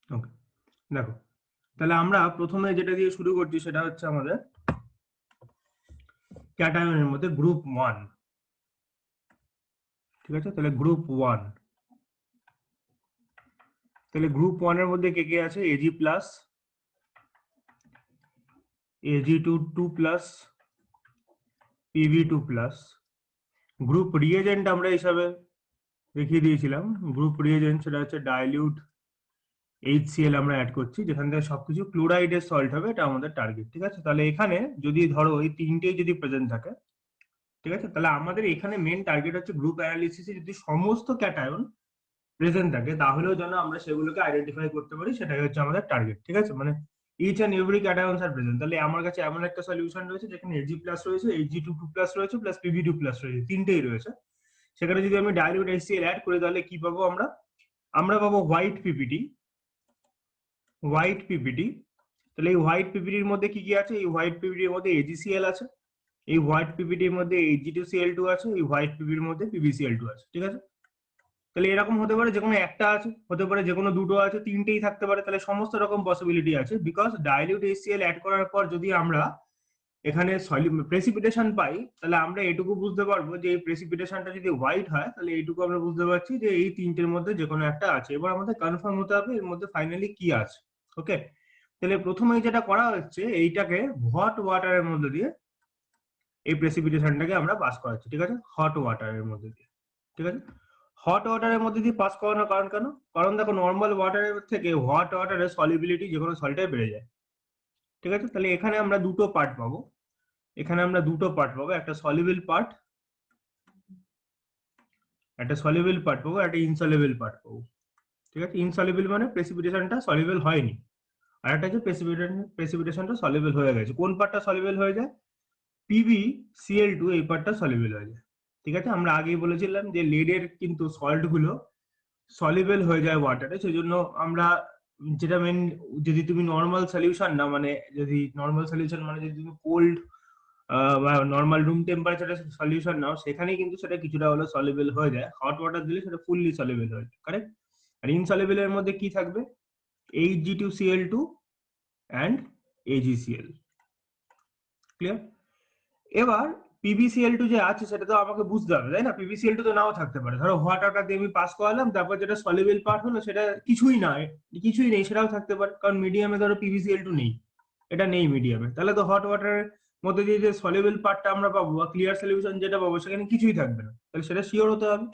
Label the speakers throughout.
Speaker 1: ওকে, দেখো তাহলে আমরা প্রথমে যেটা দিয়ে শুরু করছি সেটা হচ্ছে আমাদের ক্যাটায়নের মধ্যে গ্রুপ 1। ঠিক আছে, তাহলে গ্রুপ 1, তাহলে গ্রুপ 1 এর মধ্যে কে কে আছে? AG plus, AG two plus, PB two plus. Group reagent আমরা হিসাবে দেখিয়ে দিয়েছিলাম, গ্রুপ রিএজেন্ট সেটা হচ্ছে ডাইলিউট HCl আমরা অ্যাড করছি, যেখান থেকে সবকিছু ক্লোরাইডের সল্ট হবে, এটা আমাদের টার্গেট। ঠিক আছে, তাহলে এখানে যদি ধরো এই তিনটেই যদি প্রেজেন্ট থাকে, ঠিক আছে, তাহলে আমাদের এখানে মেন টার্গেট হচ্ছে গ্রুপ অ্যানালিসিসে যদি সমস্ত ক্যাটায়ন প্রেজেন্ট থাকে তাহলেও যেন আমরা সেগুলোকে আইডেন্টিফাই করতে পারি, সেটাই হচ্ছে আমাদের টার্গেট। ঠিক আছে, মানে ইচ অ্যান্ড এভরি ক্যাটায়নস আর প্রেজেন্ট। তাহলে আমার কাছে এমন একটা সলিউশন রয়েছে যেখানে Ag প্লাস রয়েছে, Ag2 প্লাস রয়েছে, প্লাস Pb2 প্লাস রয়েছে, তিনটেই রয়েছে। সেখানে যদি আমি ডাইলিউট HCl অ্যাড করি তাহলে কি পাবো আমরা? আমরা পাবো হোয়াইট পিপিটি। তাহলে এই হোয়াইট পিপিটির মধ্যে কি কি আছে? এই হোয়াইট পিপিটির মধ্যে AgCl আছে, এই হোয়াইট পিপিটির মধ্যে Ag2Cl2 আছে, এই হোয়াইট পিপিটির মধ্যে PbCl2 আছে। ঠিক আছে, তাহলে এরকম হতে পারে যে কোনো একটা আছে, হতে পারে যে কোনো দুটো আছে, তিনটেই থাকতে পারে, তাহলে সমস্ত রকম পসিবিলিটি আছে। বিকজ ডাইলিউট HCl অ্যাড করার পর যদি আমরা এখানে প্রেসিপিটেশন পাই, তাহলে আমরা এটুকু বুঝতে পারবো যে এই প্রেসিপিটেশনটা যদি হোয়াইট হয় তাহলে এইটুকু আমরা বুঝতে পারছি যে এই তিনটের মধ্যে যে কোনো একটা আছে। এবার আমাদের কনফার্ম হতে হবে এর মধ্যে ফাইনালি কি আছে। ওকে, তাহলে প্রথমেই যেটা করা হচ্ছে এইটাকে হট ওয়াটারের মধ্যে দিয়ে এই প্রেসিপিটেশনটাকে আমরা পাস করাচ্ছি। ঠিক আছে, হট ওয়াটারের মধ্যে দিয়ে। ঠিক আছে, হট ওয়াটারের মধ্যে দিয়ে পাস করানোর কারণ কেন? কারণ দেখো নর্মাল ওয়াটারের থেকে হট ওয়াটারের সলিবিলিটি যে কোনো সল্টে বেড়ে যায়। ঠিক আছে, তাহলে এখানে আমরা দুটো পার্ট পাবো, এখানে আমরা দুটো পার্ট পাবো, একটা সলিবল পার্ট, একটা সলিবল পার্ট পাবো, একটা ইনসলিবল পার্ট পাবো। ঠিক আছে, ইনসলিবল মানে প্রেসিপিটেশনটা সলিবল হয়নি, আর একটা হচ্ছে প্রেসিপিটেশনটা সলিবল হয়ে গেছে। কোন পার্টটা সলিবল হয়ে যায়? PbCl2 এই পার্টটা সলিবল হয়ে যায়। ঠিক আছে, আমরা আগেই বলেছিলাম যে লেডের কিন্তু সল্ট গুলো সলিবল হয়ে যায় ওয়াটারে, সেই জন্য আমরা যেটা মেন, যদি তুমি নর্মাল সলিউশন না মানে যদি নর্মাল সলিউশন মানে যদি তুমি কোল্ড বা নর্মাল রুম টেম্পারেচারে সলিউশন নাও, সেখানেই কিন্তু সেটা কিছুটা হলো সলিবল হয়ে যায়। হট ওয়াটার দিলে সেটা ফুললি সলিবল হয়ে যায়, কারেক্ট? আর ইনসলিবলের মধ্যে কি থাকবে? Hg2Cl2 and AgCl। ক্লিয়ার? এবার PbCl2 যে আছে সেটা তো আমাকে বুঝতে হবে, তাই না? PbCl2 তো নাও থাকতে পারে, ধরো ওয়াটারটা দিয়ে আমি পাস করালাম, তারপর যেটা সলিবল পার্ট হলো সেটা কিছুই না, কিছুই নেই, সেটাও থাকতে পারে, কারণ মিডিয়ামে ধরো PbCl2 নেই, এটা নেই মিডিয়ামে, তাহলে তো হট ওয়াটারের মধ্যে দিয়ে যে সলিবল পার্টটা আমরা পাবো বা ক্লিয়ার সলিউশন যেটা পাবো সেখানে কিছুই থাকবে না, তাহলে সেটা শিওর হতে হবে।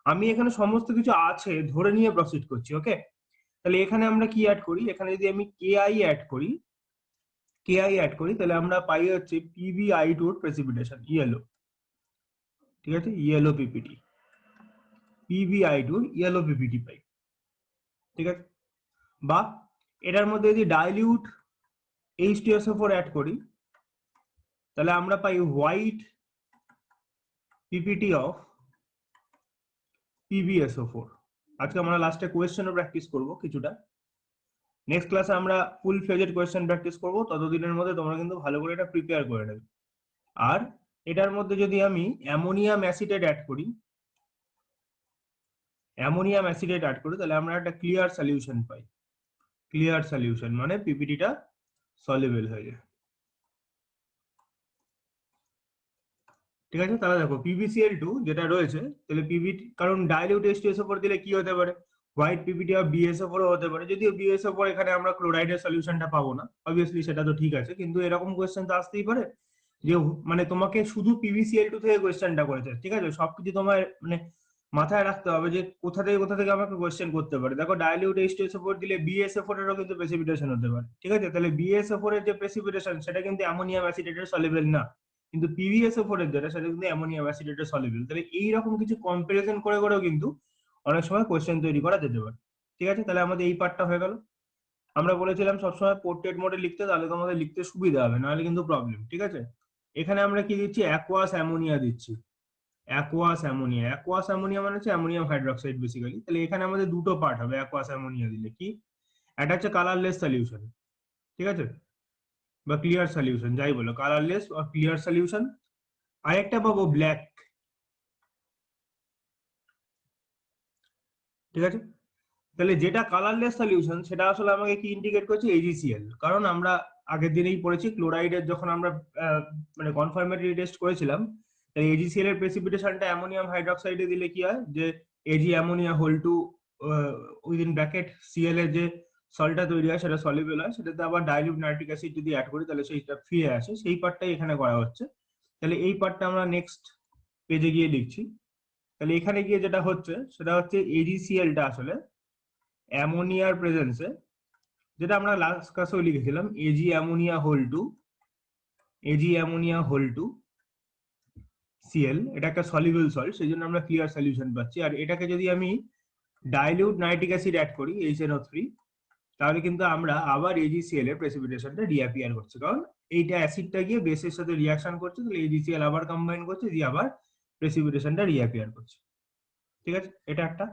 Speaker 1: আমি এখানে সমস্ত কিছু আছে ধরে নিয়ে প্রসিড করছি। ওকে, তাহলে এখানে আমরা কি অ্যাড করি? এখানে যদি আমি কেআই অ্যাড করি তাহলে আমরা পাই হচ্ছে PbI2 প্রেসিপিটেশন ইয়েলো। ঠিক আছে, yellow PPT, PbI2 yellow PPT পাই। ঠিক আছে, বা এটার মধ্যে যদি ডাইলিউট H2SO4 অ্যাড করি তাহলে আমরা পাই হোয়াইট পিপিটি অফ PbSO4। আজকে আমরা লাস্টে কোয়েশ্চেনও প্র্যাকটিস করব কিছুটা, নেক্সট ক্লাসে আমরা ফুল ফ্লেজেড কোয়েশ্চেন প্র্যাকটিস করব, ততদিনের মধ্যে তোমরা কিন্তু ভালো করে এটা প্রিপেয়ার করে নেবে। আর এটার মধ্যে যদি আমি অ্যামোনিয়াম অ্যাসিটেট অ্যাড করি, তাহলে আমরা একটা ক্লিয়ার সলিউশন পাই। ক্লিয়ার সলিউশন মানে পিপিটিটা সলিবল হয়ে যায়। ঠিক আছে, তাহলে দেখো PbCl2 যেটা রয়েছে, তাহলে কারণ ডাইলিউট H2SO4 দিলে কি হতে পারে? হোয়াইট পিপিটি অফ BSO4 হতে পারে, যদিও BSO4 এখানে আমরা ক্লোরাইডের সলিউশনটা পাবো না, অবভিয়াসলি সেটা তো ঠিক আছে, কিন্তু এরকম কোয়েশ্চেন তো আসতেই পারে যে মানে তোমাকে শুধু PbCl2 থেকে কোয়েশ্চেনটা করেছে। ঠিক আছে, সবকিছু তোমার মানে মাথায় রাখতে হবে যে কোথা থেকে আমাকে কোয়েশ্চেন করতে পারে। দেখো ডাইলিউট H2SO4 দিলে BSO4 এরও কিন্তু প্রেসিপিটেশন হতে পারে। ঠিক আছে, তাহলে BSO4 এর যে প্রেসিপিটেশন সেটা কিন্তু অ্যামোনিয়াম অ্যাসিডেটের সলিবল না, কিন্তু PbSO4 এর যেটা সেটা কিন্তু অ্যামোনিয়াম অ্যাসিডেটের সলিবল। তাহলে এইরকম কিছু কম্পারিজন করে করেও কিন্তু অনেক সময় কোয়েশ্চেন তৈরি করা যেতে পারে। ঠিক আছে, তাহলে আমাদের এই পার্টটা হয়ে গেল। আমরা বলেছিলাম সবসময় পোর্ট্রেট মোডে লিখতে, তাহলে তোমাদের লিখতে সুবিধা হবে, নাহলে কিন্তু প্রবলেম। ঠিক আছে, এখানে আমরা কি দিচ্ছি? অ্যাকোয়াস অ্যামোনিয়া দিচ্ছি। অ্যাকোয়াস অ্যামোনিয়া মানে হচ্ছে অ্যামোনিয়াম হাইড্রোক্সাইড বেসিক্যালি। তাহলে এখানে আমাদের দুটো পার্ট হবে অ্যাকোয়াস অ্যামোনিয়া দিলে, কি একটা হচ্ছে কালারলেস সলিউশন, ঠিক আছে, বা ক্লিয়ার সলিউশন, যাই বলো, কালারলেস বা ক্লিয়ার সলিউশন। আরেকটা পাবো ব্ল্যাক। ঠিক আছে, তাহলে যেটা কালারলেস সলিউশন সেটা আসলে আমাকে কি ইন্ডিকেট করছে, AgCl। কারণ আমরা আগের দিনেই পড়েছি ক্লোরাইডের যখন আমরা মানে কনফার্মেটরি টেস্ট করেছিলাম, তাই AgCl এর প্রেসিপিটেশনটা অ্যামোনিয়াম হাইড্রোক্সাইডে দিলে কি হয়, যে Ag ammonia whole two within bracket Cl এর যে সল্টটা তৈরি হয় সেটা সলিউবল হয়, সেটাতে আবার ডাইলিউট নাইট্রিক অ্যাসিড যদি অ্যাড করি তাহলে সেইটা ফিরে আসে, সেই পার্টটাই এখানে করা হচ্ছে। তাহলে এই পার্টটা আমরা নেক্সট পেজে গিয়ে লিখছি। তাহলে এখানে গিয়ে যেটা হচ্ছে সেটা হচ্ছে AgClটা আসলে অ্যামোনিয়ার প্রেজেন্সে, যেটা আমরা লাস্ট ক্লাসেও লিখেছিলাম, Ag ammonia whole two Cl, এটা একটা সলিউবল সল্ট, সেই জন্য আমরা ক্লিয়ার সলিউশন পাচ্ছি। আর এটাকে যদি আমি ডাইলিউট নাইট্রিক অ্যাসিড অ্যাড করি HNO3, তাহলে কিন্তু আমরা আবার AgCl এর প্রেসিপিটেশনটা রিঅ্যাপিয়ার করছে, কারণ এইটা অ্যাসিডটা গিয়ে বেসের সাথে রিঅ্যাকশন করছে, তাহলে AgCl আবার কম্বাইন করছে, দিয়ে আবার প্রেসিপিটেশনটা রিঅ্যাপিয়ার করছে। ঠিক আছে, এটা একটা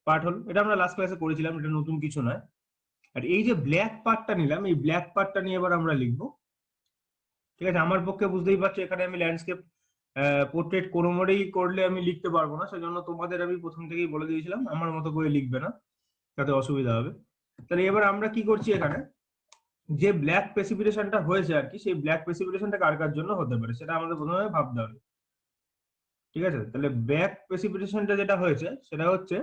Speaker 1: পার্ট হলো, এটা আমরা লাস্ট ক্লাসে করেছিলাম, এটা নতুন কিছু নয়। আর এই যে ব্ল্যাক পার্টটা নিলাম, এই ব্ল্যাক পার্টটা নিয়ে এবার আমরা লিখবো। ঠিক আছে, আমার পক্ষে বুঝতেই পারছো এখানে আমি ল্যান্ডস্কেপ পোর্ট্রেট কোনো মোডেই করলে আমি লিখতে পারবো না, সেজন্য তোমাদের আমি প্রথম থেকেই বলে দিয়েছিলাম আমার মতো করে লিখবে না, তাতে অসুবিধা হবে। তাহলে এবার আমরা কি করছি, এখানে যে ব্ল্যাক প্রেসিপিটেশনটা হয়েছে আর কি, সেই ব্ল্যাক প্রেসিপিটেশনটা কার কার জন্য হতে পারে সেটা আমাদের প্রথমে ভাবতে হবে। ঠিক আছে, তাহলে ব্ল্যাক প্রেসিপিটেশনটা যেটা হয়েছে সেটা হচ্ছে,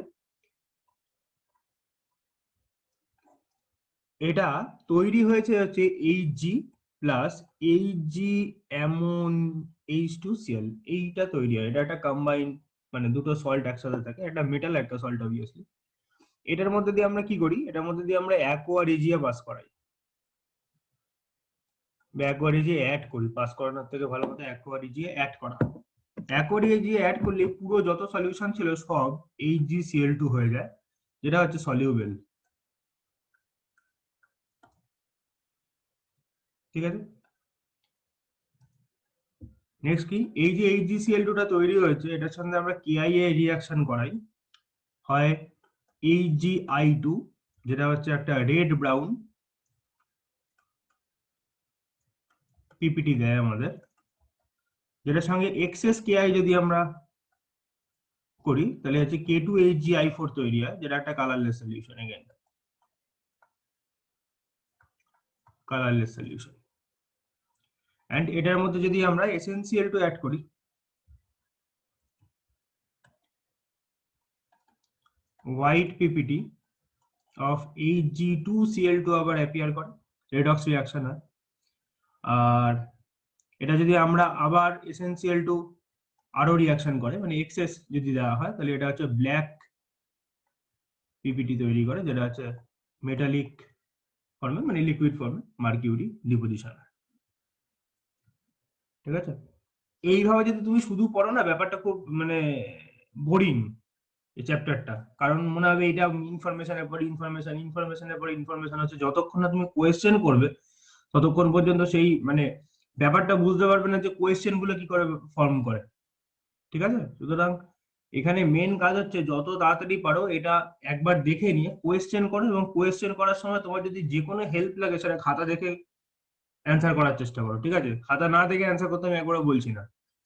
Speaker 1: এটা তৈরি হয়েছে হচ্ছে Hg plus Hg amino H2Cl, এইটা তৈরি হয়, এটা একটা কম্বাইন, মানে দুটো সল্ট একসাথে থাকে, একটা মেটাল একটা সল্ট অবভিয়াসলি। এটার মধ্যে দিয়ে আমরা কি করি, এটার মধ্যে দিয়ে আমরা অ্যাকোয়া রেজিয়া পাস করাই, অ্যাকোয়া রেজিয়া অ্যাড করি, পাস করানোর থেকে ভালো কথা অ্যাকোয়া রেজিয়া অ্যাড করা। অ্যাকোয়া রেজিয়া অ্যাড করলে পুরো যত সলিউশন ছিল সব HgCl2 হয়ে যায়, যেটা হচ্ছে সলিউবেল। ঠিক আছে, নেক্সট কি, এই যে HgCl2 টা তৈরি হয়েছে এটার সঙ্গে আমরা KIA রিঅ্যাকশন করাই, হয় HgI2, যেটা হচ্ছে একটা রেড ব্রাউন পিপিটি দেয় আমাদের, যেটার সঙ্গে এক্সেস KI যদি আমরা করি তাহলে হচ্ছে K2HgI4 তৈরি হয়, যেটা একটা colourless solution, again colourless solution. And এটার মধ্যে যদি আমরা SnCl2 অ্যাড করি, হোয়াইট পিপিটি অফ Hg2Cl2 আবার অ্যাপিয়ার করে, রেডক্স রিঅ্যাকশন হয়। আর এটা যদি আমরা আবার SnCl2 আরো রিঅ্যাকশন করে, মানে এক্সেস যদি দেওয়া হয়, তাহলে এটা হচ্ছে ব্ল্যাক পিপিটি তৈরি করে, যেটা হচ্ছে মেটালিক ফর্মে, মানে লিকুইড ফর্মে মার্কিউরি ডিপোজিশন। ঠিক আছে, এইভাবে যদি তুমি শুধু পড়ো না, ব্যাপারটা খুব মানে বোরিং এই চ্যাপ্টারটা, কারণ মনে হবে এটা ইনফরমেশনের পর ইনফরমেশন, ইনফরমেশনের পর ইনফরমেশন হচ্ছে, যতক্ষণ না তুমি কোয়েশ্চেন করবে ততক্ষণ পর্যন্ত সেই মানে ব্যাপারটা বুঝতে পারবে না যে কোয়েশ্চেন গুলো কি করে ফর্ম করে। ঠিক আছে, সুতরাং এখানে মেন কাজ হচ্ছে যত তাড়াতাড়ি পারো এটা একবার দেখে নিয়ে কোয়েশ্চেন করো, এবং কোয়েশ্চেন করার সময় তোমার যদি যে কোনো হেল্প লাগে সেটা খাতা দেখে অ্যান্সার করার চেষ্টা করো। ঠিক আছে, খাতা না দেখে অ্যান্সার করতে আমি একবারও বলছি না।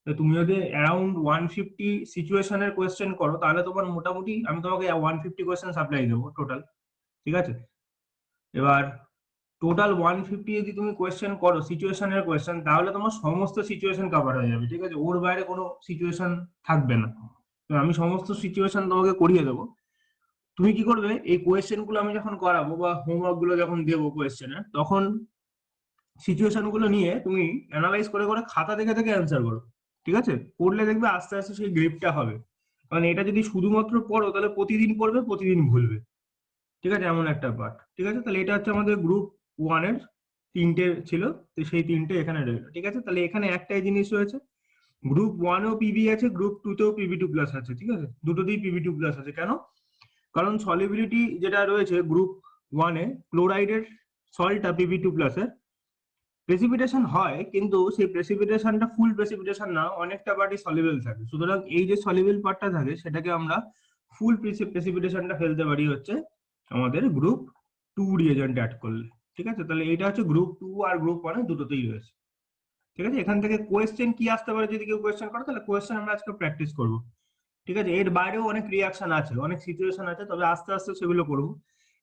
Speaker 1: তো তুমি যদি অ্যারাউন্ড 150 সিচুয়েশনের কোয়েশ্চেন করো, তাহলে তোমার মোটামুটি আমি তোমাকে 150 কোয়েশ্চেন সাপ্লাই দেবো টোটাল। ঠিক আছে, এবার টোটাল 150 যদি তুমি কোয়েশ্চেন করো সিচুয়েশনের কোয়েশ্চেন, তাহলে তোমার সমস্ত সিচুয়েশন কভার হয়ে যাবে। ঠিক আছে, ওর বাইরে কোনো সিচুয়েশন থাকবে না, তো আমি সমস্ত সিচুয়েশন তোমাকে করিয়ে দেবো। তুমি কি করবে, এই কোয়েশ্চেন গুলো আমি যখন করাবো বা হোমওয়ার্ক গুলো যখন দেবো কোয়েশ্চেনের, তখন সিচুয়েশন গুলো নিয়ে তুমি অ্যানালাইজ করে করে খাতা দেখে দেখে অ্যান্সার করো। ঠিক আছে, পড়লে দেখবে আস্তে আস্তে সেই গ্রিপটা হবে, কারণ এটা যদি শুধুমাত্র পড়ো তাহলে প্রতিদিন পড়বে প্রতিদিন ভুলবে। ঠিক আছে, এমন একটা পার্ট। ঠিক আছে, তাহলে এটা হচ্ছে আমাদের গ্রুপ 1-এর তিনটে ছিল, তো সেই তিনটে এখানে রইলো। ঠিক আছে, তাহলে এখানে একটাই জিনিস রয়েছে, গ্রুপ 1-এও পিবি আছে, গ্রুপ 2-তেও PB2+ আছে। ঠিক আছে, দুটোতেই PB2+ আছে। কেন? কারণ সলিবিলিটি যেটা রয়েছে গ্রুপ 1-এ, ক্লোরাইডের সল্টটা PB2+ এর প্রেসিপিটেশন হয়, কিন্তু সেই প্রেসিপিটেশনটা ফুল প্রেসিপিটেশন না, অনেকটা পার্টই সলিবল থাকে। সুতরাং এই যে সলিবল পার্টটা থাকে সেটাকে আমরা ফুল প্রেসিপিটেশনটা ফেলতে পারি হচ্ছে আমাদের গ্রুপ 2 রিএজেন্ট অ্যাড করলে। ঠিক আছে, তাহলে এটা হচ্ছে গ্রুপ 2 আর গ্রুপ 1 দুটোতেই রয়েছে। ঠিক আছে, এখান থেকে কোয়েশ্চেন কি আসতে পারে, যদি কেউ কোয়েশ্চেন করে তাহলে কোয়েশ্চেন আমরা আজকে প্র্যাকটিস করব। ঠিক আছে, এর বাইরেও অনেক রিয়াকশন আছে, অনেক সিচুয়েশন আছে, তবে আস্তে আস্তে সেগুলো করবো।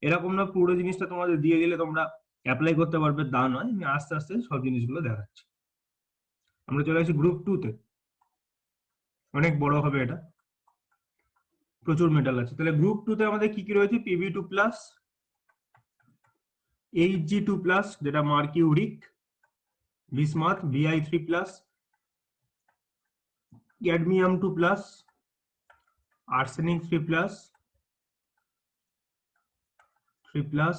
Speaker 1: এরকম না পুরো জিনিসটা তোমাদের দিয়ে দিলে তোমরা অ্যাপ্লাই করতে পারবে তা নয়, আমি আস্তে আস্তে সব জিনিসগুলো দেখাচ্ছি। আমরা চলে আসি গ্রুপ 2 তে। অনেক বড় হবে এটা, প্রচুর মেটাল আছে। তাহলে গ্রুপ 2 তে আমাদের কি কি রয়েছে? Pb2 প্লাস, Hg2 প্লাস যেটা mercuric, bismuth, Bi3 plus, cadmium 2 plus, arsenic 3 plus, 3 plus,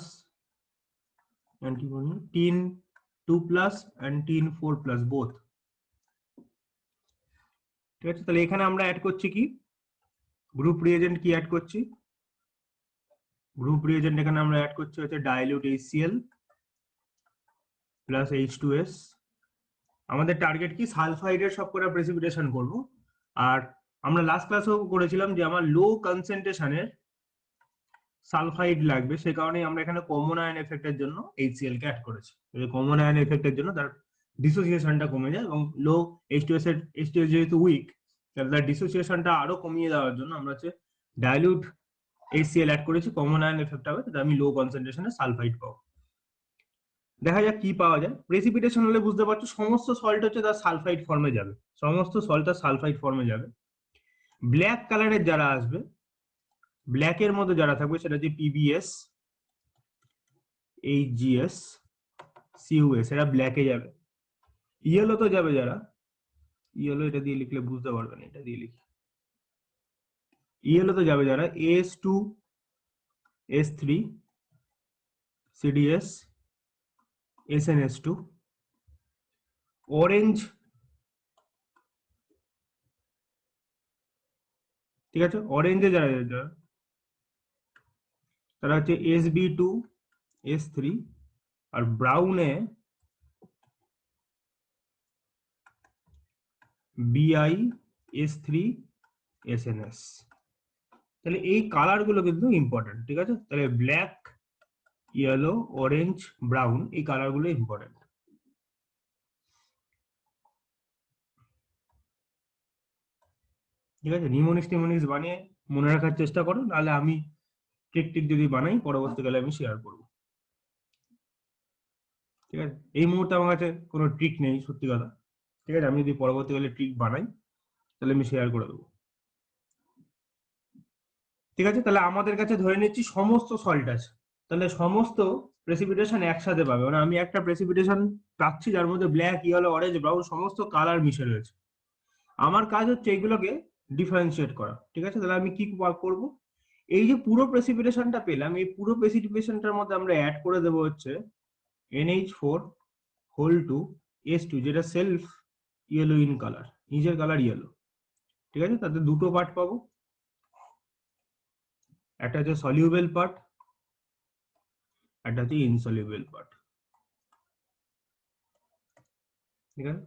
Speaker 1: antimony, tin 2 plus and tin 4 plus both. ঠিক আছে, তাহলে এখানে আমরা অ্যাড করছি কি, গ্রুপ রিএজেন্ট কি অ্যাড করছি? গ্রুপ রিএজেন্ট এখানে আমরা অ্যাড করছি হচ্ছে ডাইলিউট HCl প্লাস H2S। আমাদের টার্গেট কি, সালফাইডের সবকটা প্রেসিপিটেশন করব। আর আমরা লাস্ট ক্লাসেও করেছিলাম যে আমার লো কনসেন্ট্রেশনের সালফাইড লাগবে, সেই কারণেই আমরা এখানে কমন আয়ন এফেক্টের জন্য HCl কে অ্যাড করেছি। কমন আয়ন এফেক্টের জন্য তার ডিসোসিয়েশনটা কমে যায়, এবং লো H2S এর H2S যেহেতু উইক, তাহলে তার ডিসোসিয়েশনটা আরো কমিয়ে দেওয়ার জন্য আমরা হচ্ছে ডাইলিউট HCl অ্যাড করেছি। কমন আয়ন এফেক্ট হবে, তাহলে আমি লো কনসেন্ট্রেশনে সালফাইড পাবো। দেখা যাক কি পাওয়া যায়। প্রেসিপিটেশন হলে বুঝতে পারছো সমস্ত সল্ট হচ্ছে তার সালফাইড ফর্মে যাবে, সমস্ত সল্ট তার সালফাইড ফর্মে যাবে। ব্ল্যাক কালারের যারা আসবে, ব্ল্যাকের মধ্যে যারা থাকবে সেটা হচ্ছে PbS, HgS, CuS, এরা ব্ল্যাকে যাবে। ইয়েলো তো যাবে যারা, ইয়েলো এটা দিয়ে লিখলে বুঝতে পারবে না, এটা দিয়ে লিখি। ইয়েলো তো যাবে যারা AS2, S3, CdS, SnS2। Orange, ঠিক আছে, অরেঞ্জে যারা যারা তারা হচ্ছে SB2, S3, আর ব্রাউনে BI, S3, SNS। তাহলে এই কালার গুলো কিন্তু ইম্পর্টেন্ট, ঠিক আছে। তাহলে ব্ল্যাক, ইয়েলো, অরেঞ্জ, ব্রাউন, এই কালার গুলো ইম্পর্টেন্ট। ঠিক আছে, নিমোনিক্স টিমোনিক্স বানিয়ে মনে রাখার চেষ্টা করো, নাহলে আমি ট্রিক টিক যদি বানাই পরবর্তীকালে আমি শেয়ার করব। ঠিক আছে, এই মুহূর্তে আমার কাছে কোনো ট্রিক নেই সত্যি কথা। ঠিক আছে, আমি যদি পরবর্তীকালে ট্রিক বানাই তাহলে আমি শেয়ার করে দেবো। ঠিক আছে, তাহলে আমাদের কাছে ধরে নিচ্ছি সমস্ত সল্ট আছে, তাহলে সমস্ত প্রেসিপিটেশন একসাথে পাবে, মানে আমি একটা প্রেসিপিটেশন পাচ্ছি যার মধ্যে ব্ল্যাক, ইয়েলো, অরেঞ্জ, ব্রাউন সমস্ত কালার মিশে রয়েছে। আমার কাজ হচ্ছে এইগুলোকে ডিফারেন্সিয়েট করা। ঠিক আছে, তাহলে আমি কি করব, এই যে পুরো প্রেসিপিটেশনটা পেলাম, এই পুরো প্রেসিপিটেশনটার মধ্যে আমরা অ্যাড করে দেবো হচ্ছে NH4 হোল টু S2, যেটা সেলফ ইয়েলো ইন কালার, নিজের কালার ইয়েলো। ঠিক আছে, তাতে দুটো পার্ট পাবো, একটা হচ্ছে সলিউবেল পার্ট, একটা হচ্ছে ইনসলিউবেল পার্ট। ঠিক আছে,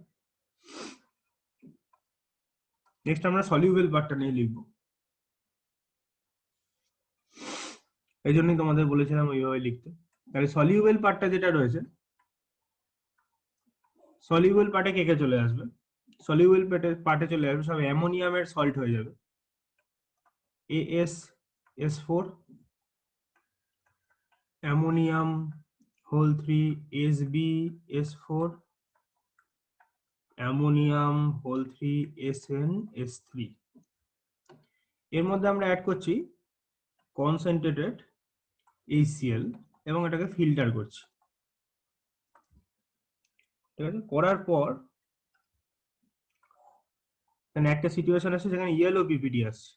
Speaker 1: নেক্সট আমরা সলিউবেল পার্টটা নিয়ে লিখবো। এই জন্যই তোমাদের বলেছিলাম ওইভাবে লিখতে। তাহলে সলিউবেল পার্টটা যেটা রয়েছে, সলিউবেল পার্টে কে কে চলে আসবে? সলিউবেল পার্টে চলে আসবে সব অ্যামোনিয়ামের সল্ট হয়ে যাবে, AsS4, ammonium whole 3, SbS4, ammonium whole 3, SnS3। এর মধ্যে আমরা অ্যাড করছি কনসেন্ট্রেটেড HCl এবং এটাকে ফিল্টার করছি। ঠিক আছে, করার পর এখানে একটা সিচুয়েশন আছে যেখানে ইয়েলো পিপিটি আসছে।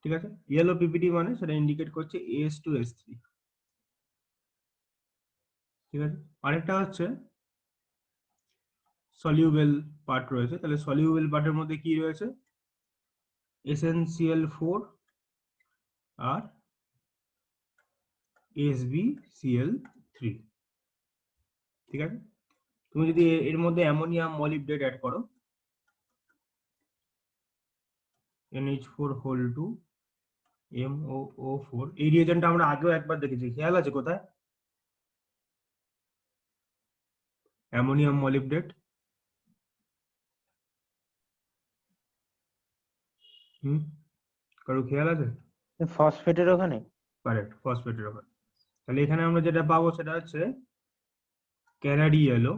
Speaker 1: ঠিক আছে, ইয়েলো পিপিটি মানে সেটা ইন্ডিকেট করছে AS2S3। ঠিক আছে, আরেকটা হচ্ছে সলিউবেল পার্ট রয়েছে, তাহলে সলিউবেল পার্টের মধ্যে কি রয়েছে? SnCl4 আর SbCl3। ঠিক আছে, তুমি যদি এর মধ্যে অ্যামোনিয়াম মলিবডেট অ্যাড করো, NH4 হোল 2 MOO4, এই রিয়েজেন্টটা আমরা আগেও একবার দেখেছি, খেয়াল আছে কোথায়? Ammonium molybdate. কারো খেয়াল আছে?
Speaker 2: ফসফেটের ওখানে।
Speaker 1: কারেক্ট, ফসফেটের ওখানে। তাহলে এখানে আমরা যেটা পাবো সেটা হচ্ছে ক্যানারি ইয়েলো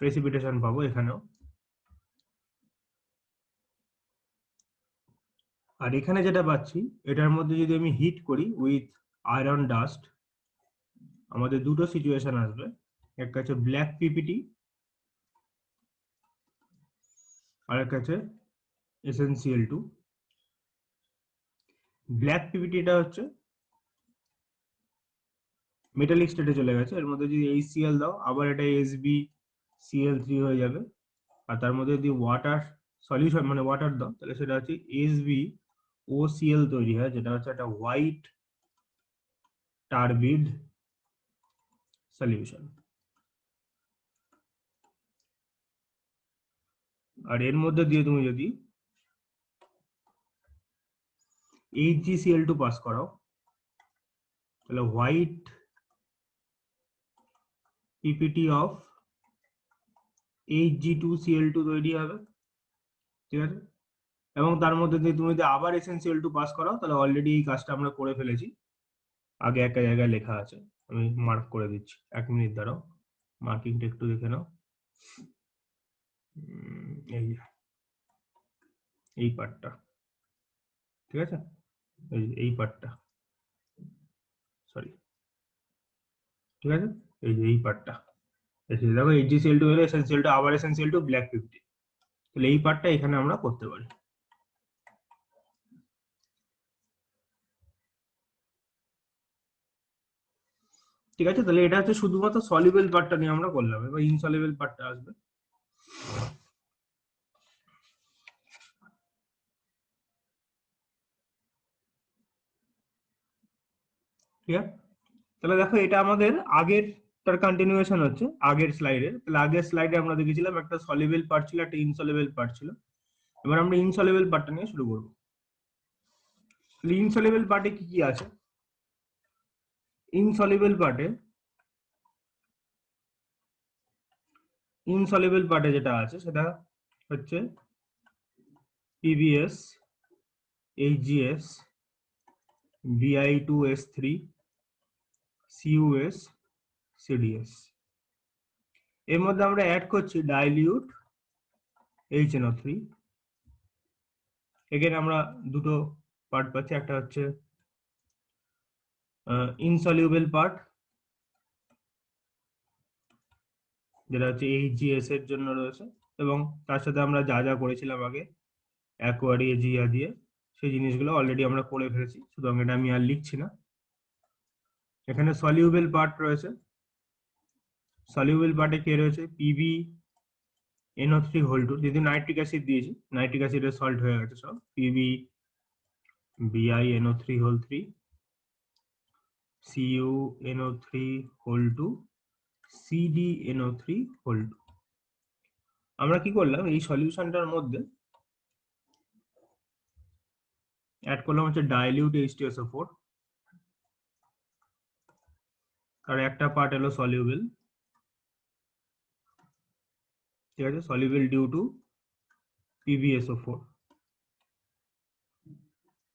Speaker 1: প্রেসিপিটেশন পাবো এখানেও। আর এখানে যেটা পাচ্ছি এটার মধ্যে যদি আমি হিট করি উইথ আয়রন ডাস্ট, আমাদের দুটো সিচুয়েশন আসবে। একটা হচ্ছে ব্ল্যাক পিপিটি, আর একটা হচ্ছে SnCl2। ব্ল্যাক পিপিটিটা হচ্ছে মেটালিক স্টেটে চলে গেছে, এর মধ্যে যদি HCl দাও আবার এটা SbCl3 হয়ে যাবে। আর তার মধ্যে যদি ওয়াটার সলিউশন মানে ওয়াটার দাও তাহলে সেটা হচ্ছে SbOCl তৈরি হয়, যেটা হচ্ছে একটা হোয়াইট টার্বিড সলিউশন। আর এর মধ্যে দিয়ে তুমি যদি HgCl2 পাস করাও তাহলে হোয়াইট পিপিটি অফ Hg2Cl2 তৈরি হবে, ঠিক আছে? এবং তার মধ্যে দিয়ে তুমি যদি আবার SnCl2 পাস করাও তাহলে অলরেডি এই কাজটা আমরা করে ফেলেছি, আগে একটা জায়গায় লেখা আছে, আমি মার্ক করে দিচ্ছি। 1 মিনিট দাঁড়াও, মার্কিংটা একটু দেখে নাও। এই এই পার্টটা, ঠিক আছে? এই পার্টটা, সরি, ঠিক আছে? এই পার্টটা দেখো, HgCl2 হলো SnCl2 আবার SnCl2 ব্ল্যাক 50, তাহলে এই পার্টটা এখানে আমরা করতে পারি। ঠিক আছে, তাহলে এটা হচ্ছে শুধুমাত্র সলিউবল পার্টটা নিয়ে আমরা করলাম, এবার ইনসলিউবল পার্টটা আসবে। ঠিক আছে, তাহলে দেখো এটা আমাদের আগের তার কন্টিনিউয়েশন হচ্ছে আগের স্লাইডে। তাহলে আগের স্লাইডে আমরা দেখেছিলাম একটা সলিউবল পার্ট ছিল, একটা ইনসলিউবল পার্ট ছিল। এবার আমরা ইনসলিউবল পার্টটা নিয়ে শুরু করব। ইনসলিউবল পার্টে কি কি আছে? ইনসলিউবল পার্টে যেটা আছে সেটা হচ্ছে PbS, HgS, Bi2S3, CuS, CdS। এর মধ্যে আমরা অ্যাড করছি ডাইলিউট HNO3। এখানে আমরা দুটো পার্ট পাচ্ছি, একটা হচ্ছে ইনসলিউবল পার্ট যেটা হচ্ছে HgS এর জন্য রয়েছে, এবং তার সাথে আমরা যা যা করেছিলাম আগে অ্যাকোয়ারিয়া জিয়া দিয়ে সেই জিনিসগুলো অলরেডি আমরা করে ফেলেছি, সুতরাং এটা আমি আর লিখছি না। এখানে সলিউবল পার্ট রয়েছে, সলিউবল পার্টে কে রয়েছে? PbNO3(2), যদি নাইট্রিক অ্যাসিড দিয়েছি, নাইট্রিক অ্যাসিডের সল্ট হয়ে গেছে সব, PbBiNO3(3), CuNO3(2), CdNO3(2). আমরা কি করলাম, এই সলিউশনটার মধ্যে অ্যাড করলাম হচ্ছে ডাইলিউট H2SO4, আর একটা পার্ট হলো সলিউবল, ঠিক আছে, সলিউবল ডিউ টু PbSO4,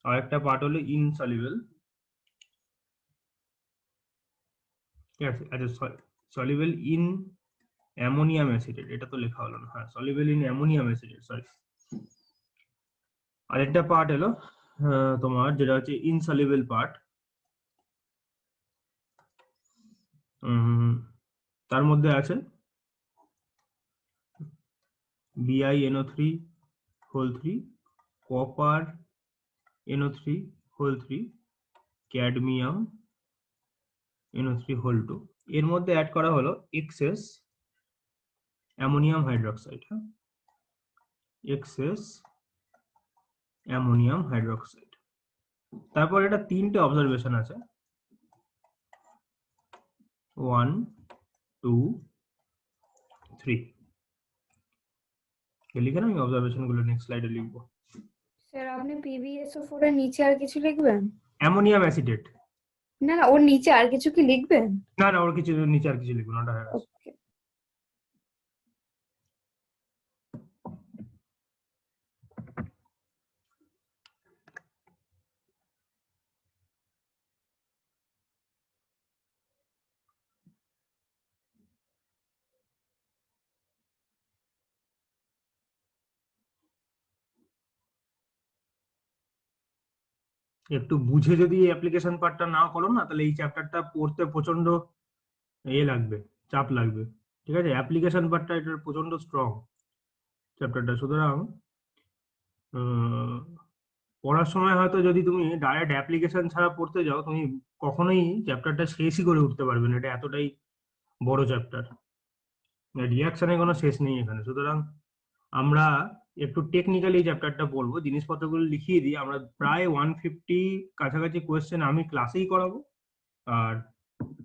Speaker 1: আর একটা পার্ট হলো ইনসলিউবল, ঠিক আছে। আচ্ছা, সলিউবল ইন অ্যামোনিয়াম অ্যাসিডেট, এটা তো লেখা হলো না, হ্যাঁ, সলিউবল ইন অ্যামোনিয়াম অ্যাসিডেট, সরি। আরেকটা পার্ট হলো তোমার যেটা হচ্ছে ইনসলিউবল পার্ট, তার মধ্যে আছে BiNO3(3), copper NO3(3), cadmium NO3(2). এর মধ্যে অ্যাড করা হলো এক্সেস অ্যামোনিয়াম হাইড্রোক্সাইড, হ্যাঁ, এক্সেস অ্যামোনিয়াম হাইড্রোক্সাইড। তারপর এটা তিনটে অবজারভেশন আছে, 1, 2, 3। লিখে না, আমি অবজারভেশন গুলো নেক্সট স্লাইডে লিখবো।
Speaker 3: স্যার আপনি PbSO4 এর নিচে আর কিছু লিখবেন?
Speaker 1: অ্যামোনিয়াম অ্যাসিডেট,
Speaker 3: না না, ওর নিচে আর কিছু কি লিখবেন?
Speaker 1: না না, ওর কিছু নিচে আর কিছু লিখবো না, ওটা হয়ে গেছে।
Speaker 3: ওকে।
Speaker 1: একটু বুঝে যদি অ্যাপ্লিকেশন পার্টটা না করো না, তাহলে এই চ্যাপ্টারটা পড়তে প্রচন্ড লাগবে, চাপ লাগবে। ঠিক আছে, অ্যাপ্লিকেশন পার্টটা এটার প্রচন্ড স্ট্রং চ্যাপ্টারটা। সুতরাং পড়ার সময় হয়তো যদি তুমি ডাইরেক্ট অ্যাপ্লিকেশন ছাড়া পড়তে যাও, তুমি কখনোই চ্যাপ্টারটা শেষই করে উঠতে পারবে না, এটা এতটাই বড় চ্যাপ্টার, রিয়াকশনের কোনো শেষ নেই এখানে। সুতরাং আমরা একটু টেকনিক্যালি চ্যাপ্টারটা পড়বো, জিনিসপত্রগুলো লিখিয়ে দিই। আমরা প্রায় 150 কাছাকাছি কোয়েশ্চেন আমি ক্লাসেই করাবো, আর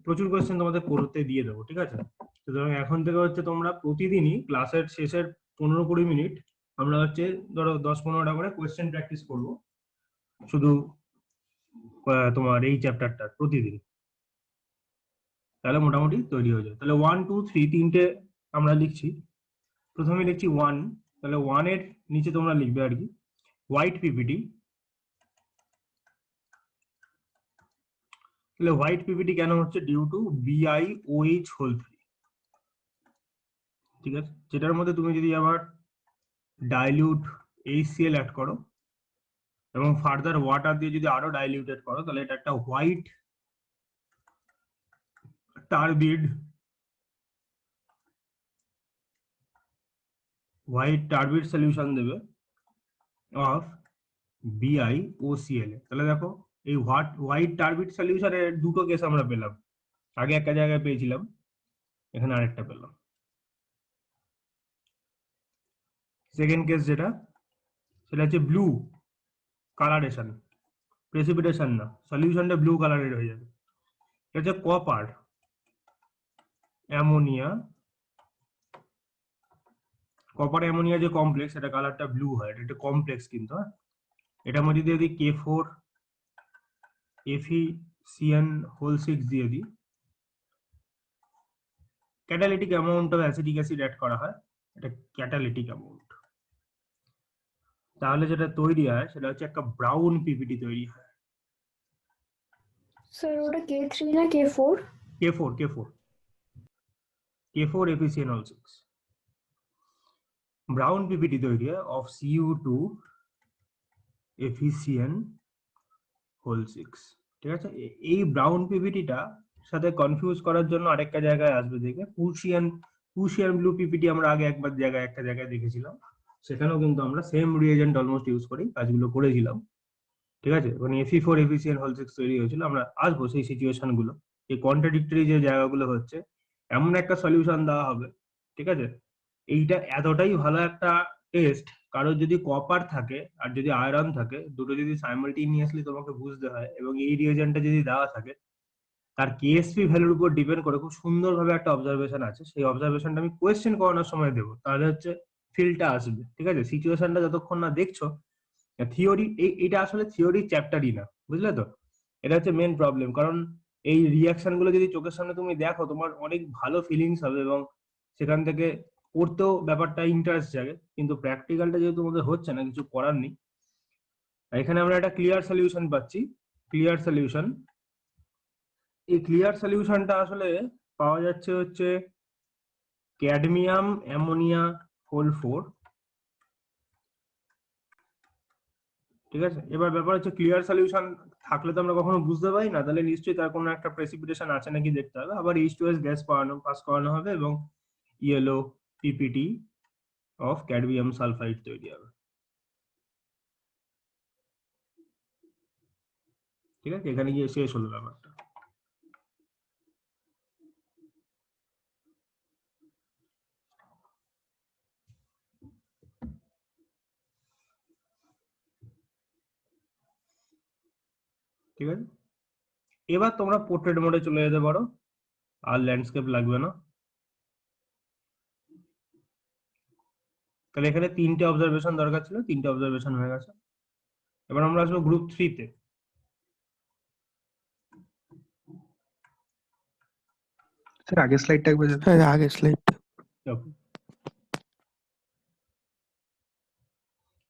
Speaker 1: প্রচুর কোয়েশ্চেন তোমাদের করতে দিয়ে দেবো। ঠিক আছে, সুতরাং এখন থেকে হচ্ছে তোমরা প্রতিদিনই ক্লাসের শেষের 15-20 মিনিট আমরা হচ্ছে ধরো 10-15টা করে কোয়েশ্চেন প্র্যাকটিস করবো শুধু তোমার এই চ্যাপ্টারটা প্রতিদিন। তাহলে মোটামুটি তৈরি হয়ে যায়। তাহলে 1 2 3 তিনটে আমরা লিখছি। প্রথমে লিখছি 1, তাহলে 1 এর নিচে তোমরা লিখবে আর কি হোয়াইট পিপিটি। তাহলে হোয়াইট পিপিটি কেন হচ্ছে? Due to BiOH whole 3। ঠিক আছে, যেটার মধ্যে তুমি যদি আবার ডাইলিউট HCl অ্যাড করো এবং ফার্দার ওয়াটার দিয়ে যদি আরো ডাইলিউটেড করো, তাহলে এটা একটা হোয়াইট টার্বিড সলিউশন দেবে অফ BiOCl। তাহলে দেখো এই হোয়াইট টার্বিড সলিউশনের দুটো কেস আমরা পেলাম, আগে একটা জায়গায় পেয়েছিলাম, এখানে আরেকটা পেলাম। সেকেন্ড কেস যেটা, সেটা হচ্ছে ব্লু কালারেশন, প্রেসিপিটেশন না, সলিউশনটা ব্লু কালারের হয়ে যাবে। এটা হচ্ছে কপার অ্যামোনিয়া, কপার অ্যামোনিয়া যে কমপ্লেক্স, এটা কালারটা ব্লু হয়, এটা একটা কমপ্লেক্স কিন্তু। এটার মধ্যে যদি K4 FeCN হোল 6 দিয়ে দিই, catalytic amount of acetic acid add করা হয়, এটা ক্যাটালিটিক অ্যামাউন্ট। তাহলে যেটা তৈরি হয় সেটা হচ্ছে একটা ব্রাউন পিপিটি তৈরি হয়।
Speaker 3: স্যার ওটা K3 না K4?
Speaker 1: K4 FeCN whole 6 brown PPT তৈরি হয় অফ Cu2 FeCN হোল 6। ঠিক আছে, এই ব্রাউন পিপিটিটা সাথে কনফিউজ করার জন্য আরেকটা জায়গায় আসবে, দেখে প্রুশিয়ান ব্লু পিপিটি আমরা আগে একটা জায়গায় দেখেছিলাম, সেখানেও কিন্তু আমরা সেম রিএজেন্ট অলমোস্ট ইউজ করি, কাজগুলো করেছিলাম। ঠিক আছে, মানে Fe4 FeCN হোল 6 তৈরি হয়েছিল। আমরা আসবো সেই সিচুয়েশন গুলো, এই কন্ট্রাডিক্টরি যে জায়গাগুলো হচ্ছে, এমন একটা সলিউশন দেওয়া হবে। ঠিক আছে, এইটা এতটাই ভালো একটা টেস্ট, কারোর যদি কপার থাকে আর যদি আয়রন থাকে, দুটো যদি সাইমালটেনিয়াসলি তোমাকে বুঝতে হয়, এবং এই রিএজেন্টটা যদি দেওয়া থাকে, তার কেএসপি ভ্যালুর উপর ডিপেন্ড করে খুব সুন্দরভাবে একটা অবজারভেশন আছে। সেই অবজারভেশনটা আমি কোয়েশ্চেন করানোর সময় দেবো, তাহলে হচ্ছে ফিলটা আসবে। ঠিক আছে, সিচুয়েশনটা যতক্ষণ না দেখছো, থিওরি এটা আসলে থিওরি চ্যাপ্টারই না, বুঝলে তো? এটা হচ্ছে মেন প্রবলেম। কারণ এই রিয়াকশন গুলো যদি চোখের সামনে তুমি দেখো, তোমার অনেক ভালো ফিলিংস হবে এবং সেখান থেকে পড়তেও ব্যাপারটা ইন্টারেস্ট জাগে। কিন্তু প্র্যাকটিক্যালটা যেহেতু তোমাদের হচ্ছে না, কিছু করার নেই। এখানে আমরা একটা ক্লিয়ার সলিউশন পাচ্ছি। ক্লিয়ার সলিউশন, এই ক্লিয়ার সলিউশনটা আসলে পাওয়া যাচ্ছে হচ্ছে ক্যাডমিয়াম অ্যামোনিয়া হোল 4। ঠিক আছে, এবার ব্যাপার হচ্ছে ক্লিয়ার সলিউশন থাকলে তো আমরা কখনো বুঝতে পারি না, তাহলে নিশ্চয়ই তার কোনো একটা প্রেসিপিটেশন আছে নাকি দেখতে হবে। আবার H2S গ্যাস পাস করানো হবে এবং yellow PPT of cadmium sulphide তৈরি হবে। ঠিক আছে, এখানে গিয়ে শেষ হলো ব্যাপারটা। ঠিক আছে, এবার তোমরা পোর্ট্রেট মোডে চলে যেতে পারো, আর ল্যান্ডস্কেপ লাগবে না। তাহলে এখানে তিনটে অবজারভেশন দরকার ছিল, তিনটে অবজারভেশন হয়ে গেছে। এবার আমরা আসবো গ্রুপ 3 তে।
Speaker 4: স্যার আগের স্লাইডটা একবার যাবেন?
Speaker 2: হ্যাঁ আগের স্লাইডটা।
Speaker 1: Okay.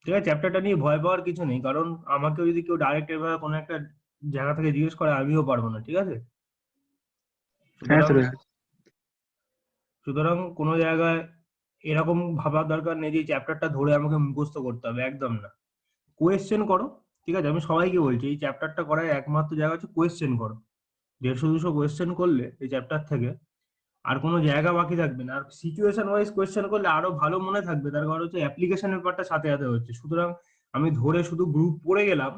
Speaker 1: ঠিক আছে, চ্যাপ্টারটা নিয়ে ভয় পাওয়ার কিছু নেই, কারণ আমাকেও যদি কেউ ডাইরেক্ট এভাবে কোনো একটা জায়গা থেকে জিজ্ঞেস করে, আমিও পারবো না। ঠিক আছে,
Speaker 4: হ্যাঁ
Speaker 1: সুতরাং
Speaker 4: স্যার।
Speaker 1: সুতরাং কোনো জায়গায় এরকম ভাবার দরকার নেই যে চ্যাপ্টারটা ধরে আমাকে মুখস্থ করতে হবে, একদম না। কোয়েশ্চেন করো, ঠিক আছে, আমি সবাইকে বলছি এই চ্যাপ্টারটা করার একমাত্র জায়গা হচ্ছে কোয়েশ্চেন করো। 150-200 কোয়েশ্চেন করলে এই চ্যাপ্টার থেকে আর কোনো জায়গা বাকি থাকবে না। আর সিচুয়েশন ওয়াইজ কোয়েশ্চেন করলে আরো ভালো মনে থাকবে, তার কারণ হচ্ছে অ্যাপ্লিকেশনের ব্যাপারটা সাথে সাথে হচ্ছে। সুতরাং আমি ধরে শুধু গ্রুপ পড়ে গেলাম,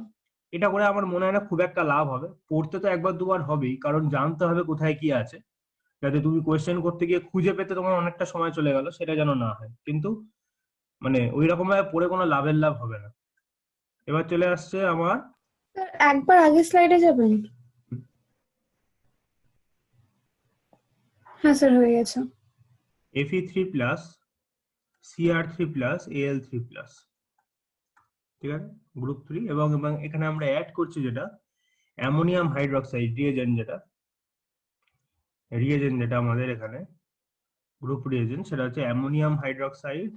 Speaker 1: এটা করে আমার মনে হয় না খুব একটা লাভ হবে। পড়তে তো একবার দুবার হবেই, কারণ জানতে হবে কোথায় কি আছে, যাতে তুমি কোয়েশ্চেন করতে গিয়ে খুঁজে পেতে তোমার অনেকটা সময় চলে গেল, সেটা যেন না হয়। কিন্তু মানে ওই রকম ভাবে পড়ে কোনো লাভের লাভ হবে না। এবার চলে আসছে আমার
Speaker 3: স্যার একবার আগের স্লাইডে যাবেন? হ্যাঁ স্যার, হয়ে গেছে।
Speaker 1: Fe3+, Cr3+, Al3+, ঠিক আছে, গ্রুপ 3। এবং এবং এখানে আমরা অ্যাড করছি যেটা অ্যামোনিয়াম হাইড্রোক্সাইড রিয়েজেন্ট যেটা আমাদের এখানে গ্রুপ রিয়েজেন্ট, সেটা হচ্ছে ammonium hydroxide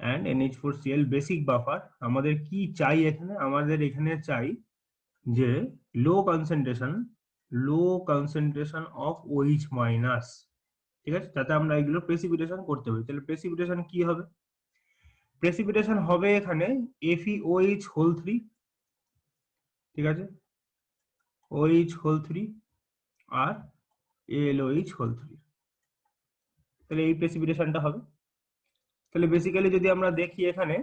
Speaker 1: and NH4Cl basic buffer. আমাদের কি চাই এখানে? আমাদের এখানে চাই যে লো কনসেন্ট্রেশন অফ OH মাইনাস, ঠিক আছে, যাতে আমরা এগুলো প্রেসিপিটেশন করতে পারি। তাহলে প্রেসিপিটেশন কি হবে? প্রেসিপিটেশন হবে এখানে FeOH3, ঠিক আছে, OH3 আর AlOH3, তাহলে এই প্রেসিপিটেশনটা হবে। তাহলে বেসিক্যালি যদি আমরা দেখি এখানে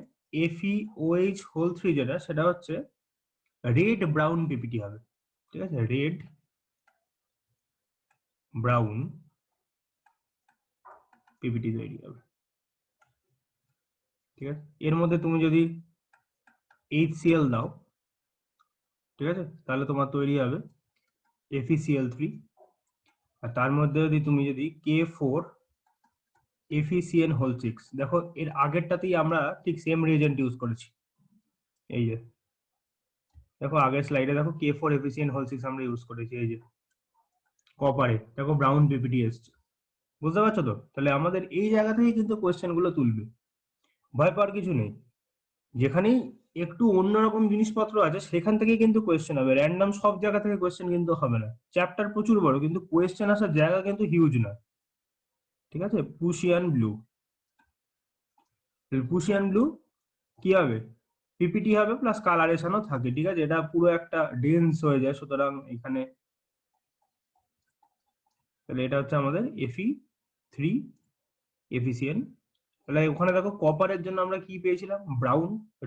Speaker 1: FeOH3 যেটা, সেটা হচ্ছে রেড ব্রাউন পিপিটি হবে, ঠিক আছে, রেড ব্রাউন পিপিটি তৈরি হবে, ঠিক আছে। এর মধ্যে তুমি যদি HCl দাও, ঠিক আছে, তাহলে তোমার তৈরি হবে FeCl3। আর তার মধ্যে যদি K4 FeCN6, দেখো এর আগেরটাতেই আমরা ঠিক সেম রিয়েজেন্ট ইউজ করেছি। এই যে দেখো আগের স্লাইডে দেখো K4 FeCN6 আমরা ইউজ করেছি, এই যে কপারে দেখো ব্রাউন পিপিটি এসছে, বুঝতে পারছো তো? তাহলে আমাদের এই জায়গা থেকে কিন্তু কোয়েশ্চেন গুলো তুলবে, ভয় পাওয়ার কিছু নেই। যেখানেই একটু অন্যরকম জিনিসপত্র আছে সেখান থেকে কিন্তু কোয়েশ্চেন হবে, র্যান্ডম সব জায়গা থেকে কোয়েশ্চেন কিন্তু হবে না। চ্যাপ্টার প্রচুর বড়, কিন্তু কোয়েশ্চেন আসার জায়গা কিন্তু হিউজ না, ঠিক আছে। প্রুশিয়ান ব্লু কি হবে? পিপিটি হবে প্লাস কালারেশনও থাকে, ঠিক আছে, এটা পুরো একটা ডেন্স হয়ে যায়। সুতরাং এখানে তাহলে এটা হচ্ছে আমাদের Fe3 FeCN। তাহলে ওখানে দেখো কপারের জন্য আমরা কি পেয়েছিলাম?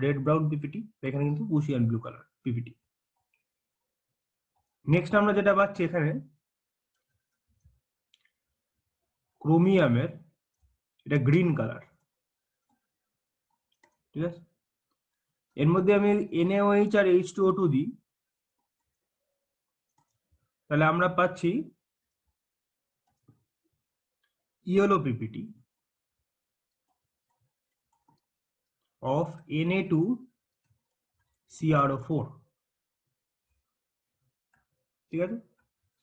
Speaker 1: রেড ব্রাউন পিপিটি, এখানে কিন্তু Prussian blue colour PPT. Next আমরা যেটা পাচ্ছি এখানে ক্রোমিয়ামের, এটা গ্রিন কালার, ঠিক আছে। এর মধ্যে আমি NaOH আর H2O2 দিই, তাহলে আমরা পাচ্ছি ইয়েলো পিপিটি অফ Na2CrO4, ঠিক আছে।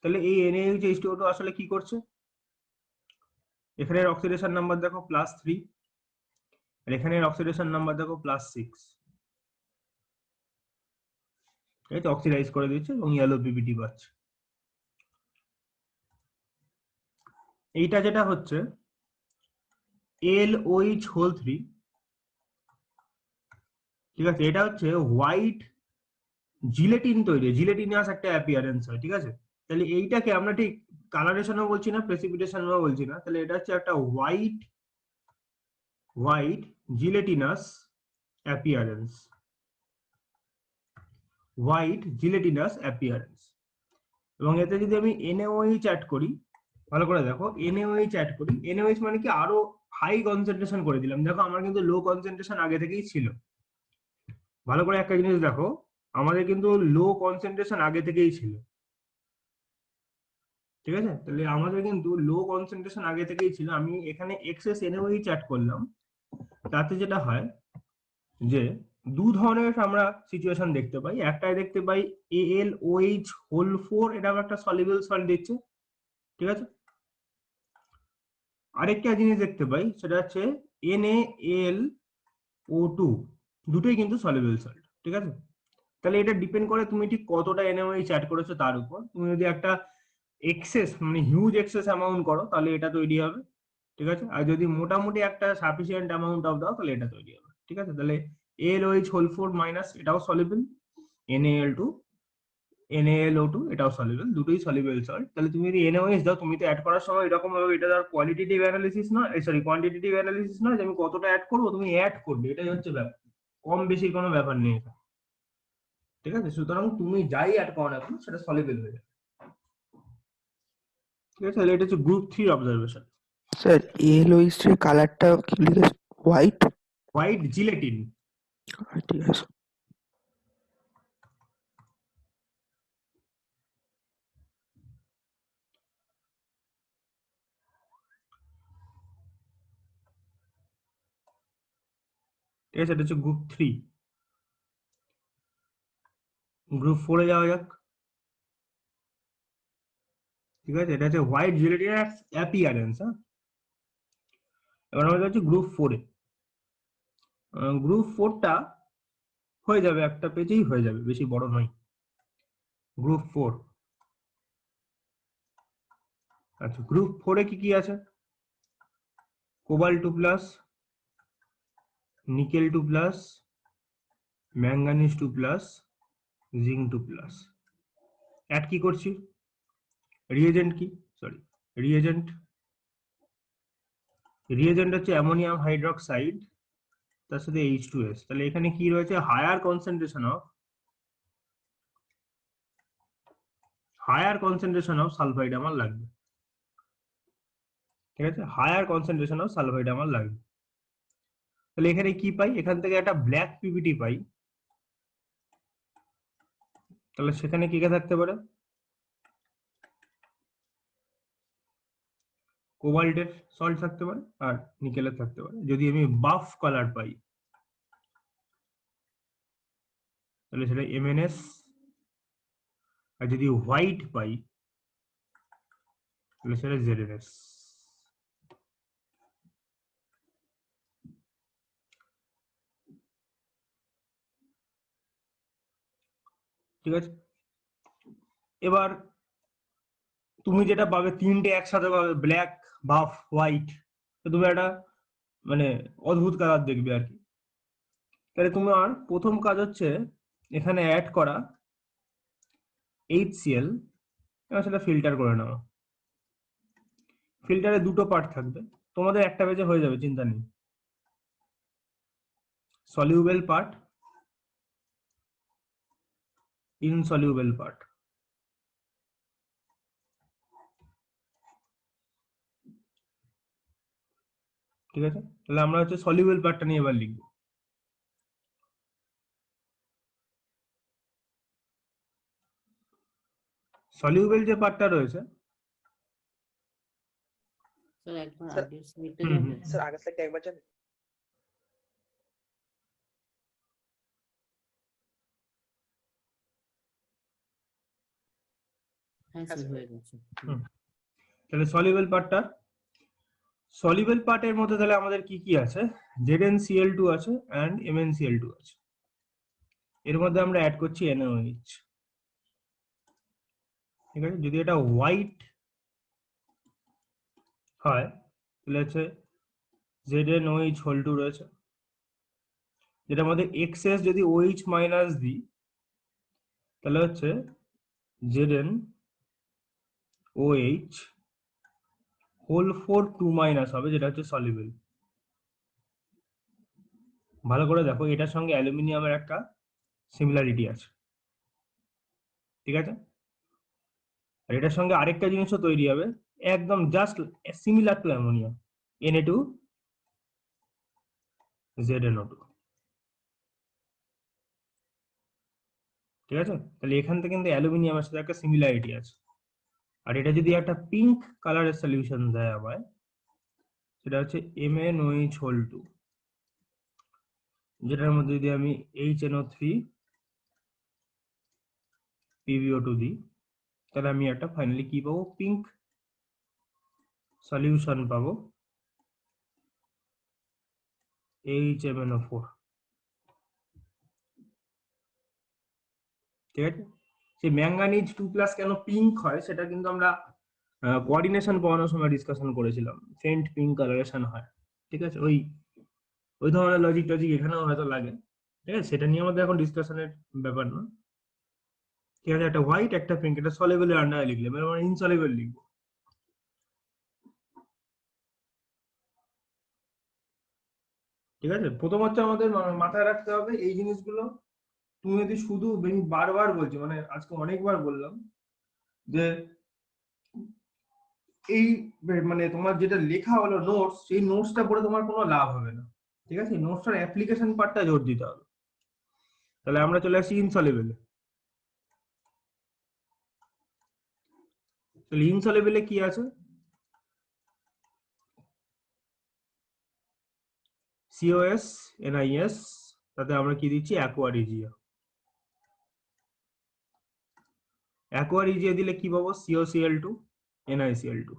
Speaker 1: তাহলে এই NaOH H2O2 আসলে কি করছে? এখানের অক্সিডেশন নাম্বার দেখো +3, আর এখানের অক্সিডেশন নাম্বার দেখো +6, এই তো অক্সিডাইজ করে দিচ্ছে এবং ইয়েলো পিপিটি পাচ্ছে। এইটা যেটা হচ্ছে LOH3, ঠিক আছে, এটা হচ্ছে হোয়াইট জিলেটিন তৈরি, জিলেটিনাস একটা অ্যাপিয়ারেন্স হয়, ঠিক আছে। তাহলে এইটাকে আমরা ঠিক কালারেশনও বলছি না, প্রেসিপিটেশনও বলছি না, তাহলে এটা হচ্ছে একটা হোয়াইট জিলেটিনাস অ্যাপিয়ারেন্স, এবং এতে যদি আমি NaOH অ্যাড করি, ভালো করে দেখো, NaOH মানে কি আরো হাই কনসেন্ট্রেশন করে দিলাম। দেখো আমার কিন্তু লো কনসেন্ট্রেশন আগে থেকেই ছিল, ভালো করে একটা জিনিস দেখো, আমাদের কিন্তু লো কনসেন্ট্রেশন আগে থেকেই ছিল, ঠিক আছে। তাহলে আমাদের কিন্তু লো কনসেন্ট্রেশন আগে থেকেই ছিল। আমি এখানে এক্সেস NaOH অ্যাড করলাম, তাতে যেটা হয় যে দু ধরনের আমরা সিচুয়েশন দেখতে পাই। একটাই দেখতে পাই AlOH4, এটা একটা সলিউবল সল্ট দিচ্ছে, ঠিক আছে। আরেকটা জিনিস দেখতে পাই, সেটা হচ্ছে NaLO2, দুটোই কিন্তু সলিউবল সল্ট, ঠিক আছে। তাহলে এটা ডিপেন্ড করে তুমি ঠিক কতটা NaOH অ্যাড করেছো তার উপর। তুমি যদি একটা এক্সেস মানে হিউজ এক্সেস অ্যামাউন্ট করো তাহলে এটা তৈরি হবে, ঠিক আছে। আর যদি মোটামুটি একটা সাফিসিয়েন্ট অ্যামাউন্ট অফ দাও তাহলে এটা তৈরি হবে, ঠিক আছে। তাহলে AlOH হোল 4 মাইনাস এটাও সলিউবল, NaL2 NaLO2 এটাও সলিউবল, দুটোই সলিউবল সল্ট। তাহলে তুমি যদি NaOH দাও, তুমি তো অ্যাড করার সময় এরকম ভাবে, এটা ধর কোয়ালিটেটিভ অ্যানালিসিস নয়, সরি কোয়ান্টিটেটিভ অ্যানালিসিস নয় যে আমি কতটা অ্যাড করবো, তুমি অ্যাড করবে, এটাই হচ্ছে ব্যাপার, কম বেশি কোনো ব্যাপার নেই এটা, ঠিক আছে? সুতরাং তুমি যাই অ্যাড করো না কেন সেটা সলিউবল হয়ে যাবে, ঠিক আছে? তাহলে এটা হচ্ছে গ্রুপ 3 অবজারভেশন।
Speaker 5: স্যার ইয়েলোইস এর কালারটা কি লিখেছে? হোয়াইট?
Speaker 1: White gelatin.
Speaker 5: ঠিক আছে।
Speaker 1: ঠিক আছে, এটা হচ্ছে গ্রুপ 3। গ্রুপ 4 এ যাওয়া যাক, ঠিক আছে? এটা হচ্ছে হোয়াইট জিলেটিনাস অ্যাপিয়ারেন্স। হ্যাঁ, এবার আমাদের হচ্ছে গ্রুপ 4 এ। গ্রুপ 4টা হয়ে যাবে, একটা পেজেই হয়ে যাবে, বেশি বড় নয়। গ্রুপ 4, আচ্ছা গ্রুপ 4 এ কি কি আছে? কোবাল্ট 2 প্লাস, নিকেল 2 প্লাস, ম্যাঙ্গানিজ 2 প্লাস, জিঙ্ক 2 প্লাস। অ্যাড কি করছি? রিএজেন্ট কি? সরি, রিএজেন্ট হচ্ছে অ্যামোনিয়াম হাইড্রোক্সাইড, তার সাথে H2S। তাহলে এখানে কি রয়েছে? হায়ার কনসেন্ট্রেশন অফ সালফাইড আমার লাগবে, ঠিক আছে? হায়ার কনসেন্ট্রেশন অফ সালফাইড আমার লাগবে। তাহলে এখানে কি পাই? এখান থেকে একটা ব্ল্যাক পিভিটি পাই। তাহলে সেখানে কি কে থাকতে পারে? কোবাল্টের সল্ট থাকতে পারে আর নিকেলের থাকতে পারে। যদি আমি বাফ কালার পাই তাহলে সেটা MnS, আর যদি হোয়াইট পাই তাহলে সেটা ZnS। ঠিক আছে, এবার তুমি যেটা পাবে, তিনটে একসাথে পাবে, ব্ল্যাক, বাফ, হোয়াইট। তো তুমি একটা মানে অদ্ভুত কালার দেখবে আর কি। তাহলে তোমার প্রথম কাজ হচ্ছে এখানে অ্যাড করা HCl, সেটা ফিল্টার করে নেওয়া। ফিল্টারে দুটো পার্ট থাকবে, তোমাদের একটা পেজে হয়ে যাবে, চিন্তা নেই। Soluble part, insoluble part. ঠিক আছে, তাহলে আমরা হচ্ছে সলিউবেল পার্টটা নিয়ে এবার লিখবো। সলিউবেল যে পার্টটা রয়েছে,
Speaker 6: স্যার একবার
Speaker 4: স্যার,
Speaker 6: আগের স্লাইডটা
Speaker 1: হুম,
Speaker 6: যাবেন?
Speaker 4: স্যার আগের স্লাইডটা একবার যাবে?
Speaker 6: হ্যাঁ স্যার হয়ে গেছে।
Speaker 1: হুম। তাহলে সলিউবেল পার্টের মধ্যে তাহলে আমাদের কি কি আছে? ZnCl2 আছে এন্ড MnCl2 আছে। এর মধ্যে আমরা অ্যাড করছি NaOH। ঠিক আছে, যদি এটা হোয়াইট হয় তাহলে হচ্ছে ZnOH হোল 2 রয়েছে, যেটা আমাদের এক্সেস যদি OH মাইনাস দিই তাহলে হচ্ছে ZnOH হোল 4 2 মাইনাস হবে, যেটা হচ্ছে সলিউবেল। ভালো করে দেখো, এটার সঙ্গে অ্যালুমিনিয়ামের একটা সিমিলারিটি আছে, ঠিক আছে? আর এটার সঙ্গে আরেকটা জিনিসও তৈরি হবে, একদম just similar to ammonia, Na2ZnO2। ঠিক আছে, তাহলে এখান থেকে কিন্তু অ্যালুমিনিয়ামের সাথে একটা সিমিলারিটি আছে। আর এটা যদি একটা পিঙ্ক কালারের সলিউশন দেয় আমায়, সেটা হচ্ছে MnOH হোল 2, যেটার মধ্যে যদি আমি HNO3 PbO2 দিই তাহলে আমি একটা ফাইনালি কি পাবো? পিঙ্ক সলিউশন পাবো, HMnO4। ঠিক আছে, সেই ম্যাঙ্গানিজ 2 প্লাস কেন পিঙ্ক হয় সেটা কিন্তু আমরা কোঅর্ডিনেশন পড়ানোর সময় ডিসকাশন করেছিলাম। ফেন্ট পিঙ্ক কালারেশন হয়, ঠিক আছে? ওই ধরনের লজিক টজিক এখানেও হয়তো লাগে, ঠিক আছে, সেটা নিয়ে আমাদের এখন ডিসকাশনের ব্যাপার না। ঠিক আছে, একটা হোয়াইট একটা পিঙ্ক, এটা সলিউবল এর আন্ডারে লিখলাম, এবার আমরা ইনসলিউবল লিখবো। ঠিক আছে, প্রথম হচ্ছে আমাদের মাথায় রাখতে হবে এই জিনিসগুলো। তুমি যদি শুধু আমি বারবার বলছি, মানে আজকে অনেকবার বললাম যে এই মানে তোমার যেটা লেখা হলো নোটস, সেই নোটসটা পড়ে তোমার কোনো লাভ হবে না। ঠিক আছে, নোটসটার অ্যাপ্লিকেশন পার্টটা জোর দিতে হবে। তাহলে আমরা চলে আসি ইনসলিউবল। তাহলে ইনসলিউবলে কি আছে? COS NIS, তাতে আমরা কি দিচ্ছি? অ্যাকোয়া রিজিয়া। অ্যাকোয়া রিজিয়া দিলে কি পাবো? COCl2 NiCl2।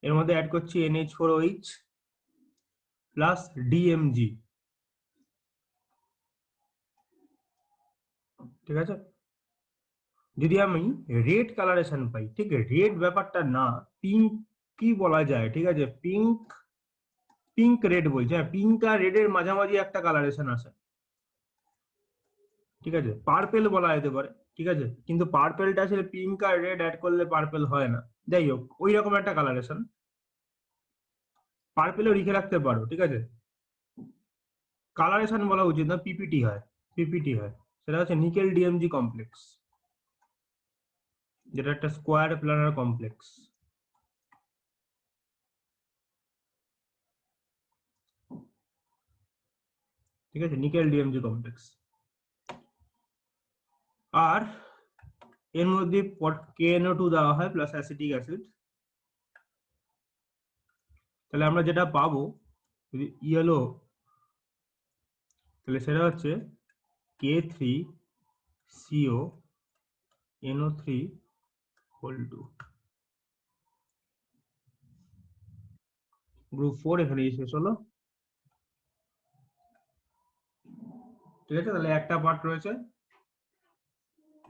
Speaker 1: এর মধ্যে অ্যাড করছি NH4OH প্লাস DMG। ঠিক আছে, যদি আমি রেড কালারেশন পাই, ঠিক আছে, রেড ব্যাপারটা না, পিঙ্ক কি বলা যায়, ঠিক আছে, পিঙ্ক পিঙ্ক রেড বলছে, হ্যাঁ, পিঙ্ক আর রেড এর মাঝামাঝি একটা কালারেশন আছে। ঠিক আছে, পার্পেল বলা যেতে পারে। ঠিক আছে, কিন্তু পার্পেলটা আসলে পিঙ্ক আর রেড অ্যাড করলে পার্পেল হয় না। যাই হোক, ওই রকম একটা কালারেশন, পার্পেলও লিখে রাখতে পারো। ঠিক আছে, কালারেশন বলা উচিত না, পিপিটি হয়, পিপিটি হয়। সেটা হচ্ছে নিকেল ডিএমজি কমপ্লেক্স, যেটা একটা স্কোয়ার প্ল্যানার কমপ্লেক্স। ঠিক আছে, নিকেল ডিএমজি কমপ্লেক্স। আর এর মধ্যে KNO2 দেওয়া হয় প্লাস অ্যাসিটিক অ্যাসিড। তাহলে আমরা যেটা পাবো যদি ইয়েলো, তাহলে সেটা হচ্ছে K3CONO3 গ্রুপ 4 এখানে শেষ হলো। ঠিক আছে, তাহলে একটা পার্ট রয়েছে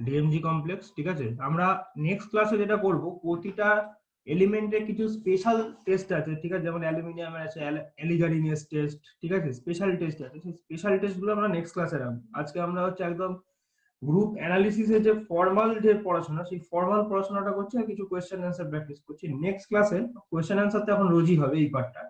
Speaker 1: ডিএমজি কমপ্লেক্স। ঠিক আছে, আমরা নেক্সট ক্লাসে যেটা করব, প্রতিটা এলিমেন্টের কিছু স্পেশাল টেস্ট আছে। ঠিক আছে, যেমন অ্যালুমিনিয়ামের আছে অ্যালিগারিনিয়াস টেস্ট। ঠিক আছে, স্পেশাল টেস্ট আছে, সেই স্পেশাল টেস্টগুলো আমরা নেক্সট ক্লাসে রাখবো। আজকে আমরা হচ্ছে একদম গ্রুপ অ্যানালিসিসের যে ফর্মাল যে পড়াশোনা, সেই ফর্মাল পড়াশোনাটা করছি, আর কিছু কোয়েশ্চেন অ্যান্সার প্র্যাকটিস করছি। নেক্সট ক্লাসে কোয়েশ্চেন অ্যান্সার তো এখন রোজই হবে এই পার্টটা।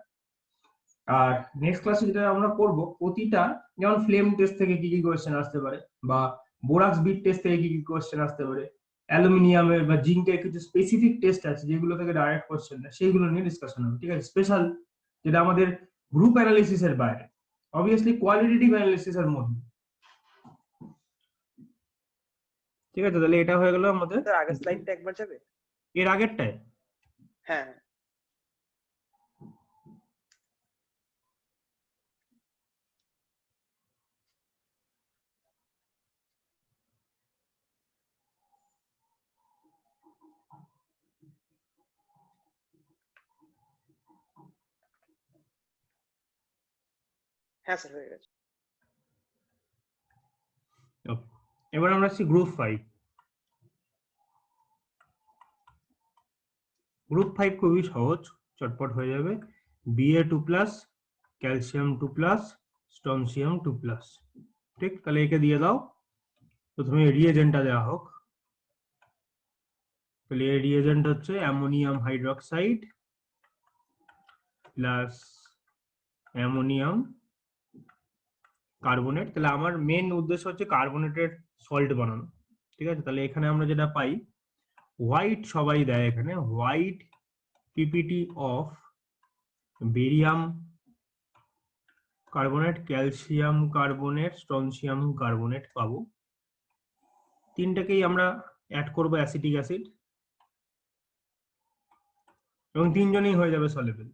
Speaker 1: আর নেক্সট ক্লাসে যেটা আমরা করব, প্রতিটা, যেমন ফ্লেম টেস্ট থেকে কি কি কোয়েশ্চেন আসতে পারে, বা বোরাক্স বিট টেস্ট থেকে কি কি কোয়েশ্চেন আসতে পারে, অ্যালুমিনিয়ামের বা জিঙ্কের কিছু স্পেসিফিক টেস্ট আছে যেগুলো থেকে ডাইরেক্ট কোয়েশ্চেন দেয়, সেইগুলো নিয়ে ডিসকাশন হবে। ঠিক আছে, স্পেশাল, যেটা আমাদের গ্রুপ অ্যানালিসিসের বাইরে, অবভিয়াসলি কোয়ালিটেটিভ অ্যানালিসিসের মধ্যে। ঠিক আছে, তাহলে এটা হয়ে গেল আমাদের
Speaker 2: স্যার আগের স্লাইডটা একবার যাবে?
Speaker 1: এর আগেরটায়।
Speaker 2: হ্যাঁ হ্যাঁ স্যার হয়ে গেছে।
Speaker 1: Okay. এবার আমরা আসছি গ্রুপ 5। গ্রুপ 5 খুবই সহজ, চটপট হয়ে যাবে। Ba2+, Ca2+, Strontium2+। ঠিক, তাহলে একে দিয়ে দাও। প্রথমে রিএজেন্টটা দেওয়া হোক। তাহলে এর রিএজেন্ট হচ্ছে ammonium hydroxide plus ammonium carbonate. তাহলে আমার মেন উদ্দেশ্য হচ্ছে কার্বনেটের সল্ট বানানো। ঠিক আছে, তাহলে এখানে আমরা যেটা পাই, হোয়াইট সবাই দেয় এখানে, white PPT of barium carbonate, calcium carbonate, strontium carbonate পাবো। তিনটাকেই আমরা অ্যাড করবো অ্যাসিটিক অ্যাসিড, এবং তিনজনেই হয়ে যাবে সলিউবল।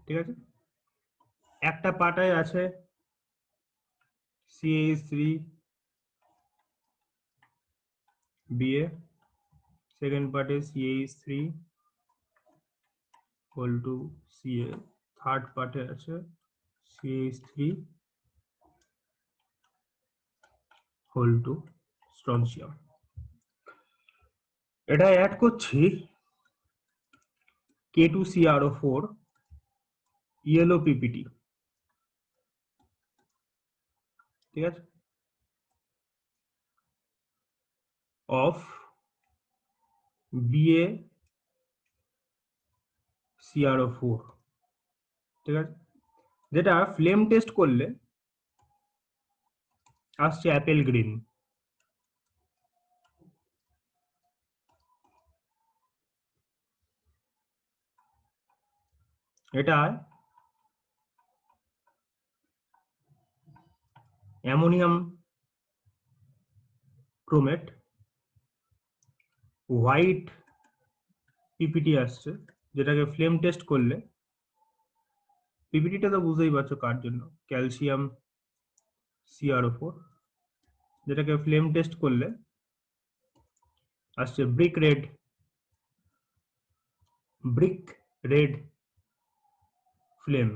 Speaker 1: ঠিক আছে, একটা পার্টে আছে CH3Ba, সেকেন্ড পার্টে CH3 থার্ড পার্টে আছে CH3 স্ট্রনসিয়াম। এটা অ্যাড করছি K2CrO4 ইয়েলো পিপিটি, ঠিক আছে, অফ BaCrO4, ঠিক আছে, যেটা ফ্লেম টেস্ট করলে আসছে অ্যাপেল গ্রিন। এটা অ্যামোনিয়াম ক্রোমেট হোয়াইট পিপিটি আসছে, যেটাকে ফ্লেম টেস্ট করলে, পিপিটিটা তো বুঝতেই পারছো কার জন্য, ক্যালসিয়াম CrO4, যেটাকে ফ্লেম টেস্ট করলে আসছে ব্রিক রেড ফ্লেম।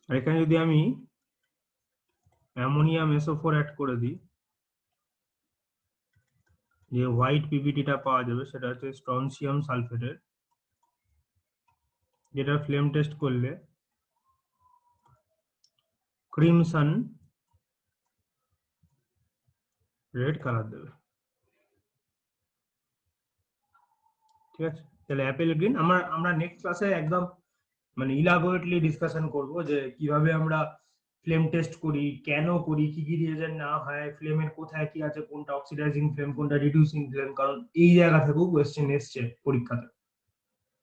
Speaker 1: আর এখানে যদি আমি অ্যামোনিয়াম SO4 অ্যাড করে দিই, যে হোয়াইট পিপিটিটা পাওয়া যাবে সেটা হচ্ছে স্ট্রনসিয়াম সালফেটের, যেটা ফ্লেম টেস্ট করলে ক্রিমসন রেড কালার দেবে, ঠিক আছে। তাহলে অ্যাপেল গ্রিন আমরা নেক্সট ক্লাসে একদম মানে ইলাবোরেটলি ডিসকাশন করব যে কিভাবে আমরা ফ্লেম টেস্ট করি, কেন করি, কি কি রিয়েজেন্ট না হয়, ফ্লেমের কোথায় কি আছে, কোনটা অক্সিডাইজিং ফ্লেম, কোনটা রিডিউসিং ফ্লেম, কারণ এই জায়গা থেকেও কোয়েশ্চেন এসছে পরীক্ষাতে,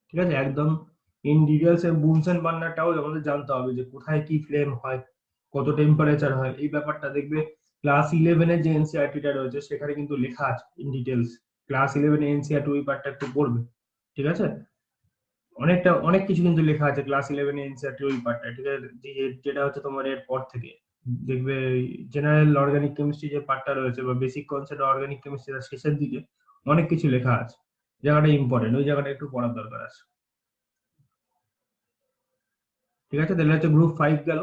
Speaker 1: ঠিক আছে। একদম ইন ডিটেলস এর বুনস এন্ড বার্নারটাও আমাদের জানতে হবে যে কোথায় কি ফ্লেম হয়, কত টেম্পারেচার হয়, এই ব্যাপারটা দেখবে ক্লাস 11 এর যে এনসিইআরটিটা রয়েছে সেখানে কিন্তু লেখা আছে ইন ডিটেলস। ক্লাস 11 এর এনসিইআরটি ওই পার্টটা একটু পড়বে, ঠিক আছে। অনেক কিছু কিন্তু লেখা আছে ক্লাস 11 এর এনসিইআরটি ওই পার্টটা, ঠিক আছে, যেটা হচ্ছে তোমার এর পর থেকে দেখবে জেনারেল অর্গানিক কেমিস্ট্রি যে পার্টটা রয়েছে বা বেসিক কনসেপ্ট অর্গানিক কেমিস্ট্রির শেষের দিকে অনেক কিছু লেখা আছে, জায়গাটা ইম্পর্টেন্ট, ওই জায়গাটা একটু পড়ার দরকার আছে, ঠিক আছে। তাহলে হচ্ছে গ্রুপ 5 গেল।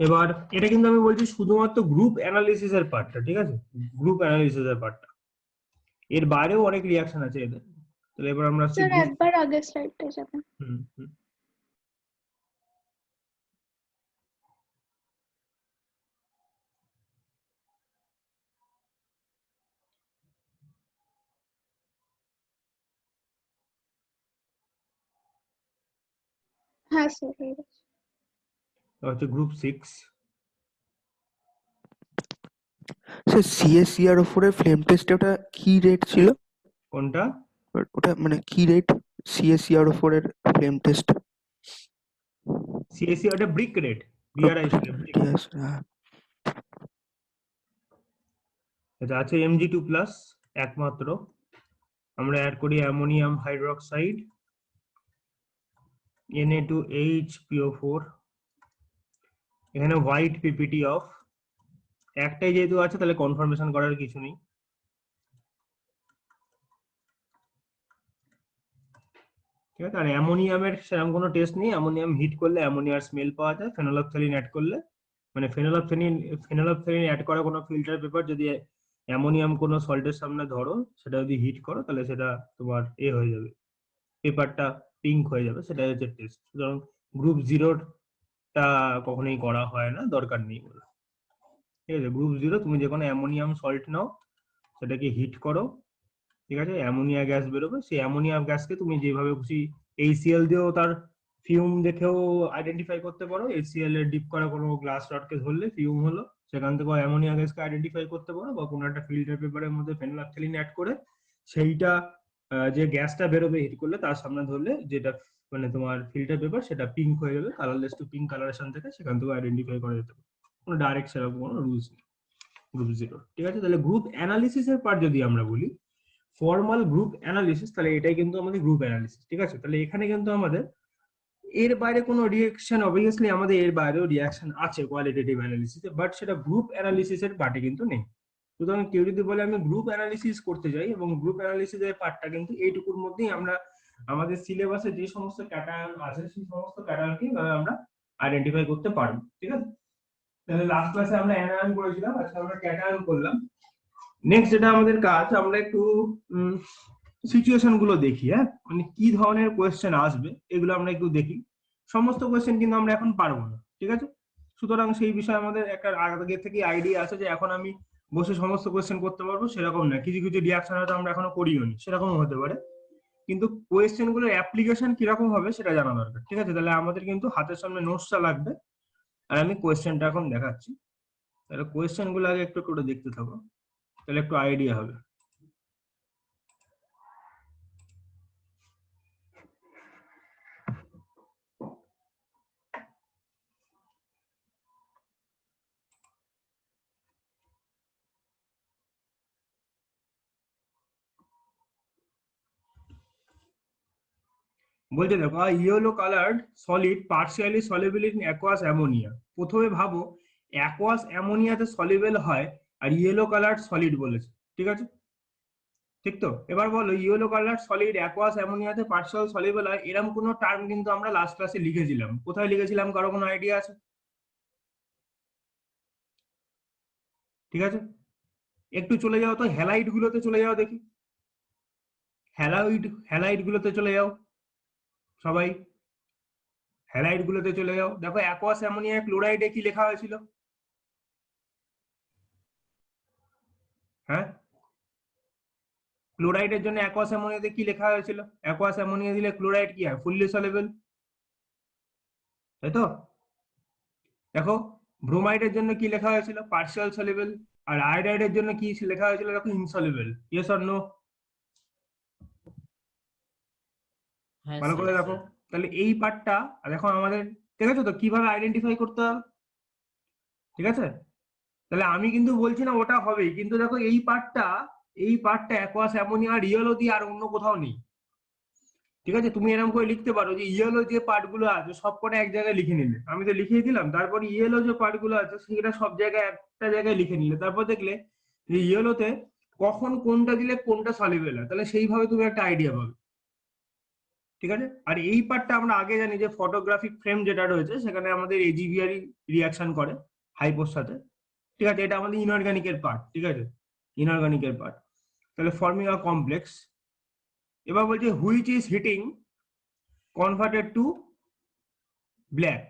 Speaker 1: এবার এটা কিন্তু আমি বলছি শুধুমাত্র গ্রুপ অ্যানালিসিস এর পার্টটা, ঠিক আছে, গ্রুপ অ্যানালিসিস এর পার্টটা, এর বাইরেও অনেক রিঅ্যাকশন আছে এদের। তাহলে এবার আমরা
Speaker 3: স্যার একবার আগের স্লাইডটা যাবেন।
Speaker 1: হুম।
Speaker 3: হ্যাঁ স্যার হয়ে গেছে।
Speaker 1: হচ্ছে গ্রুপ 6।
Speaker 5: স্যার CaCrO4 এর ফ্লেম টেস্টে ওটা কি রেট ছিল?
Speaker 1: কোনটা?
Speaker 5: ওটা মানে কি রেট CaCrO4 এর ফ্লেম টেস্ট?
Speaker 1: সিএসি ওটা ব্রিক রেট, বিআরআই ছিল ব্রিক।
Speaker 5: ঠিক আছে, হ্যাঁ।
Speaker 1: এটা আছে Mg2 প্লাস, একমাত্র আমরা অ্যাড করি অ্যামোনিয়াম হাইড্রোক্সাইড Na2HPO4, এখানে হোয়াইট পিপিটি অফ, একটাই যেহেতু আছে তাহলে কনফার্মেশন করার কিছু নেই, ঠিক আছে। আর অ্যামোনিয়ামের সেরকম কোনো টেস্ট নেই, অ্যামোনিয়াম হিট করলে অ্যামোনিয়ার স্মেল পাওয়া যায়, ফেনোলফথ্যালিন অ্যাড করলে, মানে ফেনোলফথ্যালিন অ্যাড করা কোনো ফিল্টার পেপার যদি অ্যামোনিয়াম কোনো সল্টের সামনে ধরো, সেটা যদি হিট করো তাহলে সেটা তোমার হয়ে যাবে, পেপারটা পিঙ্ক হয়ে যাবে, সেটা হচ্ছে টেস্ট। সুতরাং গ্রুপ 0টা কখনোই করা হয় না, দরকার নেই বলে, ঠিক আছে। গ্রুপ 0 তুমি যে কোনো অ্যামোনিয়াম সল্ট নাও, সেটাকে হিট করো, ঠিক আছে, অ্যামোনিয়া গ্যাস বেরোবে, সেই অ্যামোনিয়া গ্যাসকে তুমি যেভাবে খুশি HCl দিয়েও তার ফিউম দেখেও আইডেন্টিফাই করতে পারো, HCl এর ডিপ করা কোনো গ্লাস রডকে ধরলে ফিউম হলো, সেখান থেকে অ্যামোনিয়া গ্যাসকে আইডেন্টিফাই করতে পারো, বা কোনো একটা ফিল্টার পেপারের মধ্যে ফেনোলফথ্যালিন অ্যাড করে সেইটা যে গ্যাসটা বেরোবে হিট করলে তার সামনে ধরলে, যেটা মানে তোমার ফিল্টার পেপার সেটা পিঙ্ক হয়ে যাবে, কালারলেস টু পিঙ্ক কালারেশন থেকে সেখান থেকে আইডেন্টিফাই করা যেতে পারে, কোনো ডাইরেক্ট সেরকম কোনো রুলস নেই গ্রুপ 0, ঠিক আছে। তাহলে গ্রুপ অ্যানালিসিস এর পার্ট যদি আমরা বলি, ফর্মাল গ্রুপ অ্যানালিসিস, তাহলে এটাই কিন্তু আমাদের গ্রুপ অ্যানালিসিস, ঠিক আছে। তাহলে এখানে কিন্তু আমাদের এর বাইরে কোনো রিঅ্যাকশন, অবভিয়াসলি আমাদের এর বাইরেও রিঅ্যাকশন আছে কোয়ালিটেটিভ অ্যানালিসিসে, বাট সেটা গ্রুপ অ্যানালিসিসের পার্টে কিন্তু নেই। সুতরাং কেউ যদি বলে আমি গ্রুপ অ্যানালিসিস করতে যাই, এবং গ্রুপ অ্যানালিসিসের পার্টটা কিন্তু এইটুকুর মধ্যেই আমরা আমাদের সিলেবাসে যে সমস্ত ক্যাটায়ন আছে সেই সমস্ত ক্যাটায়নকে আমরা আইডেন্টিফাই করতে পারবো, ঠিক আছে। তাহলে লাস্ট ক্লাসে আমরা অ্যানায়ন করেছিলাম, আজকে আমরা ক্যাটায়ন করলাম। নেক্সট যেটা আমাদের কাজ, আমরা একটু সিচুয়েশন গুলো দেখি, হ্যাঁ, মানে কি ধরনের কোয়েশ্চেন আসবে এগুলো আমরা একটু দেখি। সমস্ত কোয়েশ্চেন কিন্তু আমরা এখন পারবো না, ঠিক আছে? সুতরাং সেই বিষয়ে আমাদের একটা আগে থেকে আইডিয়া আছে যে এখন আমি বসে সমস্ত কোয়েশ্চেন করতে পারবো সেরকম না, কিছু কিছু রিয়াকশন হয়তো আমরা এখনো করিও নি, সেরকম হতে পারে। কিন্তু কোয়েশ্চেন গুলোর অ্যাপ্লিকেশন কিরকম হবে সেটা জানা দরকার, ঠিক আছে? তাহলে আমাদের কিন্তু হাতের সামনে নোটসটা লাগবে, আর আমি কোয়েশ্চেনটা এখন দেখাচ্ছি। তাহলে কোয়েশ্চেন গুলো আগে একটু করে দেখতে থাকো, তাহলে একটু আইডিয়া হবে। বলছে দেখো, yellow coloured solid partially soluble in aqueous ammonia. প্রথমে ভাবো অ্যাকোয়াস অ্যামোনিয়াতে সলিবল হয় আর ইয়েলো কালার্ড সলিড বলেছে, ঠিক আছে? ঠিক তো? এবার বলো ইয়েলো কালার সলিড অ্যাকোয়াস অ্যামোনিয়াতে পার্শিয়াল সলিবল হয়, এরকম কোনো টার্ম কিন্তু আমরা লাস্ট ক্লাসে লিখেছিলাম। কোথায় লিখেছিলাম, কারো কোনো আইডিয়া আছে? ঠিক আছে, একটু চলে যাও তো হ্যালাইড গুলোতে চলে যাও দেখি, হ্যালাইড গুলোতে চলে যাও সবাই, হ্যালাইড গুলোতে চলে যাও। দেখো অ্যাকোয়াস অ্যামোনিয়া ক্লোরাইডে কি লেখা হয়েছিল? হ্যাঁ, ক্লোরাইডের জন্য অ্যাকোয়াস অ্যামোনিয়াতে কি লেখা হয়েছিল? অ্যাকোয়াস অ্যামোনিয়া দিলে ক্লোরাইড কি হয়? ফুললি সলিবল, তাই তো? দেখো ব্রোমাইডের জন্য কি লেখা হয়েছিল? Partial soluble. আর আয়োডাইডের জন্য কি লেখা হয়েছিল? দেখো ইনসলিবল। Yes or no?
Speaker 6: হ্যাঁ
Speaker 1: ভালো করে
Speaker 6: স্যার।
Speaker 1: দেখো, তাহলে এই পার্টটা দেখো আমাদের, ঠিক আছে তো, কিভাবে আইডেন্টিফাই করতে হবে, ঠিক আছে? তাহলে আমি কিন্তু বলছি না ওটা হবেই, কিন্তু দেখো এই পার্টটা অ্যাকোয়াস অ্যামোনিয়া আর ইয়েলো দিয়ে আর অন্য কোথাও নেই, ঠিক আছে? তুমি এরকম করে লিখতে পারো যে ইয়েলো যে পার্ট গুলো আছে সবকটা এক জায়গায় লিখে নিলে, আমি তো লিখিয়ে দিলাম, তারপর ইয়েলো যে পার্ট গুলো আছে সেটা সব জায়গায় একটা জায়গায় লিখে নিলে, তারপর দেখলে যে ইয়েলোতে কখন কোনটা দিলে কোনটা সলিবল হয়, তাহলে সেইভাবে তুমি একটা আইডিয়া পাবে, ঠিক আছে? আর এই পার্টটা আমরা আগে জানি যে ফটোগ্রাফিক ফ্রেম যেটা রয়েছে সেখানে আমাদের এজিভিআর রিয়াকশন করে হাইপোর সাথে, ঠিক আছে? এটা আমাদের ইনঅর্গানিকের পার্ট, ঠিক আছে? ইনঅর্গানিকের পার্ট। তাহলে ফর্মিং আ কমপ্লেক্স। এবার বলছে which is heating converted to black.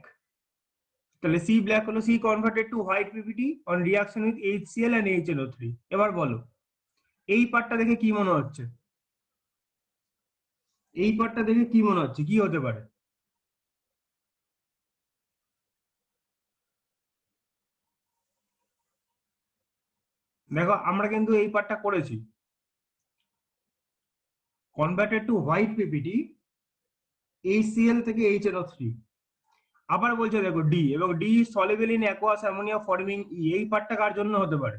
Speaker 1: তাহলে সি ব্ল্যাক হলো C converted to white PPT on reaction with HCl and HNO3। এবার বলো এই পার্টটা দেখে কি মনে হচ্ছে? এই পার্টটা দেখে কি মনে হচ্ছে, কি হতে পারে? দেখো আমরা কিন্তু এই পার্টটা করেছি, converted to white PPT HCl থেকে HNO3। আবার বলছে দেখো ডি, এবং D soluble in aqueous ammonia forming E. এই পার্টটা কার জন্য হতে পারে?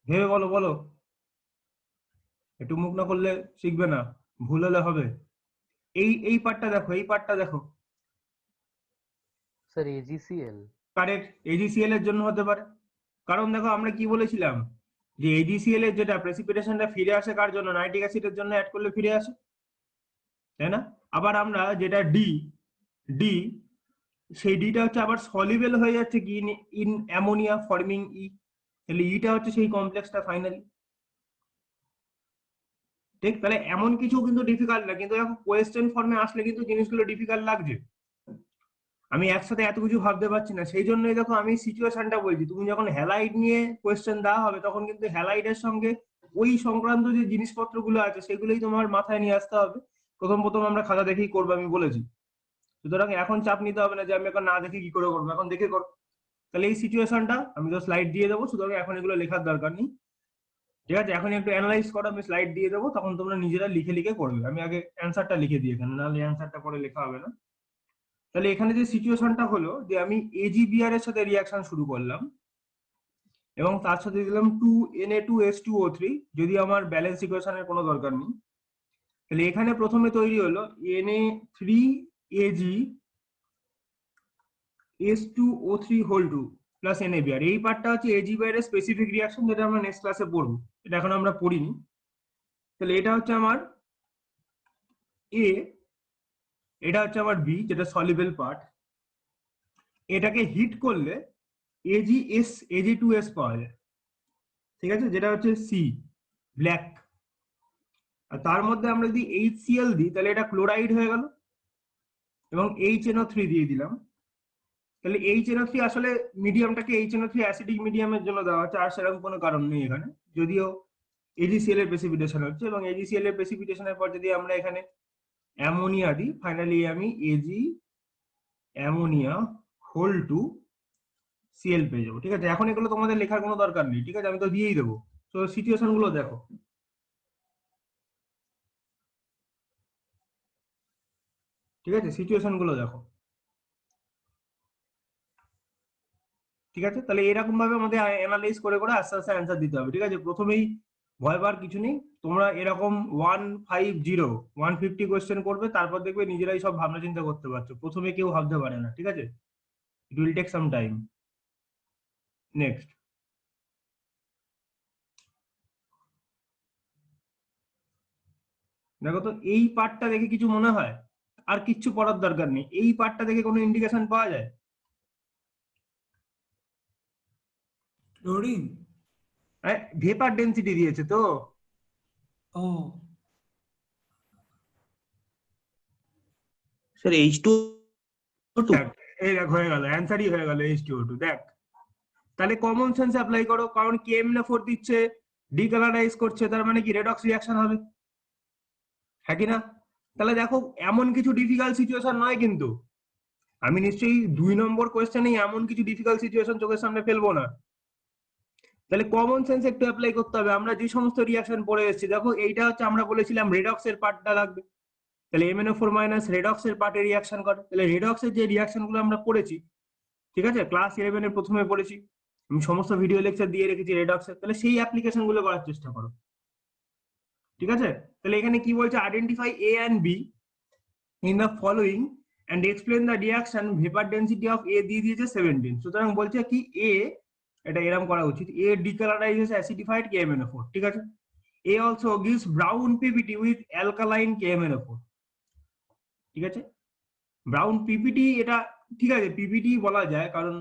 Speaker 1: ভেবে বলো বলো, একটু মুখ না করলে শিখবে না, ভুল হলে হবে। এই পার্টটা দেখো, এই পার্টটা দেখো।
Speaker 7: Sir AgCl।
Speaker 1: কারেক্ট, AgCl এর জন্য হতে পারে। কারণ দেখো আমরা কি বলেছিলাম যে AgCl এর যেটা প্রেসিপিটেশনটা ফিরে আসে কার জন্য? নাইট্রিক অ্যাসিডের জন্য অ্যাড করলে ফিরে আসে, তাই না? আবার আমরা যেটা ডি, ডি সেই ডিটা হচ্ছে আবার সলিবল হয়ে যাচ্ছে কি ইন অ্যামোনিয়া ফর্মিং ই। তাহলে ইটা হচ্ছে সেই কমপ্লেক্সটা ফাইনালি, ঠিক? তাহলে এমন কিছু কিন্তু ডিফিকাল্ট না, কিন্তু দেখো কোয়েশ্চেন ফর্মে আসলে কিন্তু জিনিসগুলো ডিফিকাল্ট লাগছে। আমি একসাথে এত কিছু ভাবতে পারছি না, সেই জন্যই দেখো আমি সিচুয়েশনটা বলছি। তুমি যখন হ্যালাইড নিয়ে কোয়েশ্চেন দেওয়া হবে তখন কিন্তু হ্যালাইডের সঙ্গে ওই সংক্রান্ত যে জিনিসপত্রগুলো আছে সেগুলোই তোমার মাথায় নিয়ে আসতে হবে। প্রথম প্রথম আমরা খাতা দেখেই করবো, আমি বলেছি। সুতরাং এখন চাপ নিতে হবে না যে আমি এখন না দেখে কি করে করবো, এখন দেখে করো। তাহলে এই সিচুয়েশনটা আমি তো স্লাইড দিয়ে দেবো, সুতরাং এখন এগুলো লেখার দরকার নেই, ঠিক আছে? এখন একটু অ্যানালাইজ করো, আমি স্লাইড দিয়ে দেবো, তখন তোমরা নিজেরা লিখে লিখে করবে। আমি আগে অ্যান্সারটা লিখে দিই এখানে, নাহলে অ্যান্সারটা পরে লেখা হবে না। তাহলে এখানে যে সিচুয়েশনটা হলো যে আমি AgBr এর সাথে রিয়াকশন শুরু করলাম এবং তার সাথে দিলাম 2Na2H2O3, যদি আমার ব্যালেন্স ইকুয়েশনের কোনো দরকার নেই। তাহলে এখানে প্রথমে তৈরি হলো Na3Ag H2O3 প্লাস NaBr। এই পার্টটা হচ্ছে AgBr এর স্পেসিফিক রিয়াকশন, যেটা আমরা নেক্সট ক্লাসে পড়বো, এটা এখন আমরা পড়িনি। তাহলে এটা হচ্ছে আমার A, এটা হচ্ছে আমার B যেটা সলিবল পার্ট। এটাকে হিট করলে Ag2S পাওয়া যায়, ঠিক আছে, যেটা হচ্ছে সি, ব্ল্যাক। আর তার মধ্যে আমরা যদি HCl দিই তাহলে এটা ক্লোরাইড হয়ে গেল, এবং HNO3 দিয়ে দিলাম। তাহলে HNO3 আসলে মিডিয়ামটাকে HNO3 অ্যাসিডিক মিডিয়ামের জন্য দেওয়া হচ্ছে, আর সেরকম কোনো কারণ নেই এখানে, যদিও AgCl এর প্রেসিপিটেশন হচ্ছে, এবং AgCl এর প্রেসিপিটেশনের পর যদি আমরা এখানে অ্যামোনিয়া দিই, ফাইনালি আমি Ag ammonia whole two Cl পেয়ে যাবো। ঠিক আছে, এখন এগুলো তোমাদের লেখার কোনো দরকার নেই, ঠিক আছে, আমি তো দিয়েই দেবো। তো সিচুয়েশন গুলো দেখো, ঠিক আছে, সিচুয়েশন গুলো দেখো, ঠিক আছে। তাহলে এরকম ভাবে আমাদের অ্যানালাইজ করে করে আস্তে আস্তে অ্যান্সার দিতে হবে, ঠিক আছে। প্রথমেই ভয় পাওয়ার কিছু নেই, তোমরা এরকম 150 কোয়েশ্চেন করবে, তারপর দেখবে নিজেরাই সব ভাবনা চিন্তা করতে পারছো, প্রথমে কেউ ভাবতে পারে না, ঠিক আছে। It will take some time. Next, দেখো তো এই পার্টটা দেখে কিছু মনে হয়? আর কিচ্ছু পড়ার দরকার নেই, এই পার্টটা দেখে কোনো ইন্ডিকেশন পাওয়া যায়?
Speaker 7: ক্লোরিন।
Speaker 1: ভেপার ডেন্সিটি দিয়েছে তো।
Speaker 7: ও
Speaker 5: স্যার H2O2।
Speaker 1: দেখ, এই দেখ হয়ে গেল, অ্যান্সারই হয়ে গেল H2O2। দেখ, তাহলে কমন সেন্স অ্যাপ্লাই করো, কারণ KMnO4 দিচ্ছে, ডিকালারাইজ করছে, তার মানে কি রেডক্স রিঅ্যাকশন হবে, হ্যাঁ কি না? তাহলে দেখো এমন কিছু ডিফিকাল্ট সিচুয়েশন নয় কিন্তু, আমি নিশ্চয়ই 2 নম্বর কোয়েশ্চেনে এমন কিছু ডিফিকাল্ট সিচুয়েশন চোখের সামনে ফেলবো না। তাহলে কমন সেন্স একটু অ্যাপ্লাই করতে হবে। আমরা যে সমস্ত রিঅ্যাকশন পড়ে এসেছি, দেখো এইটা হচ্ছে আমরা বলেছিলাম রেডক্স এর পার্টটা লাগবে, তাহলে MnO4 মাইনাস রেডক্স এর পার্টে রিঅ্যাকশন করে, তাহলে রেডক্স এর যে রিঅ্যাকশন গুলো আমরা পড়েছি, ঠিক আছে, ক্লাস 11 এর প্রথমে পড়েছি, আমি সমস্ত ভিডিও লেকচার দিয়ে রেখেছি রেডক্স এর, তাহলে সেই অ্যাপ্লিকেশন গুলো করার চেষ্টা করো, ঠিক আছে। তাহলে এখানে কি বলছে, identify A and B in the following and explain the reaction vapor density of A দিয়ে দিয়েছে 17, সুতরাং বলছে কি A, এটা এরকম করা উচিত, A decolorizes acidified KMnO4, ঠিক আছে। A also gives brown PPT with alkaline KMnO4, ঠিক আছে। ব্রাউন পিপিটি, এটা ঠিক আছে, পিপিটি বলা যায়, কারণ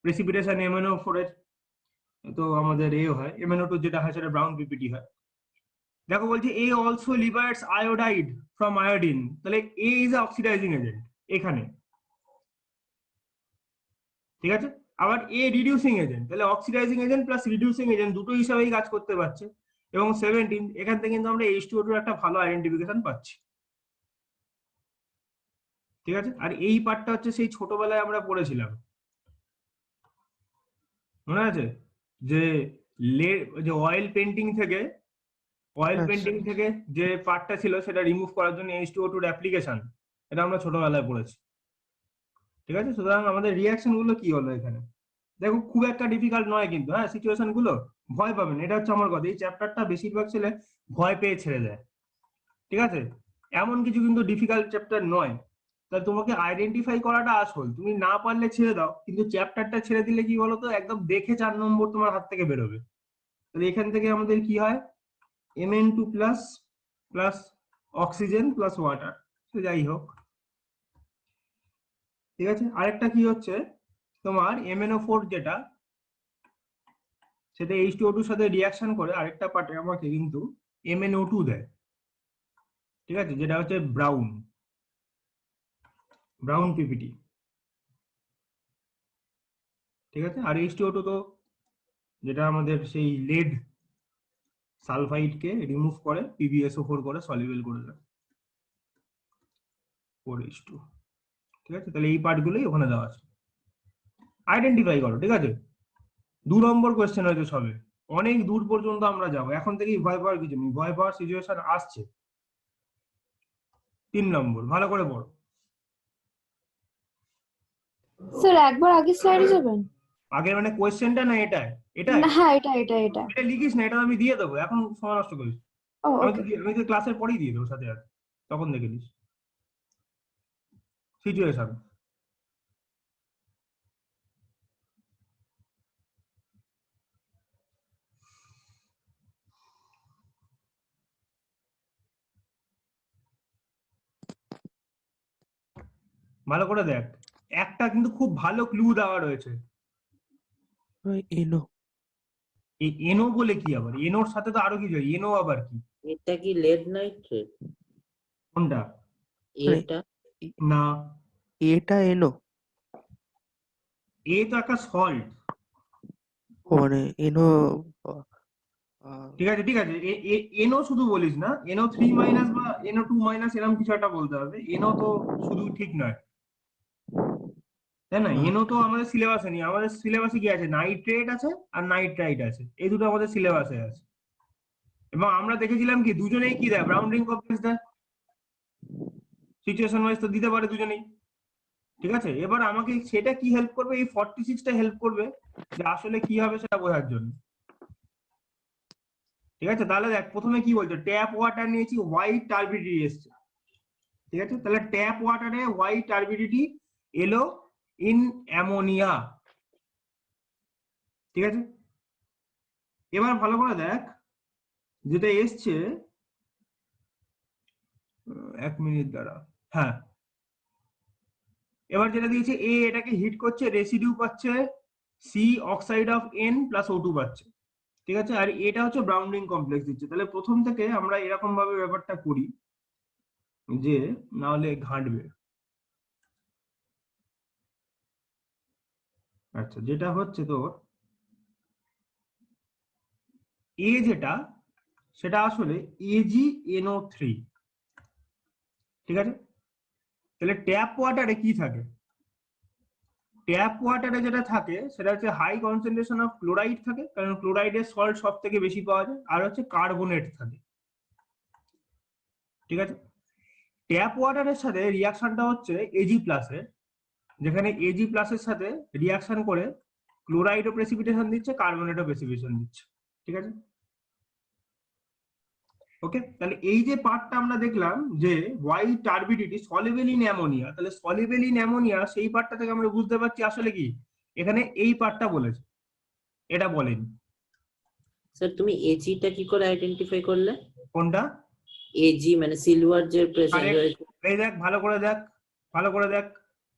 Speaker 1: প্রেসিপিটেশন MnO4 এর তো আমাদের এ হয়, MnO2 যেটা হয় সেটা ব্রাউন পিপিটি হয়। দেখো বলছে A also liberates iodide from iodine, তাহলে A is a oxidizing agent এখানে, ঠিক আছে। আবার A রিডিউসিং এজেন্ট, তাহলে oxidising agent plus reducing agent দুটো হিসাবেই কাজ করতে পারছে। এবং 17, এখান থেকে কিন্তু আমরা H2O2 এর একটা ভালো আইডেন্টিফিকেশন পাচ্ছি, ঠিক আছে। আর এই পার্টটা হচ্ছে সেই ছোটবেলায় আমরা পড়েছিলাম, মনে আছে, যে যে অয়েল পেন্টিং থেকে
Speaker 5: আচ্ছা।
Speaker 1: যে পার্টটা ছিল সেটা রিমুভ করার জন্য H2O2 এর অ্যাপ্লিকেশন, এটা আমরা ছোটবেলায় পড়েছি, ঠিক আছে। সুতরাং আমাদের রিঅ্যাকশন গুলো কি হলো এখানে, দেখো খুব একটা ডিফিকাল্ট নয় কিন্তু, হ্যাঁ, সিচুয়েশন গুলো ভয় পাবেন, এটা হচ্ছে আমার কথা। এই চ্যাপ্টারটা বেশিরভাগ ছেলে ভয় পেয়ে ছেড়ে দেয়, ঠিক আছে, এমন কিছু কিন্তু ডিফিকাল্ট চ্যাপ্টার নয়। তাহলে তোমাকে আইডেন্টিফাই করাটা আসল, তুমি না পারলে ছেড়ে দাও, কিন্তু চ্যাপ্টারটা ছেড়ে দিলে কি বলতো, একদম দেখে 4 নম্বর তোমার হাত থেকে বেরোবে। তাহলে এখান থেকে আমাদের কি হয়, Mn2 plus plus oxygen plus water, যাই হোক, ঠিক আছে। আরেকটা কি হচ্ছে তোমার MnO4 যেটা, সেটা H2O2 সাথে রিঅ্যাকশন করে আরেকটা পার্টে আমাকে কিন্তু MnO2 দেয়, ঠিক আছে, যেটা হচ্ছে ব্রাউন ব্রাউন পিপিটি, ঠিক আছে। আর H2O2 তো যেটা আমাদের সেই লেড সালফাইডকে রিমুভ করে PbSO4 করে সলিউবল করে দেয় 4H2, ঠিক আছে। তাহলে এই পার্টগুলোই ওখানে দেওয়া আছে, আইডেন্টিফাই করো, ঠিক আছে। 2 নম্বর কোয়েশ্চেন হয়তো সবে, অনেক দূর পর্যন্ত আমরা যাবো, এখন থেকেই ভয় পাওয়ার কিছু নেই, ভয় পাওয়ার সিচুয়েশন আসছে। 3 নম্বর, ভালো করে পড়ো।
Speaker 3: স্যার একবার আগে স্লাইডে যাবেন?
Speaker 1: আগের মানে কোয়েশ্চেনটা না এটা, এটা
Speaker 3: না, হ্যাঁ, এটা
Speaker 1: এটা লিখিস না, এটা আমি দিয়ে দেবো, এখন সময় নষ্ট করিস,
Speaker 3: ও
Speaker 1: আমি
Speaker 3: ওকে।
Speaker 1: আমি তো ক্লাসের পরেই দিয়ে দেবো সাথে সাথে, তখন দেখে নিস সিচুয়েশন। ভালো করে দেখ, একটা কিন্তু খুব ভালো ক্লু দেওয়া রয়েছে।
Speaker 5: এনো।
Speaker 1: এই এনও বলে কি আবার? এনোর সাথে তো আরো কিছু, এনও আবার কি?
Speaker 6: এটা কি লেড নাইট্রেট?
Speaker 1: কোনটা?
Speaker 6: এটা
Speaker 1: না,
Speaker 5: এটা এনো।
Speaker 1: এ তো একটা সল্ট।
Speaker 5: মানে এনো।
Speaker 1: ঠিক আছে ঠিক আছে, এনও শুধু বলিস না, এনও 3 মাইনাস বা এনও 2 মাইনাস এরকম কিছু একটা বলতে হবে। এনও তো শুধু ঠিক নয়, তাই না? এনও তো আমাদের সিলেবাসে নেই। আমাদের সিলেবাসে কি আছে? নাইট্রেট আছে আর নাইট্রাইট আছে, এই দুটো আমাদের সিলেবাসে আছে। এবং আমরা দেখেছিলাম কি দুজনেই কি দেয়, ব্রাউন রিং কমপ্লেক্স দেয়। সিচুয়েশন ওয়াইজ তো দিতে পারে দুজনেই। ঠিক আছে, এবার আমাকে সেটা কি হেল্প করবে? এই 46টা হেল্প করবে যে আসলে কি হবে সেটা বোঝার জন্য। ঠিক আছে, তাহলে দেখ প্রথমে কি বলছো, ট্যাপ ওয়াটার নিয়েছি, হোয়াইট টার্বিডিটি এসছে। ঠিক আছে, তাহলে ট্যাপ ওয়াটারে হোয়াইট টার্বিডিটি এলো ইন অ্যামোনিয়া। ঠিক আছে, এবার ভালো করে দেখ যেটা এসছে, 1 মিনিট দ্বারা, হ্যাঁ, এবার যেটা দিয়েছে এ এটাকে হিট করছে, রেসিডিউ পাচ্ছে C oxide of N plus O2 পাচ্ছে। ঠিক আছে, আর এটা হচ্ছে ব্রাউন রিং কমপ্লেক্স দিচ্ছে। তাহলে প্রথম থেকে আমরা এরকম ভাবে ব্যাপারটা করি যে না হলে ঘাঁটবে। আচ্ছা, যেটা হচ্ছে তোর এ যেটা, সেটা আসলে AgNO3। ঠিক আছে, তাহলে ট্যাপ ওয়াটারে কি থাকে? ট্যাপ ওয়াটারে যেটা থাকে সেটা হচ্ছে হাই কনসেন্ট্রেশন অফ ক্লোরাইড থাকে, কারণ ক্লোরাইডের সল্ট সব থেকে বেশি পাওয়া যায়, আর হচ্ছে কার্বনেট থাকে। ঠিক আছে, ট্যাপ ওয়াটারের সাথে রিয়াকশনটা হচ্ছে Ag প্লাসের, যেখানে Ag প্লাসের সাথে রিয়াকশন করে ক্লোরাইডও প্রেসিপিটেশন দিচ্ছে, কার্বনেটও প্রেসিপিটেশন দিচ্ছে। ঠিক আছে, ওকে, তাহলে এই যে পার্টটা আমরা দেখলাম যে white turbidity soluble in ammonia, তাহলে সলিবল ইন অ্যামোনিয়া সেই পার্টটা থেকে আমরা বুঝতে পারছি আসলে কি এখানে এই পার্টটা বলেছে, এটা বলেনি।
Speaker 6: স্যার তুমি এজিটা কি করে আইডেন্টিফাই করলে?
Speaker 1: কোনটা?
Speaker 6: এজি মানে সিলভার যে প্রেজেন্ট
Speaker 1: কারেক্ট,
Speaker 6: রয়েছে।
Speaker 1: এই দেখ ভালো করে দেখ, ভালো করে দেখ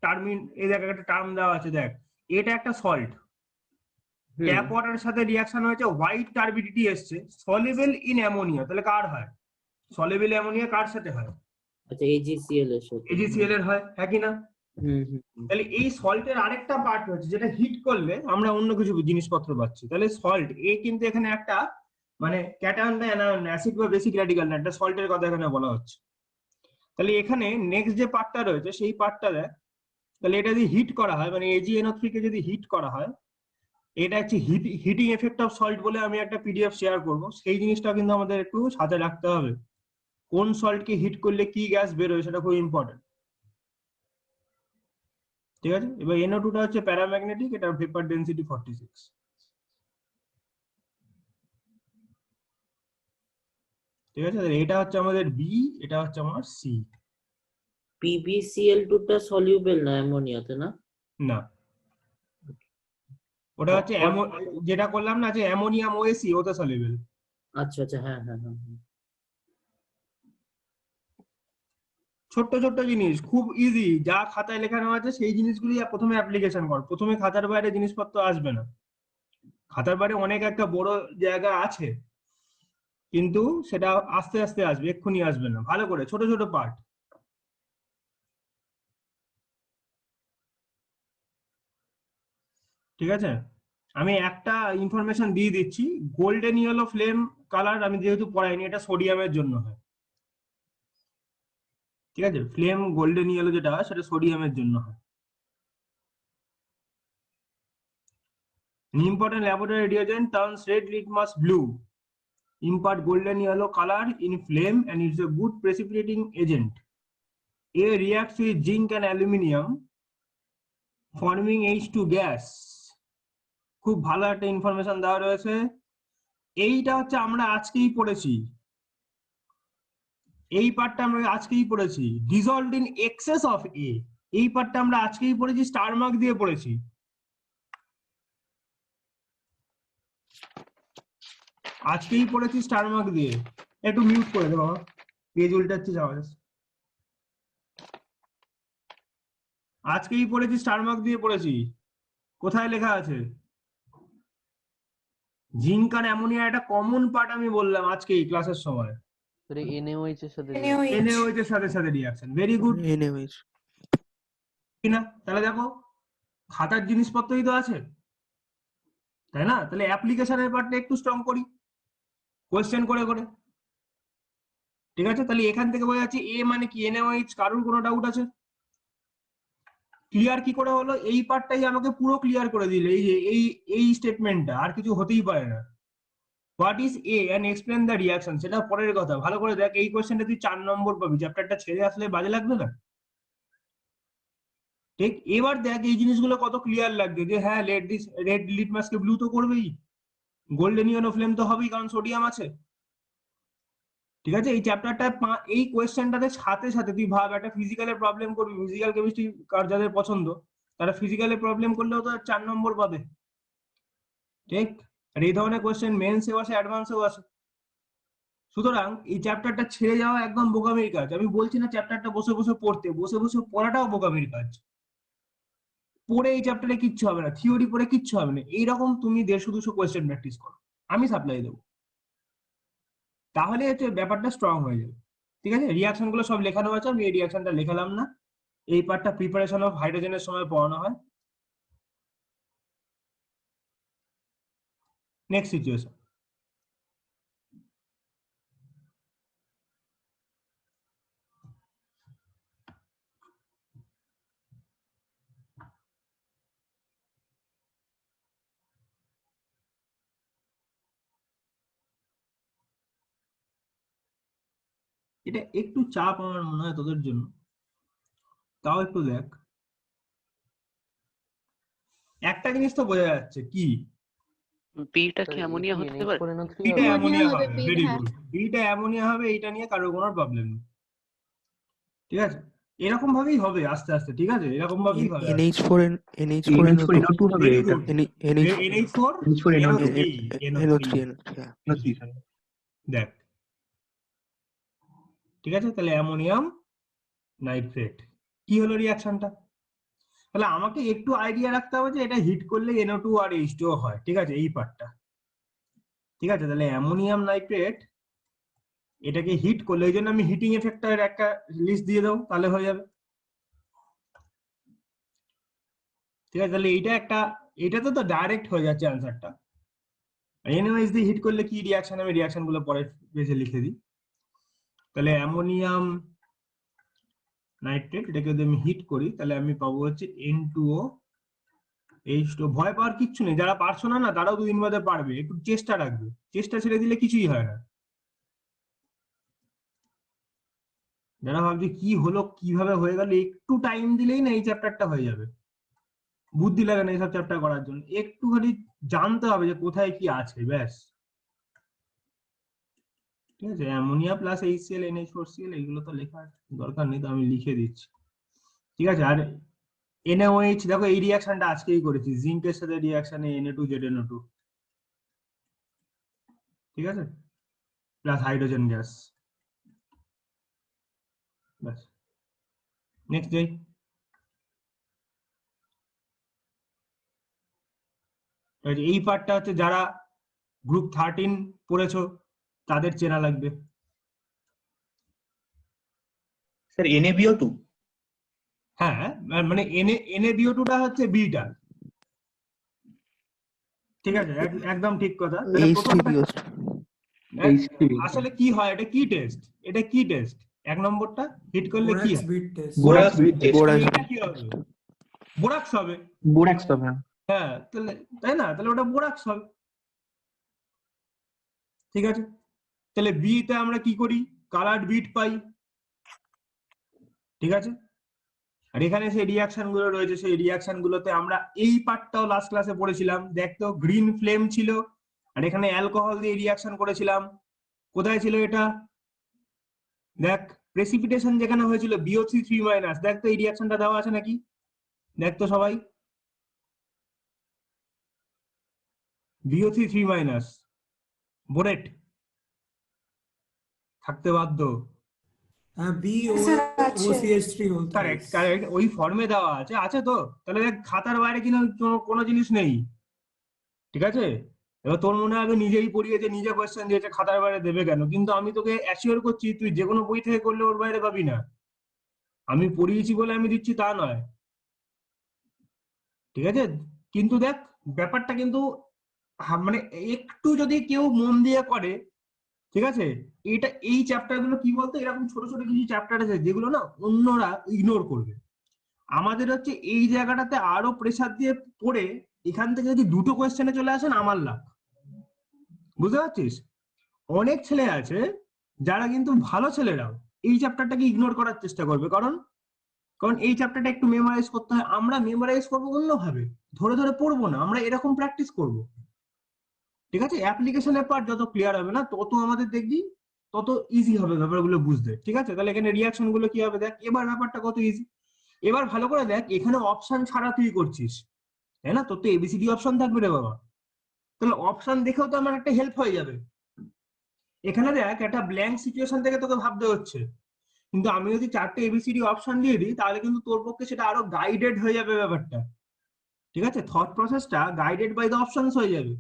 Speaker 1: টার্মিন, এই দেখ একটা টার্ম দেওয়া আছে, দেখ এটা একটা সল্ট, ট্যাপ ওয়াটারের সাথে রিয়াকশন হয়েছে, হোয়াইট টার্বিডিটি এসছে, সলিবল ইন অ্যামোনিয়া, তাহলে কার হয়? সলিবল অ্যামোনিয়া কার সাথে হয়?
Speaker 6: আচ্ছা এজিসিএল এর সাথে।
Speaker 1: AgCl এর হয়, হ্যাঁ কি না? তাহলে এই সল্টের আরেকটা পার্ট হচ্ছে যেটা হিট করলে আমরা অন্য কিছু জিনিসপত্র পাচ্ছি। তাহলে সল্ট এ কিন্তু এখানে একটা মানে ক্যাটায়ন না অ্যাসিড বা বেসিক র্যাডিক্যাল না, একটা সল্টের কথা এখানে বলা হচ্ছে। তাহলে এখানে নেক্সট যে পার্টটা রয়েছে সেই পার্টটা দেখ, তাহলে এটা যদি হিট করা হয় মানে AgNO3 কে যদি হিট করা হয়, এটা হচ্ছে হিটিং এফেক্ট অফ সল্ট বলে আমি একটা PDF শেয়ার করব, সেই জিনিসটা কিন্তু আমাদের একটু সাথে রাখতে হবে। কোন সল্টকে হিট করলে কি গ্যাস বেরোয় সেটা খুব ইম্পর্টেন্ট। ঠিক আছে, এবার NO2 টা হচ্ছে প্যারাম্যাগনেটিক, এটা ভেপার ডেনসিটি 46। ঠিক আছে, এটা হচ্ছে আমাদের বি, এটা হচ্ছে আমার সি।
Speaker 6: PbCl2 টা সলিউবল না অ্যামোনিয়াতে, না?
Speaker 1: না, ওটা হচ্ছে যেটা করলাম না যে অ্যামোনিয়াম OSE, ওতে সলিউবল।
Speaker 6: আচ্ছা আচ্ছা, হ্যাঁ হ্যাঁ হ্যাঁ।
Speaker 1: ছোট্ট ছোট্ট জিনিস, খুব ইজি, যা খাতায় লেখানো আছে সেই জিনিসগুলি প্রথমে অ্যাপ্লিকেশন কর, প্রথমে খাতার বাইরে জিনিসপত্র আসবে না। খাতার বাইরে অনেক একটা বড় জায়গা আছে, কিন্তু সেটা আস্তে আস্তে আসবে, এক্ষুনি আসবে না। ভালো করে ছোট ছোট পার্ট। ঠিক আছে, আমি একটা ইনফরমেশন দিয়ে দিচ্ছি, গোল্ডেন ইয়েলো ফ্লেম কালার আমি যেহেতু পড়াইনি, এটা সোডিয়ামের জন্য হয়। ঠিক আছে, ফ্লেম গোল্ডেন ইয়েলো যেটা হয় সেটা সোডিয়ামের জন্য হয়। An important laboratory reagent turns red litmus blue, impart golden yellow color in flame, and it's a good precipitating agent. A reacts with zinc and aluminium forming H2 gas. খুব ভালো একটা information দেওয়া রয়েছে, এইটা হচ্ছে আমরা আজকেই পড়েছি, এই পার্টটা আমরা আজকেই পড়েছি। dissolved in excess of A, এই পার্টটা আমরা আজকেই পড়েছি, স্টার মার্ক দিয়ে পড়েছি। আজকেই পড়েছি স্টার মার্ক দিয়ে। একটু মিউট করে দেবো, পেজ উল্টাচ্ছে যাওয়া যাচ্ছে। আজকেই পড়েছি, স্টার মার্ক দিয়ে পড়েছি। কোথায় লেখা আছে? জিঙ্ক আর অ্যামোনিয়া একটা কমন পার্ট আমি বললাম আজকেই ক্লাসের সময়।
Speaker 7: NaOH এর সাথে
Speaker 1: NaOH এর সাথে সাথে রিয়াকশন, ভেরি গুড।
Speaker 5: NaOH
Speaker 1: কিনা তাহলে দেখো খাতার জিনিসপত্রই তো আছে, তাই না? তাহলে অ্যাপ্লিকেশনের পার্টটা একটু স্ট্রং করি কোয়েশ্চেন করে করে। ঠিক আছে, তাহলে এখান থেকে বোঝা যাচ্ছে এ মানে কি, NaOH। কারোর কোনো ডাউট আছে? ক্লিয়ার কি করে হলো? এই পার্টটাই আমাকে পুরো ক্লিয়ার করে দিলে, এই যে এই স্টেটমেন্টটা আর কিছু হতেই পারে না। What is A and explain the reaction, সেটা পরের কথা। ভালো করে দেখ, এই কোয়েশ্চেনটা তুই 4 নম্বর পাবি, চ্যাপ্টারটা ছেড়ে আসলে বাজে লাগবে না? ঠিক, এবার দেখ এই জিনিসগুলো কত ক্লিয়ার লাগছে যে হ্যাঁ রেড লিটমাসকে ব্লু তো করবেই, গোল্ডেন ইয়েলো ফ্লেম তো হবেই, কারণ সোডিয়াম আছে। ঠিক আছে, এই চ্যাপ্টারটা এই কোয়েশ্চেনটাতে সাথে সাথে তুই ভাব একটা ফিজিক্যালের প্রবলেম করবি, ফিজিক্যাল কেমিস্ট্রি কার যাদের পছন্দ তারা ফিজিক্যালের প্রবলেম করলেও তো 4 নম্বর পাবে। ঠিক, আর এই ধরনের কোয়েশ্চেন মেন্সেও আসে, অ্যাডভান্সেও আসে। সুতরাং এই চ্যাপ্টারটা ছেড়ে যাওয়া একদম বোকামির কাজ। আমি বলছি না চ্যাপ্টারটা বসে বসে পড়তে, বসে বসে পড়াটাও বোকামির কাজ। পড়ে এই চ্যাপ্টারে কিচ্ছু হবে না, থিওরি পড়ে কিচ্ছু হবে না। এইরকম তুমি 150-200 কোয়েশ্চেন প্র্যাকটিস করো, আমি সাপ্লাই দেবো, তাহলে হচ্ছে ব্যাপারটা স্ট্রং হয়ে যাবে। ঠিক আছে, রিয়াকশন গুলো সব লেখানো আছে, আমি এই রিয়াকশনটা লেখালাম না। এই পার্টটা প্রিপারেশন অফ হাইড্রোজেনের সময় পড়ানো হয়। নেক্সট সিচুয়েশন, এটা একটু চাপ আমার মনে হয় তোদের জন্য, তাও একটু দেখ। একটা জিনিস তো বোঝা যাচ্ছে কি,
Speaker 6: বিটা কি অ্যামোনিয়া হতে পারে?
Speaker 7: NH4NO3
Speaker 1: বিটা
Speaker 7: হবে।
Speaker 1: অ্যামোনিয়া
Speaker 3: হবে,
Speaker 1: হবে,
Speaker 3: বি,
Speaker 1: ভেরি
Speaker 3: হ্যাঁ।
Speaker 1: গুড। বিটা অ্যামোনিয়া হবে, এটা নিয়ে কারোর কোনো প্রবলেম নেই। ঠিক আছে, এরকম ভাবেই হবে আস্তে আস্তে। ঠিক আছে, এরকম ভাবেই হবে।
Speaker 4: NH4NO2 হবে
Speaker 1: ভেরি
Speaker 4: এটা।
Speaker 1: Good. NH4
Speaker 4: NH4NO2
Speaker 1: NO3
Speaker 4: NO3
Speaker 1: দেখ। ঠিক আছে, তাহলে অ্যামোনিয়াম নাইট্রেট কি হলো রিয়াকশনটা? তাহলে আমাকে একটু আইডিয়া রাখতে হবে যে এটা হিট করলে NO2 আর H2O হয়। ঠিক আছে, এই পার্টটা। ঠিক আছে, তাহলে অ্যামোনিয়াম নাইট্রেট এটাকে হিট করলে, এই জন্য আমি হিটিং এফেক্টের একটা লিস্ট দিয়ে দেবো, তাহলে হয়ে যাবে। ঠিক আছে, তাহলে এইটা একটা, এটাতে তো ডাইরেক্ট হয়ে যাচ্ছে অ্যান্সারটা। এনওএইচ দিয়ে হিট করলে কি রিয়াকশন, আমি রিয়াকশন গুলো পরে পেজে লিখে দিই। তাহলে অ্যামোনিয়াম নাইট্রেট এটাকে যদি আমি হিট করি তাহলে আমি পাবো হচ্ছে N2O H2O। ভয় পাওয়ার কিচ্ছু নেই, যারা পারছো না তারাও 2 দিন বাদে পারবে, একটু চেষ্টা রাখবে, চেষ্টা ছেড়ে দিলে কিছুই হয় না। যারা ভাবছে কি হলো, কিভাবে হয়ে গেল, একটু টাইম দিলেই না এই চ্যাপ্টারটা হয়ে যাবে। বুদ্ধি লাগে না এইসব চ্যাপ্টার করার জন্য, একটুখানি জানতে হবে যে কোথায় কি আছে, ব্যাস। ঠিক আছে, অ্যামোনিয়া প্লাস HCl NH4Cl এইগুলো তো লেখার দরকার নেই, তো আমি লিখে দিচ্ছি। ঠিক আছে, আর NaOH দেখো এই রিয়াকশনটা আজকেই করেছি, জিঙ্কের সাথে রিয়াকশনে Na2ZNO2। ঠিক আছে, প্লাস হাইড্রোজেন গ্যাস, ব্যাস। নেক্সট যাই। এই পার্টটা হচ্ছে যারা গ্রুপ 13 পড়েছো তাদের চেনা লাগবে।
Speaker 4: স্যার NaBO2
Speaker 1: হ্যাঁ, মানে NaBO2টা হচ্ছে বিটা। ঠিক আছে, একদম ঠিক কথা। তাহলে প্রথমটা আসলে কি হয়, এটা কি টেস্ট, এটা কি টেস্ট? 1 নম্বরটা হিট করলে কি হয়?
Speaker 4: Borax bead test.
Speaker 1: এটা কি হবে? বোরাক্স হবে।
Speaker 4: বোরাক্স হবে।
Speaker 1: হ্যাঁ, তাহলে তাই না, তাহলে ওটা বোরাক্স হবে। ঠিক আছে, তাহলে বি তে আমরা কি করি, কালার্ড বিট পাই। ঠিক আছে, আর এখানে সেই রিয়াকশন গুলো রয়েছে, সেই রিয়াকশন গুলোতে আমরা এই পার্টটাও লাস্ট ক্লাসে পড়েছিলাম। দেখতো গ্রিন ফ্লেম ছিল, আর এখানে অ্যালকোহল দিয়ে রিয়াকশন করেছিলাম। কোথায় ছিল এটা? দেখ, প্রেসিপিটেশন যেখানে হয়েছিল BO3 3-, দেখ তো এই রিয়াকশনটা দেওয়া আছে নাকি, দেখ তো সবাই। BO3 3-, বোরেট থাকতে বাধ্য।
Speaker 8: BOCH3 বলতে
Speaker 1: কারেক্ট কারেক্ট, ওই ফর্মে দেওয়া আছে, আছে তো। তাহলে দেখ খাতার বাইরে কিন্তু কোনো জিনিস নেই, ঠিক আছে। এবার তোর মনে হবে নিজেই পড়িয়েছে, নিজে কোয়েশ্চেন দিয়েছে, খাতার বাইরে দেবে কেন? কিন্তু আমি তোকে অ্যাসিওর করছি তুই যে কোনো বই থেকে করলে ওর বাইরে পাবি না। আমি পড়িয়েছি বলে আমি দিচ্ছি তা নয়, ঠিক আছে। কিন্তু দেখ ব্যাপারটা কিন্তু মানে একটু যদি কেউ মন দিয়ে করে, ঠিক আছে, এটা এই চ্যাপ্টার গুলো কি বলতো, এরকম ছোট ছোট কিছু চ্যাপ্টার আছে যেগুলো না অন্যরা ইগনোর করবে। আমাদের হচ্ছে এই জায়গাটাতে আরো প্রেসার দিয়ে পড়ে এখান থেকে যদি দুটো কোয়েশ্চেনে চলে আসেন আমার লাভ, বুঝতে পারছিস? অনেক ছেলে আছে যারা কিন্তু ভালো ছেলেরাও এই চ্যাপ্টারটাকে ইগনোর করার চেষ্টা করবে, কারণ কারণ এই চ্যাপ্টারটা একটু মেমোরাইজ করতে হয়। আমরা মেমোরাইজ করবো অন্যভাবে, ধরে ধরে পড়বো না, আমরা এরকম প্র্যাকটিস করব, ঠিক আছে। অ্যাপ্লিকেশনের পার্ট যত ক্লিয়ার হবে না তত আমাদের দেখবি তত ইজি হবে ব্যাপারগুলো বুঝতে, ঠিক আছে। তাহলে এখানে রিয়াকশন গুলো কি হবে দেখ, এবার ব্যাপারটা কত ইজি। এবার ভালো করে দেখ, এখানে অপশন ছাড়া তুই করছিস, তাই না? তোর তো এবিসিডি অপশন থাকবে রে বাবা, তাহলে অপশন দেখেও তো আমার একটা হেল্প হয়ে যাবে। এখানে দেখ একটা ব্ল্যাঙ্ক সিচুয়েশন থেকে তোকে ভাবতে হচ্ছে, কিন্তু আমি যদি 4টে এবিসিডি অপশন দিয়ে দিই তাহলে কিন্তু তোর পক্ষে সেটা আরো গাইডেড হয়ে যাবে ব্যাপারটা, ঠিক আছে। থট প্রসেসটা গাইডেড বাই দ্য অপশনস হয়ে যাবে,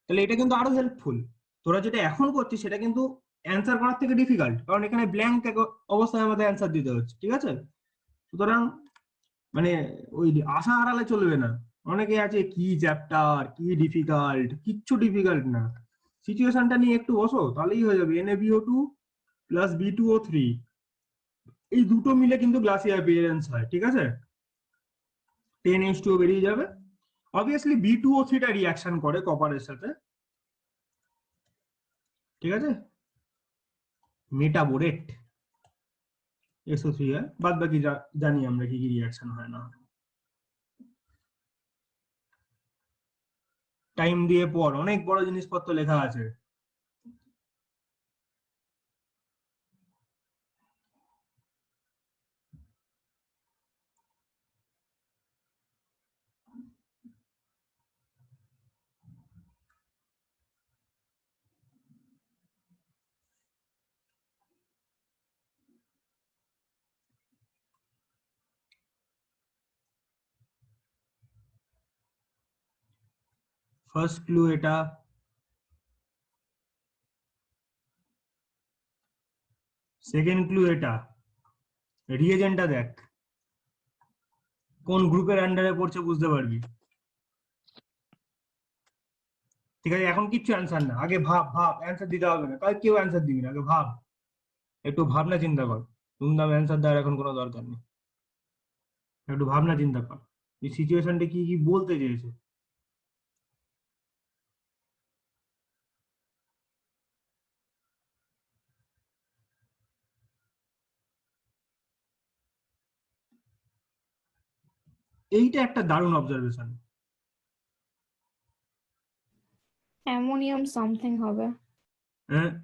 Speaker 1: তাহলে এটা কিন্তু আরো হেল্পফুল। তোরা যেটা এখন করছিস সেটা কিন্তু অ্যান্সার করার থেকে ডিফিকাল্ট, কারণ এখানে ব্ল্যাঙ্ক অবস্থায় আমাদের অ্যান্সার দিতে হচ্ছে, ঠিক আছে। সুতরাং মানে ওই আশা হারালে চলবে না। অনেকে আছে কি চ্যাপ্টার, কি ডিফিকাল্ট, কিচ্ছু ডিফিকাল্ট না। সিচুয়েশনটা নিয়ে একটু বসো তাহলেই হয়ে যাবে। NaBO2 প্লাস B2O3 এই দুটো মিলে কিন্তু গ্লাসিয়ার অ্যাপিয়ারেন্স হয়, ঠিক আছে। 10H2 বেরিয়ে যাবে। অবভিয়াসলি B2O3 টা রিঅ্যাকশন করে কপারের সাথে, ঠিক আছে। মেটাবোরেট SO3 হয়, বাদ বাকি জানি আমরা কি কি রিঅ্যাকশন হয় না। টাইম দিয়ে পড়, অনেক বড় জিনিসপত্র লেখা আছে। ফার্স্ট ক্লু এটা, সেকেন্ড ক্লু এটা। রিএজেন্টটা দেখ কোন গ্রুপের আন্ডারে পড়ছে বুঝতে পারবি, ঠিক আছে। এখন কিচ্ছু অ্যান্সার না, আগে ভাব ভাব, অ্যান্সার দিতে হবে না, কাল কেউ অ্যান্সার দিবি না, আগে ভাব, একটু ভাবনা চিন্তা কর। দুমদাম অ্যান্সার দেওয়ার এখন কোনো দরকার নেই, একটু ভাবনা চিন্তা কর এই সিচুয়েশনটা কি কি বলতে চেয়েছে। এইটা একটা দারুণ অবজারভেশন।
Speaker 3: অ্যামোনিয়াম সামথিং হবে।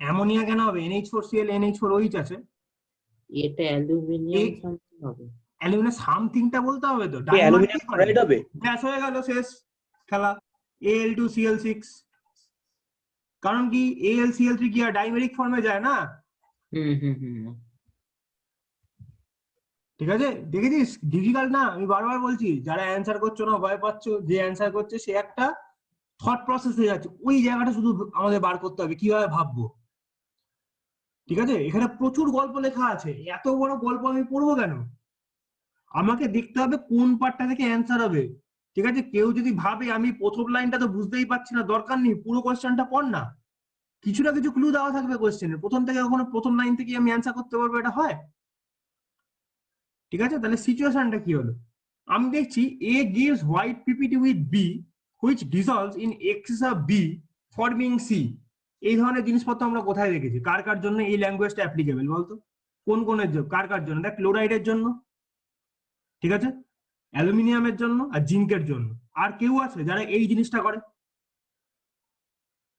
Speaker 1: অ্যামোনিয়া কেন হবে? NH4Cl NH4OH আছে।
Speaker 6: এটা অ্যালুমিনিয়াম সামথিং হবে।
Speaker 1: অ্যালুমিনিয়াম সামথিংটা বলতে হবে তো,
Speaker 2: অ্যালুমিনিয়াম ক্লোরাইড হবে।
Speaker 1: ব্যাস হয়ে গেল, শেষ খেলা। Al2Cl6, কারণ কি AlCl3 কি আর ডাইমেরিক ফর্মে যায় না, ঠিক আছে। দেখেছিস ডিফিকাল্ট না, আমি বারবার বলছি, যারা অ্যান্সার করছো না ভয় পাচ্ছ, যে অ্যান্সার করছে সে একটা থট প্রসেসে যাচ্ছে, ওই জায়গাটা শুধু আমাদের বার করতে হবে কিভাবে ভাববো, ঠিক আছে। এখানে প্রচুর গল্প লেখা আছে, এত বড় গল্প আমি পড়বো কেন? আমাকে দেখতে হবে কোন পার্টটা থেকে অ্যান্সার হবে, ঠিক আছে। কেউ যদি ভাবে আমি প্রথম লাইনটা তো বুঝতেই পারছি না, দরকার নেই, পুরো কোয়েশ্চেনটা পড় না, কিছু না কিছু ক্লু দেওয়া থাকবে কোয়েশ্চেনের, প্রথম থেকে কখনো প্রথম লাইন থেকে আমি অ্যান্সার করতে পারবো, এটা হয়? ঠিক আছে। তাহলে সিচুয়েশনটা কি হলো, আমি দেখছি A gives white PPT with B which dissolves in excess of B forming C। এই ধরনের জিনিসপত্র আমরা কোথায় দেখেছি? কার কার জন্য এই ল্যাঙ্গুয়েজটা অ্যাপ্লিকেবল বলতো? কোন কোনের জন্য, কার কার জন্য? দেখ ক্লোরাইডের জন্য, ঠিক আছে, অ্যালুমিনিয়ামের জন্য আর জিঙ্কের জন্য। আর কেউ আছে যারা এই জিনিসটা করে?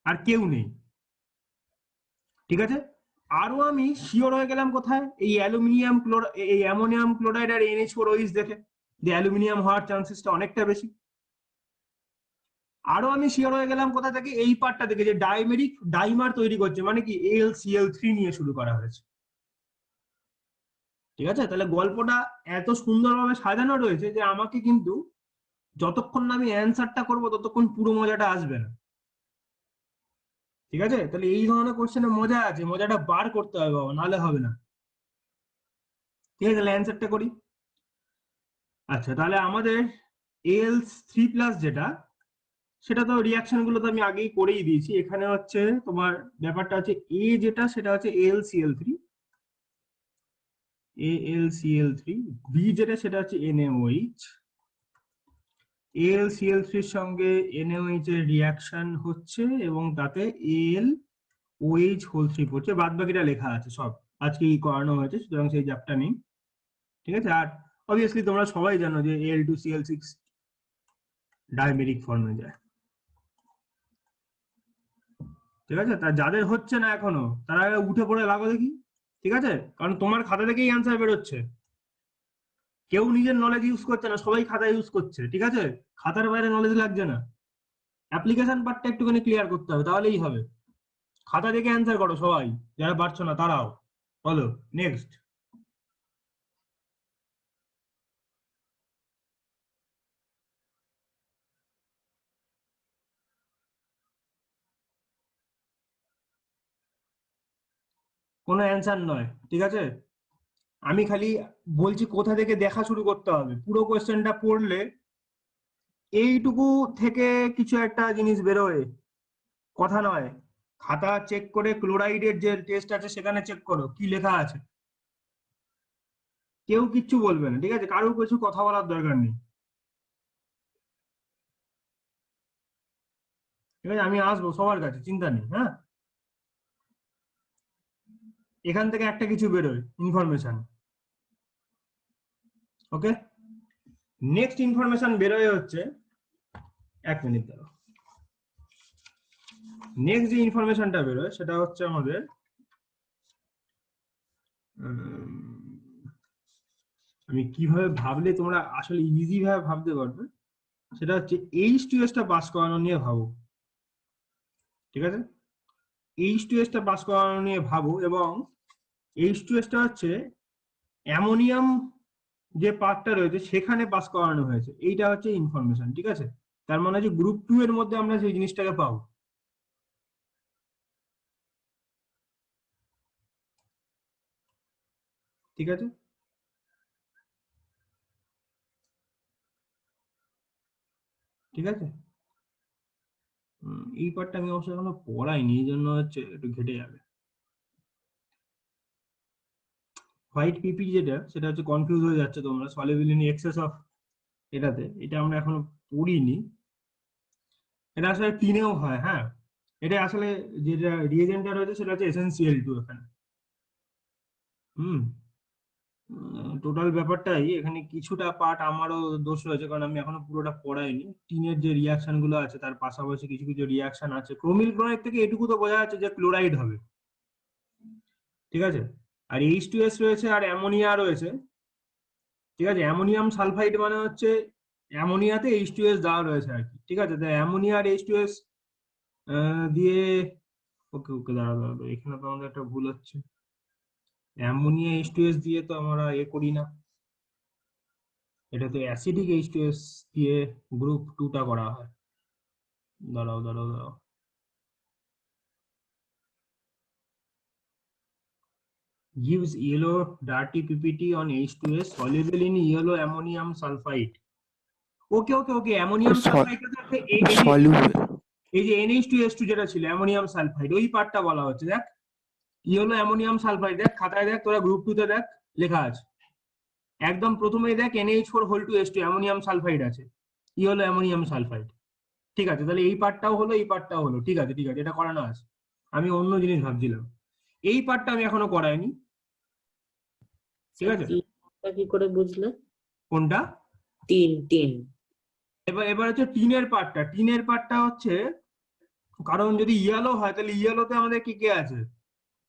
Speaker 1: আর কেউ নেই, ঠিক আছে। আরো আমি শিওর হয়ে গেলাম কোথায়? এই অ্যালুমিনিয়াম এই অ্যামোনিয়াম ক্লোরাইড আর NH4OH দেখে, যে অ্যালুমিনিয়াম হওয়ার চান্সেসটা অনেকটা বেশি। আরো আমি শিওর হয়ে গেলাম কোথা থেকে? এই পার্টটা থেকে, যে ডাইমার তৈরি করছে, মানে কি AlCl3 নিয়ে শুরু করা হয়েছে, ঠিক আছে, তাহলে গল্পটা এত সুন্দরভাবে সাজানো রয়েছে যে আমাকে কিন্তু যতক্ষণ না আমি অ্যান্সারটা করবো ততক্ষণ পুরো মজাটা আসবে না। ঠিক আছে, তাহলে এই ধরনের কোশ্চেনে মজা আছে, মজাটা বার করতে হবে বাবা, নাহলে হবে না। ঠিক আছে, তাহলে অ্যান্সারটা করি। আচ্ছা, তাহলে আমাদের AL3+ যেটা, সেটা তো রিয়াকশন গুলো তো আমি আগেই করেই দিয়েছি। এখানে হচ্ছে তোমার ব্যাপারটা হচ্ছে এ যেটা, সেটা হচ্ছে AlCl3, বি যেটা সেটা হচ্ছে NaOH। AlCl3 এর সঙ্গে NaOH এর রিয়াকশন হচ্ছে এবং তাতে AlOH3 পড়ছে, বাদ বাকিটা লেখা আছে সব, আজকে এই করানো হয়েছে, সুতরাং সেই জ্যাপটা নেই। ঠিক আছে, আর অবভিয়াসলি তোমরা সবাই জানো যে Al2Cl6 ডাইমেরিক ফর্মে যায়। ঠিক আছে, তা যাদের হচ্ছে না এখনো তারা আগে উঠে পড়ে লাগো দেখি। ঠিক আছে, কারণ তোমার খাতা থেকেই অ্যান্সার বেরোচ্ছে, কেউ নিজের নলেজ ইউজ করছে না, সবাই খাতা ইউজ করছে। ঠিক আছে, খাতার বাইরে নলেজ লাগছে না, অ্যাপ্লিকেশন পার্টটা একটুখানি ক্লিয়ার করতে হবে, তাহলেই হবে। খাতা দেখে অ্যান্সার করো সবাই, যারা পারছো না তারাও। বলো নেক্সট। কোনো অ্যান্সার নয়, ঠিক আছে, আমি খালি বলছি কোথা থেকে দেখা শুরু করতে হবে। পুরো কোয়েশ্চেনটা পড়লে এইটুকু থেকে কিছু একটা জিনিস বেরোয়, কথা নয়। খাতা চেক করে ক্লোরাইডের যে টেস্ট আছে সেখানে চেক করো কি লেখা আছে, কেউ কিচ্ছু বলবে না। ঠিক আছে, কারোর কিছু কথা বলার দরকার নেই। ঠিক আছে, আমি আসবো সবার কাছে, চিন্তা নেই। হ্যাঁ, এখান থেকে একটা কিছু বেরোয় ইনফরমেশন। ওকে, নেক্সট ইনফরমেশন বেরোয় হচ্ছে, এক মিনিট দাঁড়াও, নেক্সট যে ইনফরমেশনটা বেরোয় সেটা হচ্ছে আমাদের আমি কিভাবে ভাবলে তোমরা আসলে ইজি ভাবে ভাবতে পারবে, সেটা হচ্ছে H2S টা পাস করানো নিয়ে ভাবো। ঠিক আছে, H2S টা পাস করানো নিয়ে ভাবো, এবং H2S টা হচ্ছে অ্যামোনিয়াম যে পার্টটা রয়েছে সেখানে পাস করানো হয়েছে, এইটা হচ্ছে ইনফরমেশন। ঠিক আছে, তার মানে হচ্ছে গ্রুপ 2 এর মধ্যে আমরা সেই জিনিসটাকে পাবো। ঠিক আছে, ঠিক আছে, এই পার্টটা আমি অবশ্য এখনো পড়াইনি, এই জন্য হচ্ছে একটু ঘেটে যাবে। হোয়াইট পিপি যেটা, সেটা হচ্ছে কনফিউজ হয়ে যাচ্ছে তোমরা, সলিউবল ইন এক্সেস অফ, এটাতে, এটা আমরা এখনো পড়িনি। এটা আসলে টিনেও হয়। হ্যাঁ, এটা আসলে যেটা রিয়েজেন্টটা রয়েছে সেটা হচ্ছে SnCl2 এখানে। টোটাল ব্যাপারটাই এখানে কিছুটা পার্ট আমারও দোষ রয়েছে, কারণ আমি এখনো পুরোটা পড়াইনি। টিনের যে রিয়াকশন গুলো আছে তার পাশাপাশি কিছু কিছু রিয়াকশন আছে। ক্রোমিল ক্লোরাইড থেকে এটুকু তো বোঝা যাচ্ছে যে ক্লোরাইড হবে। ঠিক আছে, আর H2S রয়েছে আর অ্যামোনিয়া রয়েছে। ঠিক আছে, অ্যামোনিয়াম সালফাইড মানে হচ্ছে অ্যামোনিয়াতে H2S দেওয়া রয়েছে আর কি। ঠিক আছে, তো অ্যামোনিয়া আর H2S দিয়ে, ওকে ওকে দাঁড়া দাঁড়া, এখানে তো আমাদের একটা ভুল হচ্ছে। অ্যামোনিয়া H2S দিয়ে তো আমরা করি না, এটা তো অ্যাসিডিক H2S দিয়ে গ্রুপ 2 টা করা হয়। দাঁড়াও দাঁড়াও দাঁড়াও, gives yellow dirty PPT on H2S soluble in yellow ammonium sulfide. Okay okay okay, ammonium sulphide
Speaker 5: soluble.
Speaker 1: এই যে NH2S2 যেটা ছিল অ্যামোনিয়াম সালফাইড, ওই পার্টটা বলা হচ্ছে। দেখ ইয়েলো অ্যামোনিয়াম সালফাইড, দেখ খাতায় দেখ, তোরা গ্রুপ 2 তে দেখ লেখা আছে একদম প্রথমেই, দেখ NH4(2)H2 অ্যামোনিয়াম সালফাইড আছে, ইয়েলো অ্যামোনিয়াম সালফাইড। ঠিক আছে, তাহলে এই পার্টটাও হলো, এই পার্টটাও হলো। ঠিক আছে ঠিক আছে, এটা করানো আছে, আমি অন্য জিনিস ভাবছিলাম। এই পার্টটা আমি এখনো করাইনি। ঠিক আছে,
Speaker 6: কি করে বুঝলে
Speaker 1: কোনটা?
Speaker 6: তিন
Speaker 1: এবার হচ্ছে টিনের পার্টটা। টিনের পার্টটা হচ্ছে, কারণ যদি ইয়েলো হয় তাহলে ইয়েলোতে আমাদের কি কি আছে?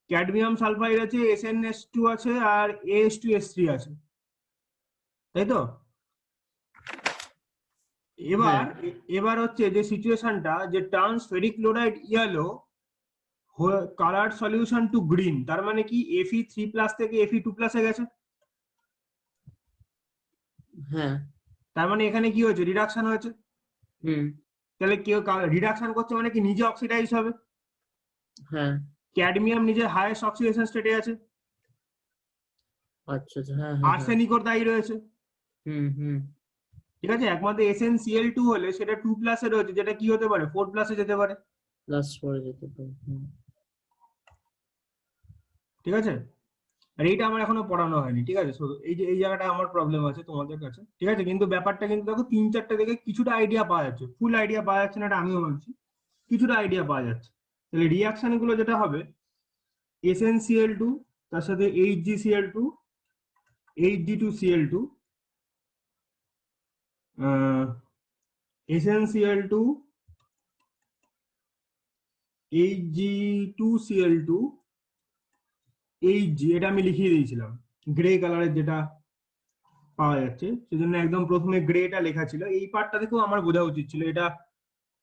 Speaker 1: ক্যাডমিয়াম সালফাইড আছে, SnS2 আছে, আর AH2S3 আছে, তাই তো? এবার হচ্ছে যে সিচুয়েশনটা, যে turns ferric chloride yellow colour solution to green, তার মানে কি Fe3+ থেকে Fe2+ এ গেছে।
Speaker 6: হ্যাঁ।
Speaker 1: তার মানে এখানে কি হয়েছে, রিডাকশন হয়েছে।
Speaker 6: হুম।
Speaker 1: তাহলে কেউ রিডাকশন করছে মানে কি নিজে অক্সিডাইজ হবে।
Speaker 6: হ্যাঁ।
Speaker 1: ক্যাডমিয়াম নিজে হাইয়েস্ট অক্সিডেশন স্টেটে আছে,
Speaker 6: আচ্ছা আচ্ছা, হ্যাঁ হ্যাঁ হ্যাঁ।
Speaker 1: আর্সেনিকও তাই রয়েছে।
Speaker 6: হুম হুম।
Speaker 1: ঠিক আছে, একমাত্র SnCl2 হলে সেটা 2 প্লাসে রয়েছে, যেটা কি হতে পারে 4 প্লাসে যেতে পারে।
Speaker 6: প্লাস পরে যেতে পারে। হুম।
Speaker 1: ঠিক আছে, আর এইটা আমার এখনো পড়ানো হয়নি। ঠিক আছে, এই যে এই জায়গাটা আমার প্রবলেম আছে তোমাদের কাছে। ঠিক আছে, কিন্তু ব্যাপারটা কিন্তু দেখো 3-4টে দেখে কিছুটা আইডিয়া পাওয়া যাচ্ছে, ফুল আইডিয়া পাওয়া যাচ্ছে না এটা আমিও বলছি, কিছুটা আইডিয়া পাওয়া যাচ্ছে। তাহলে রিয়াকশন গুলো যেটা হবে, SnCl2 তার সাথে HgCl2, Hg2Cl2, SnCl2, Hg2Cl2, Hg, এটা আমি লিখিয়ে দিয়েছিলাম গ্রে কালারের যেটা পাওয়া যাচ্ছে, সেজন্য একদম প্রথমে গ্রেটা লেখা ছিল। এই পার্টটা দেখেও আমার বোঝা উচিত ছিল, এটা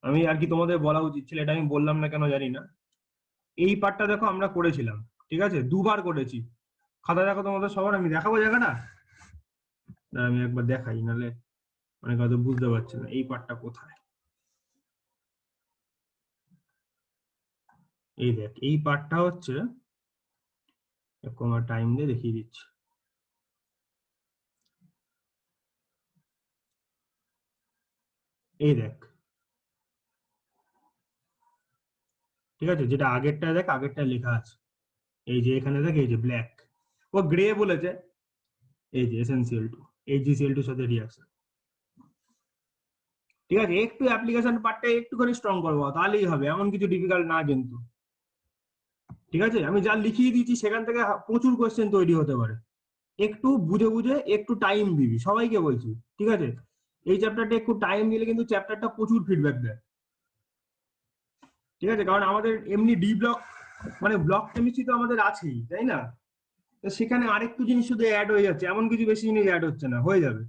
Speaker 1: আমি আর কি তোমাদের বলা উচিত ছিল, এটা আমি বললাম না কেন জানি না। এই পার্টটা দেখো আমরা করেছিলাম, ঠিক আছে, দুবার করেছি। খাতা দেখো তোমাদের সবার, আমি দেখাবো জায়গাটা, আমি একবার দেখাই, নাহলে অনেক হয়তো বুঝতে পারছে না এই পার্টটা কোথায়। এই দেখ, এই পার্টটা হচ্ছে, আমার টাইম দিয়ে দেখিয়ে দিচ্ছি। এই দেখ, ঠিক আছে, যেটা আগেরটা দেখ, আগেরটা লেখা আছে, এই যে এখানে দেখ, এই যে ব্ল্যাক, ও গ্রে বলেছে, এই যে SnCl2 HgCl2 সাথে রিয়াকশন। ঠিক আছে, একটু অ্যাপ্লিকেশন পার্টটা একটুখানি স্ট্রং করবো, তাহলেই হবে, এমন কিছু ডিফিকাল্ট না কিন্তু। ঠিক আছে, আমি যা লিখিয়ে দিয়েছি সেখান থেকে প্রচুর কোয়েশ্চেন তৈরি হতে পারে, একটু বুঝে বুঝে একটু টাইম দিবি, সবাইকে বলছি। ঠিক আছে, এই চ্যাপ্টারটা একটু টাইম দিলে কিন্তু চ্যাপ্টারটা প্রচুর ফিডব্যাক দেয়। ঠিক আছে, কারণ আমাদের এমনি ডি ব্লক মানে ব্লক কেমিস্ট্রি তো আমাদের আছেই, তাই না? তো সেখানে আরেকটু জিনিস শুধু অ্যাড হয়ে যাচ্ছে, এমন কিছু বেশি জিনিস অ্যাড হচ্ছে না, হয়ে যাবে,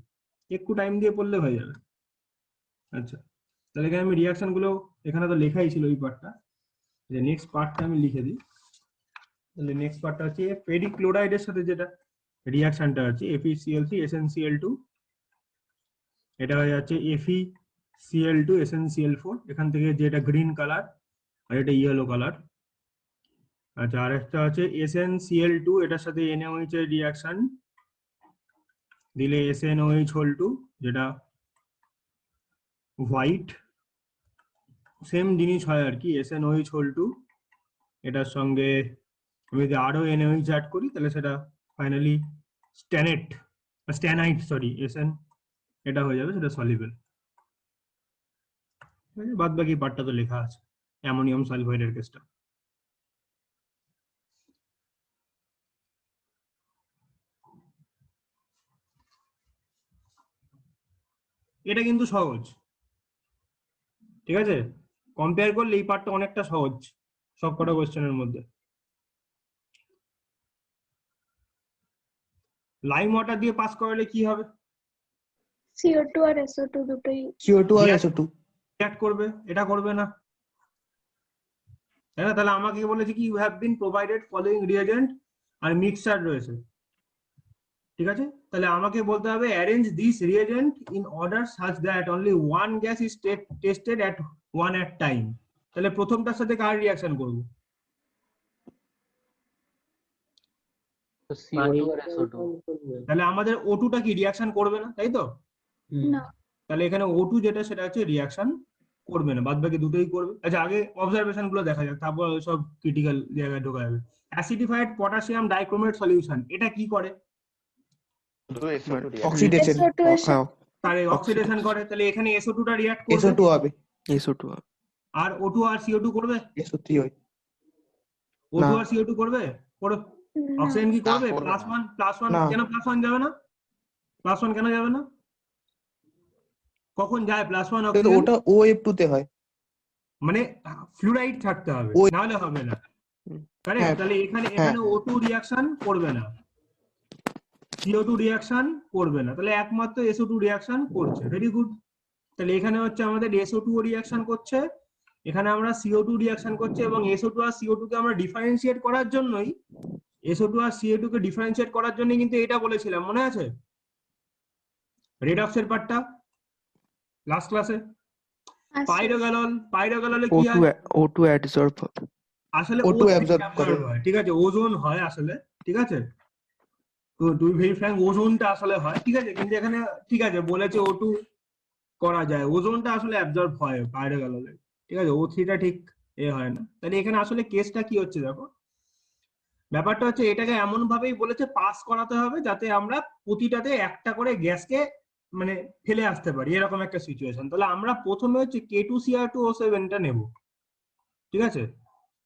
Speaker 1: একটু টাইম দিয়ে পড়লে হয়ে যাবে। আচ্ছা, তাহলে এখানে আমি রিয়াকশন গুলো, এখানে তো লেখাই ছিল এই পার্টটা, যে নেক্সট পার্টটা আমি লিখে দিই। তাহলে নেক্সট পার্টটা হচ্ছে ফেরিক ক্লোরাইডের সাথে যেটা রিয়াকশনটা আছে, FeCl3 SnCl2, এটা হয়ে যাচ্ছে FeCl2 SnCl4, এখান থেকে যেটা গ্রিন কালার আর এটা ইয়েলো কালার। আচ্ছা, আর একটা আছে SnCl2, এটার সাথে NaOH এর রিয়াকশন দিলে SnOH হোল 2, যেটা হোয়াইট, সেম জিনিস হয় আর কি, SnOH হোল 2, এটার সঙ্গে আমি যদি আরো NaOH অ্যাড করি তাহলে সেটা ফাইনালি স্ট্যানাইট, সরি SN, এটা হয়ে যাবে, সেটা সলিউবল। বাদ বাকি পার্টটা তো লেখা আছে, অ্যামোনিয়াম সালফাইডের কেসটা। এটা কিন্তু সহজ, ঠিক আছে, কম্পেয়ার করলে এই পার্টটা অনেকটা সহজ সবকটা কোয়েশ্চেনের মধ্যে। লাইম ওয়াটার দিয়ে পাস করালে কি হবে?
Speaker 3: CO2 আর SO2 দুটোই
Speaker 5: CO2 আর
Speaker 1: React-
Speaker 5: SO2
Speaker 1: রিঅ্যাক্ট করবে, এটা করবে না, তাই না? তাহলে আমাকে বলেছে কি, you have been provided following reagent আর মিক্সচার রয়েছে। ঠিক আছে, তাহলে আমাকে বলতে হবে arrange this reagent in order such that only one gas is tested at one at time. তাহলে প্রথমটার সাথে কার রিয়াকশন করব?
Speaker 7: তো CO2 আর SO2।
Speaker 1: তাহলে আমাদের O2 টা কি রিয়াকশন করবে না, তাই তো?
Speaker 3: না।
Speaker 1: তাহলে এখানে O2 যেটা, সেটা হচ্ছে রিয়াকশন করবে না, বাদ বাকি দুটোই করবে। আচ্ছা, আগে অবজারভেশন গুলো দেখা যাক, তারপর সব ক্রিটিক্যাল জায়গায় ঢোকা যাবে। অ্যাসিডিফাইড পটাশিয়াম ডাইক্রোমেট সলিউশন, এটা কি করে?
Speaker 5: অক্সিডেশন,
Speaker 3: SO2
Speaker 5: হ্যাঁ
Speaker 1: তাহলে অক্সিডেশন করে, তাহলে এখানে SO2 টা রিঅ্যাক্ট করবে,
Speaker 5: SO2 হবে, SO2
Speaker 1: আর O2 আর CO2 করবে?
Speaker 5: SO3 হয়
Speaker 1: O2
Speaker 5: না।
Speaker 1: আর CO2 করবে?
Speaker 3: না।
Speaker 1: অক্সিজেন কি করবে?
Speaker 2: করবে
Speaker 1: প্লাস
Speaker 2: না।
Speaker 1: ওয়ান, প্লাস ওয়ান
Speaker 5: না।
Speaker 1: কেন প্লাস ওয়ান যাবে না? প্লাস ওয়ান কেন যাবে না? কখন যায় প্লাস ওয়ান
Speaker 5: কিন্তু
Speaker 1: অক্সিজেন?
Speaker 5: ওটা OF2 তে হয়,
Speaker 1: মানে ফ্লুরাইড থাকতে হবে,
Speaker 5: ওই-
Speaker 1: নাহলে হবে না,
Speaker 5: হুম।
Speaker 1: কারেক্ট?
Speaker 5: হ্যাঁ,
Speaker 1: তাহলে এখানে
Speaker 5: হ্যাঁ।
Speaker 1: O2 রিঅ্যাকশন করবে না, CO2 রিঅ্যাকশন করবে না, তাহলে একমাত্র SO2 রিঅ্যাকশন করছে। Very good. তাহলে এখানে হচ্ছে আমাদের SO2 রিঅ্যাকশন করছে, এখানে আমরা CO2 রিঅ্যাকশন করছে, এবং SO2 আর CO2 কে আমরা ডিফারেন্সিয়েট করার জন্যই, SO2 আর CO2 কে ডিফারেন্সিয়েট করার জন্য কিন্তু এটা বলেছিলাম, মনে আছে? রেডক্সের পার্টটা লাস্ট ক্লাসে
Speaker 3: আচ্ছা
Speaker 1: পাইরোগ্যাললে কি
Speaker 5: O2
Speaker 1: হয়
Speaker 5: O2 অ্যাডসর্ব হবে।
Speaker 1: আসলে
Speaker 4: O2
Speaker 1: O3
Speaker 4: absorb করে।
Speaker 1: absorb হয়, ঠিক আছে, ওজোন হয় আসলে, ঠিক আছে, তো তুই ভেরি ফ্র্যাঙ্ক ওজোনটা আসলে হয়, ঠিক আছে, কিন্তু এখানে ঠিক আছে বলেছে O2 করা যায়, ওজোনটা আসলে অ্যাবজর্ব হয় পাইরোগ্যাললে, ঠিক আছে, O3টা ঠিক হয় না। তাহলে এখানে আসলে কেসটা কি হচ্ছে দেখো, ব্যাপারটা হচ্ছে এটাকে এমন ভাবেই বলেছে পাস করাতে হবে যাতে আমরা প্রতিটাতে একটা করে গ্যাসকে মানে ফেলে আসতে পারি, এরকম একটা সিচুয়েশন। তাহলে আমরা প্রথমে হচ্ছে K2Cr2O7টা নেব, ঠিক আছে,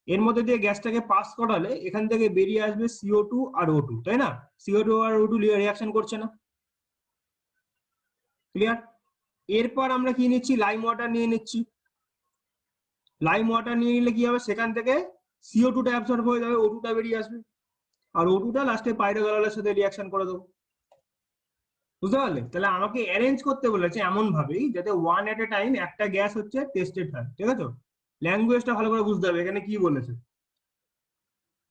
Speaker 1: এর মধ্যে দিয়ে গ্যাসটাকে পাস করালে এখান থেকে বেরিয়ে আসবে CO2 আর O2, তাই না? CO2 আর O2 রিয়াকশন করছে না, ক্লিয়ার? এরপর আমরা কি নিচ্ছি, লাইম ওয়াটার নিয়ে নিচ্ছি। লাইম ওয়াটার নিয়ে নিলে কি হবে, সেখান থেকে CO2টা অ্যাবসর্ব হয়ে যাবে, O2টা বেরিয়ে আসবে, আর O2টা লাস্টে পাইরোগ্যাললের সাথে রিয়াকশন করে দেবো, বুঝতে পারলে? তাহলে আমাকে অ্যারেঞ্জ করতে বলেছে এমন ভাবেই যাতে ওয়ান এট এ টাইম একটা গ্যাস হচ্ছে টেস্টেড হয়, ঠিক আছে? ল্যাঙ্গুয়েজটা ভালো করে বুঝতে হবে এখানে কি বলেছে।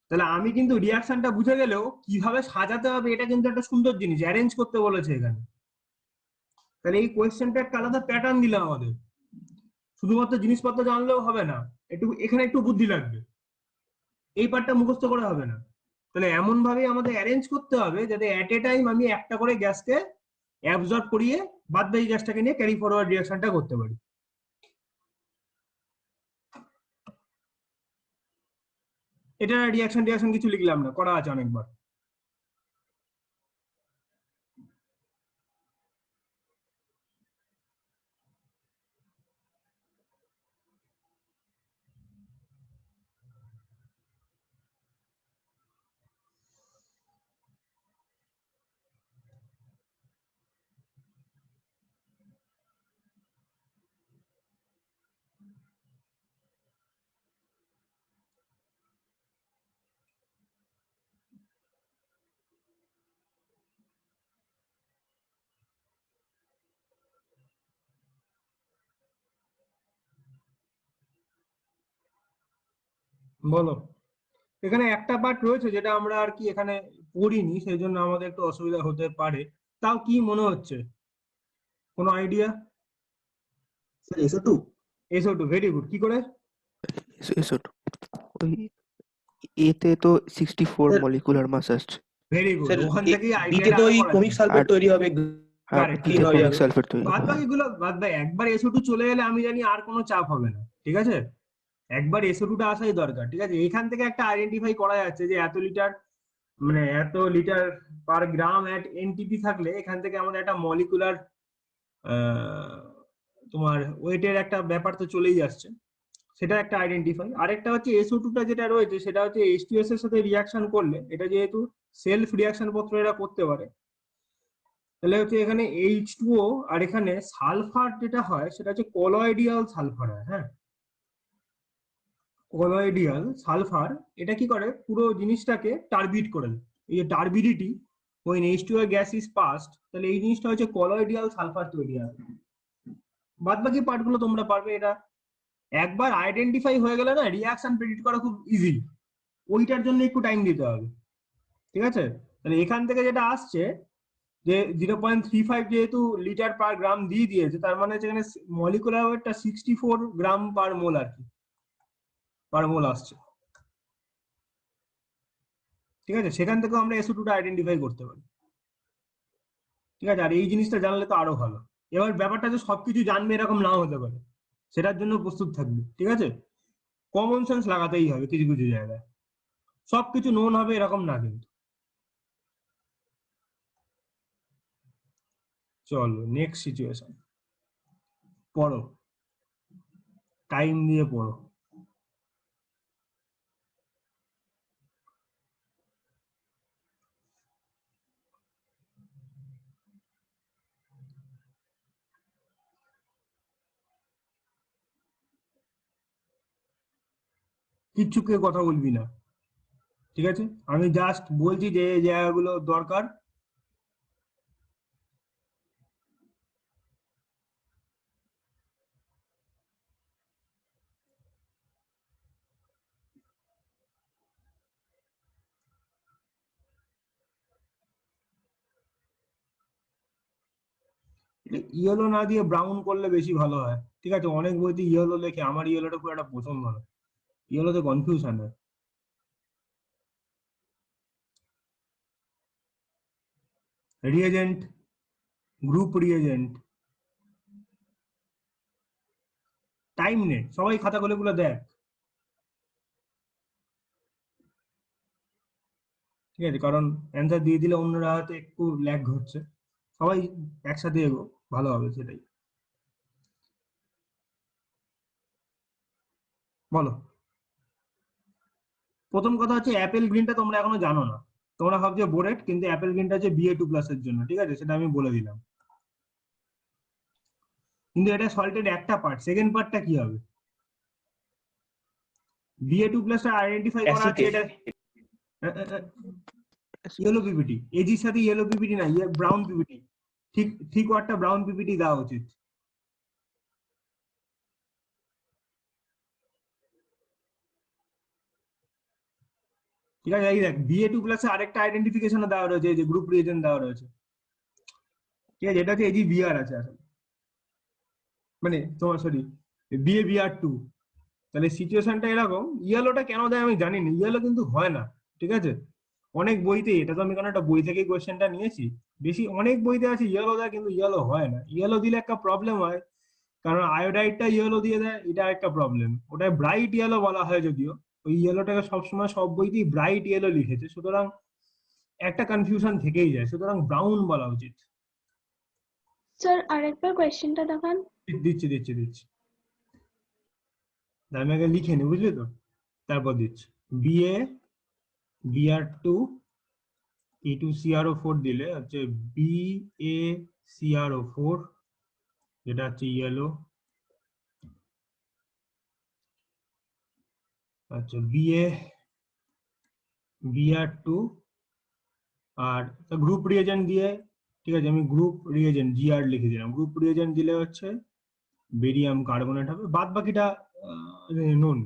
Speaker 1: তাহলে আমি কিন্তু রিয়াকশনটা বুঝে গেলেও কিভাবে সাজাতে হবে এটা কিন্তু একটা সুন্দর জিনিস, অ্যারেঞ্জ করতে বলেছে এখানে। তাহলে এই কোয়েশ্চেনটা একটা আলাদা প্যাটার্ন দিল আমাদের, শুধুমাত্র জিনিসপত্র জানলেও হবে না, একটু এখানে একটু বুদ্ধি লাগবে, এই পার্টটা মুখস্থ করা হবে না। তাহলে এমন ভাবে আমাদের অ্যারেঞ্জ করতে হবে যাতে এট এ টাইম আমি একটা করে গ্যাসকে অ্যাবজর্ব করিয়ে বাদ বাকি গ্যাসটাকে নিয়ে ক্যারি ফরওয়ার্ড রিয়াকশনটা করতে পারি। এটা রিয়াকশন কিছু লিখলাম না, করা আছে অনেকবার। বলো, এখানে একটা পার্ট রয়েছে যেটা আমরা আর কি এখানে পড়িনি, সেই জন্য আমাদের একটু অসুবিধা হতে পারে। তাও কি মনে হচ্ছে, কোনো idea?
Speaker 4: Sir SO2
Speaker 1: SO2, very good, কি করে?
Speaker 5: SO2 ওই এতে তো 64
Speaker 4: স্যার
Speaker 5: মলিকুলার মাস আসছে,
Speaker 1: ভেরি গুড,
Speaker 4: স্যার
Speaker 1: ওখান থেকেই
Speaker 4: বিতে
Speaker 1: আইডিয়াটা
Speaker 4: তো
Speaker 1: আরো
Speaker 4: ওই
Speaker 1: করা
Speaker 4: ক্রমিক
Speaker 1: যায়।
Speaker 4: সালফেট
Speaker 5: আর
Speaker 4: তৈরি হবে,
Speaker 5: আর
Speaker 1: কারেক্ট,
Speaker 4: ক্লিন
Speaker 5: বিতে
Speaker 4: হয়ে
Speaker 5: ক্রমিক
Speaker 4: যাবে।
Speaker 5: সালফেট তৈরি
Speaker 1: বাদ
Speaker 5: হবে।
Speaker 1: বাকিগুলো বাদ বাকি একবার SO2 চলে এলে আমি জানি আর কোনো চাপ হবে না, ঠিক আছে, একবার SO2টা আসাই দরকার, ঠিক আছে। এখান থেকে একটা আইডেন্টিফাই করা যাচ্ছে যে এত লিটার মানে এত লিটার পার গ্রাম এট এনটিপি থাকলে এখান থেকে আমাদের একটা মলিকুলার তোমার ওয়েটের একটা ব্যাপার তো চলেই আসছে, সেটা একটা আইডেন্টিফাই। আরেকটা হচ্ছে SO2টা যেটা রয়েছে সেটা হচ্ছে H2S এর সাথে রিয়াকশন করলে, এটা যেহেতু সেলফ রিয়াকশন পত্র এরা করতে পারে, তাহলে হচ্ছে এখানে H2O আর এখানে সালফার যেটা হয় সেটা হচ্ছে কলয়েডিয়াল সালফার হয়, হ্যাঁ, কলয়েডিয়াল সালফার। এটা কি করে, পুরো জিনিসটাকে টারবিড করে দেয়। এই যে টারবিডিটি when H2O gas is passed, তাহলে এই জিনিসটা হচ্ছে কলয়েডিয়াল সালফার তৈরি হয়। বাদ বাকি পার্টগুলো তোমরা পারবে, এটা একবার আইডেন্টিফাই হয়ে গেলে না রিয়াকশন প্রেডিক্ট করা খুব ইজি, ওইটার জন্য একটু টাইম দিতে হবে, ঠিক আছে। তাহলে এখান থেকে যেটা আসছে যে 0.35 যেহেতু লিটার পার গ্রাম দিয়ে দিয়েছে, তার মানে হচ্ছে এখানে মলিকুলার ওয়েটটা 64 গ্রাম পার মোল আর কি, পার মোল আসছে, ঠিক আছে। সেখান থেকেও আমরা SO2টা আইডেন্টিফাই করতে পারি, ঠিক আছে। আর এই জিনিসটা জানলে তো আরো ভালো। এবার ব্যাপারটা যে সবকিছু জানবে এরকম নাও হতে পারে, সেটার জন্য প্রস্তুত থাকবে, ঠিক আছে। কমন সেন্স লাগাতেই হবে কিছু কিছু জায়গায়, সবকিছু নোন হবে এরকম না কিন্তু। চলো নেক্সট সিচুয়েশন পড়ো, টাইম দিয়ে পড়ো। কিচ্ছু কেউ কথা বলবি না, ঠিক আছে, আমি জাস্ট বলছি যে এই জায়গাগুলো দরকার। ইয়েলো না দিয়ে ব্রাউন করলে বেশি ভালো হয়, ঠিক আছে? অনেক বইতে ইয়েলো লেখে, আমার ইয়েলোটা খুব একটা পছন্দ না, ইয়েলোতে কনফিউশন হয়। রিএজেন্ট, গ্রুপ রিএজেন্ট, টাইম নে, সবাই খাতা খুলে গুলো দেখ, ঠিক আছে? কারণ অ্যান্সার দিয়ে দিলে অন্যরা হয়তো একটু ল্যাগ হচ্ছে, সবাই একসাথে এগো, ভালো হবে সেটাই। বলো। প্রথম কথা হচ্ছে অ্যাপেল গ্রিনটা তোমরা এখনো জানো না, তোমরা ভাবছো বোরেট, কিন্তু অ্যাপেল গ্রিনটা হচ্ছে BA2+ এর জন্য, ঠিক আছে? সেটা আমি বলে দিলাম। কিন্তু এটা সল্টের একটা পার্ট, সেকেন্ড পার্টটা কি হবে? BA2+ আইডেন্টিফাই করা আছে, এটা ইয়েলো পিপিটি, এজির সাথে ইয়েলো পিপিটি না, ব্রাউন পিপিটি, ঠিক ঠিক ওয়ার্ডটা ব্রাউন পিপিটি দেওয়া উচিত। ঠিক আছে, এই দেখ BA2+ আরেকটা আইডেন্টিফিকেশন দেওয়া রয়েছে, যে গ্রুপ রিজন দেওয়া রয়েছে, ঠিক আছে? এটা হচ্ছে AG-BR আছে আসলে, মানে তোমার সরি BA-BR2। তাহলে সিচুয়েশনটা এরকম, ইয়েলোটা কেন দেয় আমি জানি না, ইয়েলো কিন্তু হয় না, ঠিক আছে? অনেক বইতে, এটা তো আমি কোনো একটা বই থেকে কোয়েশ্চেনটা নিয়েছি, বেশি অনেক বইতে আছে ইয়েলো দেয়, কিন্তু ইয়েলো হয় না। ইয়েলো দিলে একটা প্রবলেম হয়, কারণ আয়োডাইডটা ইয়েলো দিয়ে দেয়, এটা একটা প্রবলেম। ওটা ব্রাইট ইয়েলো বলা হয় যদিও, ওই ইয়েলোটাকে সবসময় সব বইতেই ব্রাইট ইয়েলো লিখেছে, সুতরাং একটা কনফিউশন থেকেই যায়, সুতরাং ব্রাউন বলা উচিত।
Speaker 3: স্যার আরেকবার কোয়েশ্চেনটা দেখান।
Speaker 1: দিচ্ছি দিচ্ছি দিচ্ছি, আমি আগে লিখে নি, বুঝলি তো, তারপর দিচ্ছি। BA-BR2 E2CrO4 দিলে হচ্ছে BaCrO4, যেটা হচ্ছে ইয়েলো, আচ্ছা BaBr2, আর গ্রুপ রিএজেন্ট দিয়ে, ঠিক আছে? আমি গ্রুপ রিএজেন্ট GR লিখে দিলাম, গ্রুপ রিএজেন্ট দিলে হচ্ছে বেরিয়াম কার্বনেট হবে, বাদ বাকিটা নুন।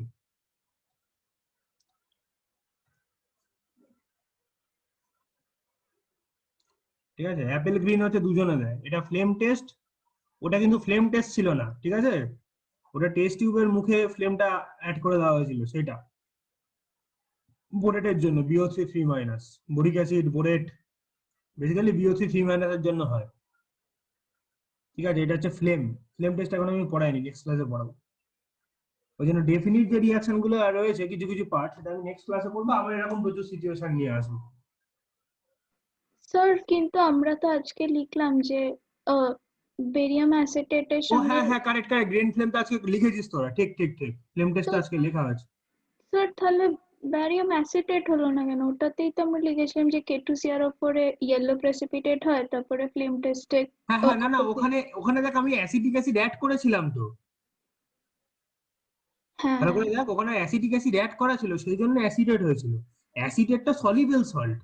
Speaker 1: ঠিক আছে, অ্যাপেল গ্রিন হচ্ছে দুজনে দেয়, এটা ফ্লেম টেস্ট, ওটা কিন্তু ফ্লেম টেস্ট ছিল না, ঠিক আছে? ওটা টেস্ট টিউবের মুখে ফ্লেমটা অ্যাড করে দেওয়া হয়েছিল, সেটা বোরেটের জন্য, BO3 3-, boric acid borate basically BO3 3- এর জন্য হয়, ঠিক আছে? এটা হচ্ছে ফ্লেম, ফ্লেম টেস্ট এখন আমি পড়াইনি, নেক্সট ক্লাসে পড়াবো। ওই জন্য ডেফিনিট যে রিয়াকশন গুলো রয়েছে কিছু কিছু পার্ট, সেটা আমি নেক্সট ক্লাসে করবো, আবার এরকম প্রচুর সিচুয়েশন নিয়ে আসবো।
Speaker 3: স্যার কিন্তু আমরা তো আজকে লিখলাম যে বেরিয়াম অ্যাসিটেটের
Speaker 1: ও
Speaker 3: সঙ্গে।
Speaker 1: হ্যাঁ হ্যাঁ, কারেক্ট কারেক্ট, গ্রেন ফ্লেম তো আজকে লিখেছিস তোরা, ঠিক ঠিক ঠিক, ফ্লেম টেস্ট
Speaker 3: তো
Speaker 1: আজকে লেখা আছে।
Speaker 3: স্যার তাহলে ব্যারিয়াম অ্যাসিটেট হলো না কেন? ওটাতেই তো আমরা লিখেছিলাম যে K2CrO4 এ ইয়েলো প্রেসিপিটেট হয়, তারপরে ফ্লেম টেস্টে।
Speaker 1: হ্যাঁ হ্যাঁ, না না, ওখানে ওখানে দেখ আমি অ্যাসিটিক অ্যাসিড অ্যাড করেছিলাম তো,
Speaker 3: হ্যাঁ
Speaker 1: ভালো
Speaker 3: হ্যাঁ
Speaker 1: করে দেখ, ওখানে অ্যাসিটিক অ্যাসিড অ্যাড করা ছিল, সেই জন্য অ্যাসিডেট হয়েছিল। অ্যাসিডেটটা সলিবল সল্ট,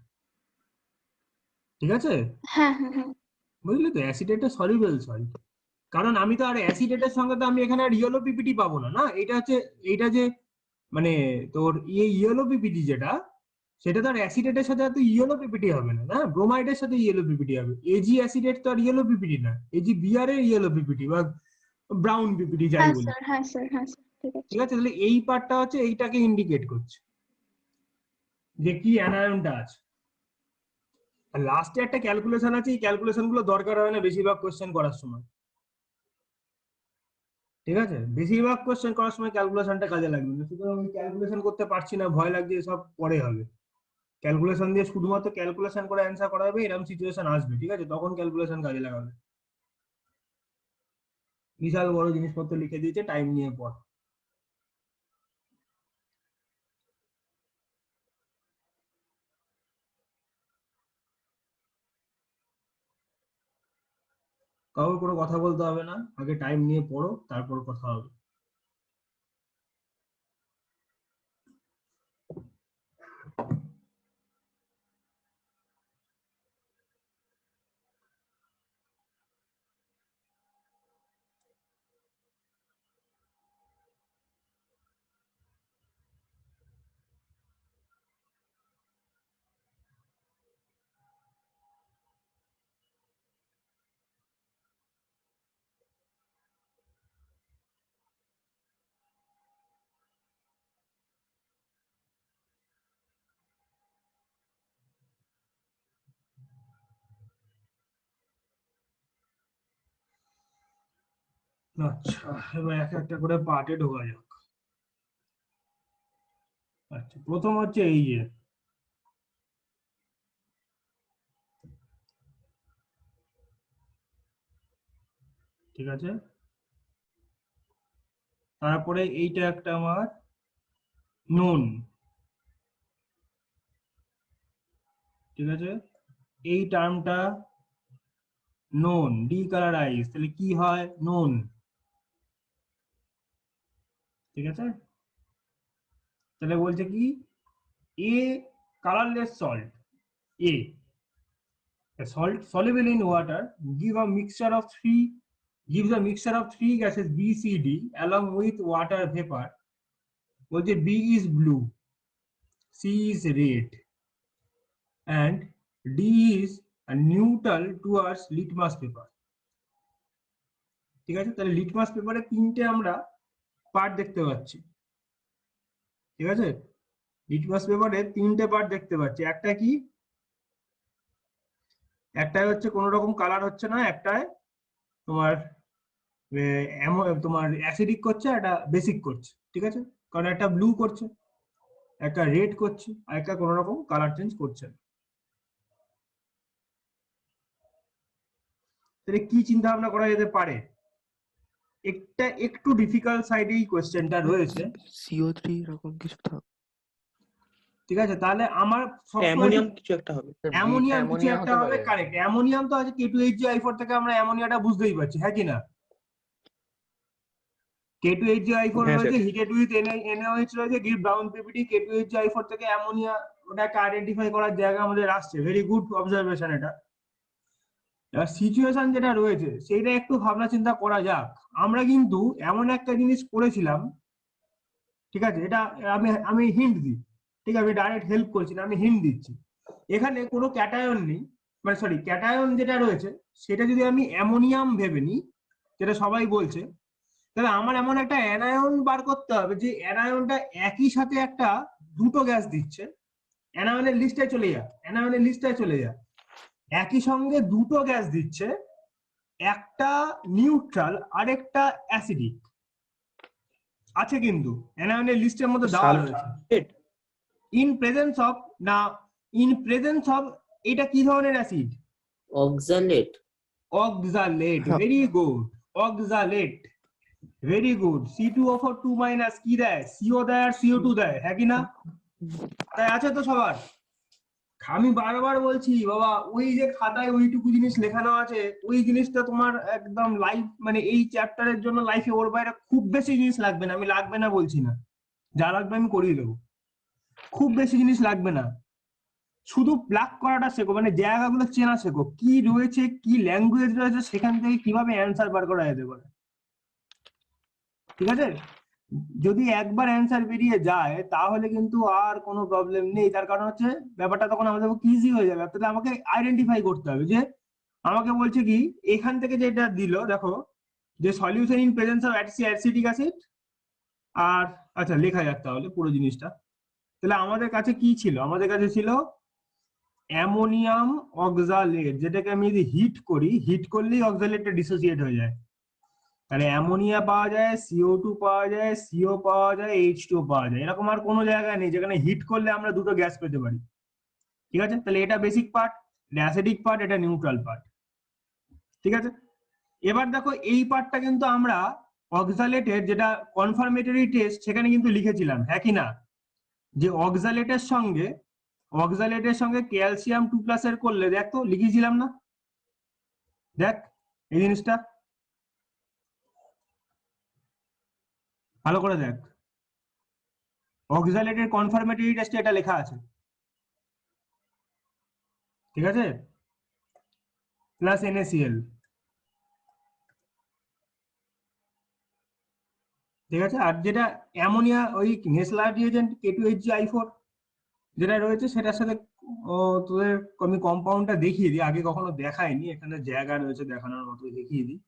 Speaker 1: ঠিক আছে?
Speaker 3: হ্যাঁ হ্যাঁ হ্যাঁ।
Speaker 1: বুঝলি তো, অ্যাসিডেটটা সলিবল সল্ট, কারণ আমি তো আর অ্যাসিডেটের সঙ্গে তো আমি এখানে আর ইয়েলো পিপিটি পাবো না, না এটা হচ্ছে, এইটা যে মানে তোর ইয়েলো পিপিটি যেটা, সেটা তো আর অ্যাসিডেটের সাথে তো ইয়েলো পিপিটি হবে না, না ব্রোমাইডের সাথে ইয়েলো পিপিটি হবে। এজি অ্যাসিডেট তো আর ইয়েলো পিপিটি না, AG-BR এর ইয়েলো পিপিটি বা ব্রাউন পিপিটি যাই
Speaker 3: হ্যাঁ
Speaker 1: বলি,
Speaker 3: স্যার, হ্যাঁ স্যার, হ্যাঁ স্যার, ঠিক আছে।
Speaker 1: ঠিক আছে? তাহলে এই পার্টটা হচ্ছে এইটাকে ইন্ডিকেট করছে যে কি অ্যানায়নটা আছে। আর লাস্টে একটা ক্যালকুলেশন আছে, এই ক্যালকুলেশন গুলো দরকার হয় না বেশিরভাগ কোশ্চেন করার সময়, ঠিক আছে? বেশিরভাগ কোশ্চেন করার সময় ক্যালকুলেশনটা কাজে লাগবে না, সুতরাং আমি ক্যালকুলেশন করতে পারছি না, ভয় লাগছে, সব পরে হবে। ক্যালকুলেশন দিয়ে শুধুমাত্র ক্যালকুলেশন করে অ্যান্সার করা হবে, এরকম সিচুয়েশন আসবে, ঠিক আছে? তখন ক্যালকুলেশন কাজে লাগাবে। বিশাল বড় জিনিসপত্র লিখে দিয়েছে, টাইম নিয়ে পড়। কারোর কোনো কথা বলতে হবে না, আগে টাইম নিয়ে পড়ো, তারপর কথা হবে। আচ্ছা, এবার এক একটা করে পার্টে ঢোকা যাক। আচ্ছা, প্রথম হচ্ছে এই যে ঠিক আছে, তারপরে এইটা একটা আমার নোন, ঠিক আছে, এই টার্মটা নোন, ডিকালারাইজ, তাহলে কি হয়, নোন, ঠিক আছে। তাহলে বলছে কি A colourless salt, A salt soluble in water give a mixture of three gives a mixture of three gases B, C, D along with water vapor. বলছে B is blue, C is red and D is neutral towards litmus paper. ঠিক আছে, তাহলে litmus পেপারে তিনটে আমরা part দেখতে পাচ্ছি, ঠিক আছে, লিটমাস পেপারে তিনটে পার্ট দেখতে পাচ্ছি। একটা কি, একটাই হচ্ছে কোনো রকম কালার হচ্ছে না, একটায় তোমার তোমার অ্যাসিডিক করছে, একটা বেসিক করছে, ঠিক আছে, কারণ একটা ব্লু করছে, একটা রেড করছে, আর একটা কোনো রকম কালার চেঞ্জ করছে না। তাহলে কি চিন্তা ভাবনা করা যেতে পারে, একটা একটু ডিফিকাল্ট সাইডে এই কোশ্চেনটা রয়েছে,
Speaker 5: CO3 এরকম কিছু থাক।
Speaker 1: ঠিক আছে, তাহলে আমার
Speaker 2: অ্যামোনিয়াম কিছু একটা হবে।
Speaker 1: অ্যামোনিয়াম কিছু
Speaker 7: অ্যামোনিয়া
Speaker 1: একটা
Speaker 7: হতে
Speaker 1: হবে,
Speaker 7: পারে।
Speaker 1: কারেক্ট। অ্যামোনিয়াম তো আছে K2HgI4 থেকে আমরা অ্যামোনিয়াটা বুঝতেই পারছি, হ্যাঁ কি না, K2HgI4
Speaker 2: হ্যাঁ,
Speaker 1: রয়েছে,
Speaker 2: স্যার।
Speaker 1: হিটেড উইথ NaOH রয়েছে, গিভ ব্রাউন পিপিটি, K2HgI4 থেকে অ্যামোনিয়া, ওটা একটা আইডেন্টিফাই করার জায়গা আমাদের আসছে, ভেরি গুড অবজারভেশন এটা। এবার সিচুয়েশন যেটা রয়েছে সেইটা একটু ভাবনা চিন্তা করা যাক। আমরা কিন্তু এমন একটা জিনিস করেছিলাম, ঠিক আছে, এটা আমি আমি হিন্ট দিই, ঠিক আছে, আমি ডাইরেক্ট হেল্প করছি না, আমি হিন্ট দিচ্ছি। এখানে কোনো ক্যাটায়ন নেই, মানে সরি, ক্যাটায়ন যেটা রয়েছে সেটা যদি আমি অ্যামোনিয়াম ভেবে নিই, যেটা সবাই বলছে, তাহলে আমার এমন একটা অ্যানায়ন বার করতে হবে যে অ্যানায়নটা একই সাথে একটা দুটো গ্যাস দিচ্ছে, অ্যানায়নের লিস্টে চলে যা, অ্যানায়নের লিস্টে চলে যা, একই সঙ্গে দুটো গ্যাস দিচ্ছে, একটা নিউট্রাল আর একটা অ্যাসিডিক আছে, কিন্তু অ্যানায়নের লিস্টের মধ্যে দেওয়া রয়েছে,
Speaker 2: সালফেট।
Speaker 1: ইন প্রেজেন্স অফ, না, ইন প্রেজেন্স অফ, এটা কি ধরনের অ্যাসিড,
Speaker 6: অক্সালেট।
Speaker 1: অক্সালেট,
Speaker 5: হ্যাঁ।
Speaker 1: Very good, oxalate, very good. C2O4 2- কি দেয়, CO দেয় আর CO2 দেয়, হ্যাঁ কি না, তাই আছে তো সবার। আমি বারবার বলছি বাবা, ওই যে খাতায় ওইটুকু জিনিস লেখানো আছে, ওই জিনিসটা তোমার একদম লাইফ, মানে এই চ্যাপ্টারের জন্য লাইফে ওর বাইরে খুব বেশি জিনিস লাগবে না, আমি লাগবে না বলছি না, যা লাগবে আমি করিয়ে দেবো, খুব বেশি জিনিস লাগবে না, শুধু প্লাগ করাটা শেখো, মানে জায়গাগুলো চেনা শেখো, কি রয়েছে, কি ল্যাঙ্গুয়েজ রয়েছে, সেখান থেকে কিভাবে অ্যান্সার বার করা যেতে পারে, ঠিক আছে। যদি একবার অ্যান্সার বেরিয়ে যায় তাহলে কিন্তু আর কোনো প্রবলেম নেই, তার কারণ হচ্ছে ব্যাপারটা তখন আমাদের ইজি হয়ে যাবে। তাহলে আমাকে আইডেন্টিফাই করতে হবে যে, আমাকে বলছে কি এখান থেকে যেটা দিল, দেখো, যে solution in presence of acetic acid, আর আচ্ছা লেখা যাক তাহলে পুরো জিনিসটা। তাহলে আমাদের কাছে কি ছিল, আমাদের কাছে ছিল অ্যামোনিয়াম অক্সালেট, যেটাকে আমি যদি হিট করি, হিট করলেই অক্সালেটটা ডিসোসিয়েট হয়ে যায়, তাহলে অ্যামোনিয়া পাওয়া যায়, CO2 পাওয়া যায়, CO পাওয়া যায়, H2 পাওয়া যায়, এরকম আর কোনো জায়গা নেই যেখানে হিট করলে আমরা দুটো গ্যাস পেতে পারি, ঠিক আছে। তাহলে এটা বেসিক পার্ট, এটা অ্যাসিডিক পার্ট, এটা নিউট্রাল পার্ট, ঠিক আছে। এবার দেখো এই পার্টটা কিন্তু আমরা অক্সালেটের যেটা কনফার্মেটরি টেস্ট সেখানে কিন্তু লিখেছিলাম, হ্যাঁ কি না, যে অক্সালেটের সঙ্গে ক্যালসিয়াম 2+ এর করলে, দেখ তো লিখেছিলাম না, দেখ এই জিনিসটা ভালো করে দেখ, অক্সালেটের কনফার্মেটরি টেস্টে এটা লেখা আছে, ঠিক আছে, প্লাস NaCl, ঠিক আছে। আর যেটা অ্যামোনিয়া, ওই নেসলার রিয়েজেন্ট K2HgI4 যেটা রয়েছে সেটার সাথে তোদের আমি কম্পাউন্ডটা দেখিয়ে দিই, আগে কখনো দেখাইনি, এখানে জায়গা রয়েছে দেখানোর মতো, দেখিয়ে দিই।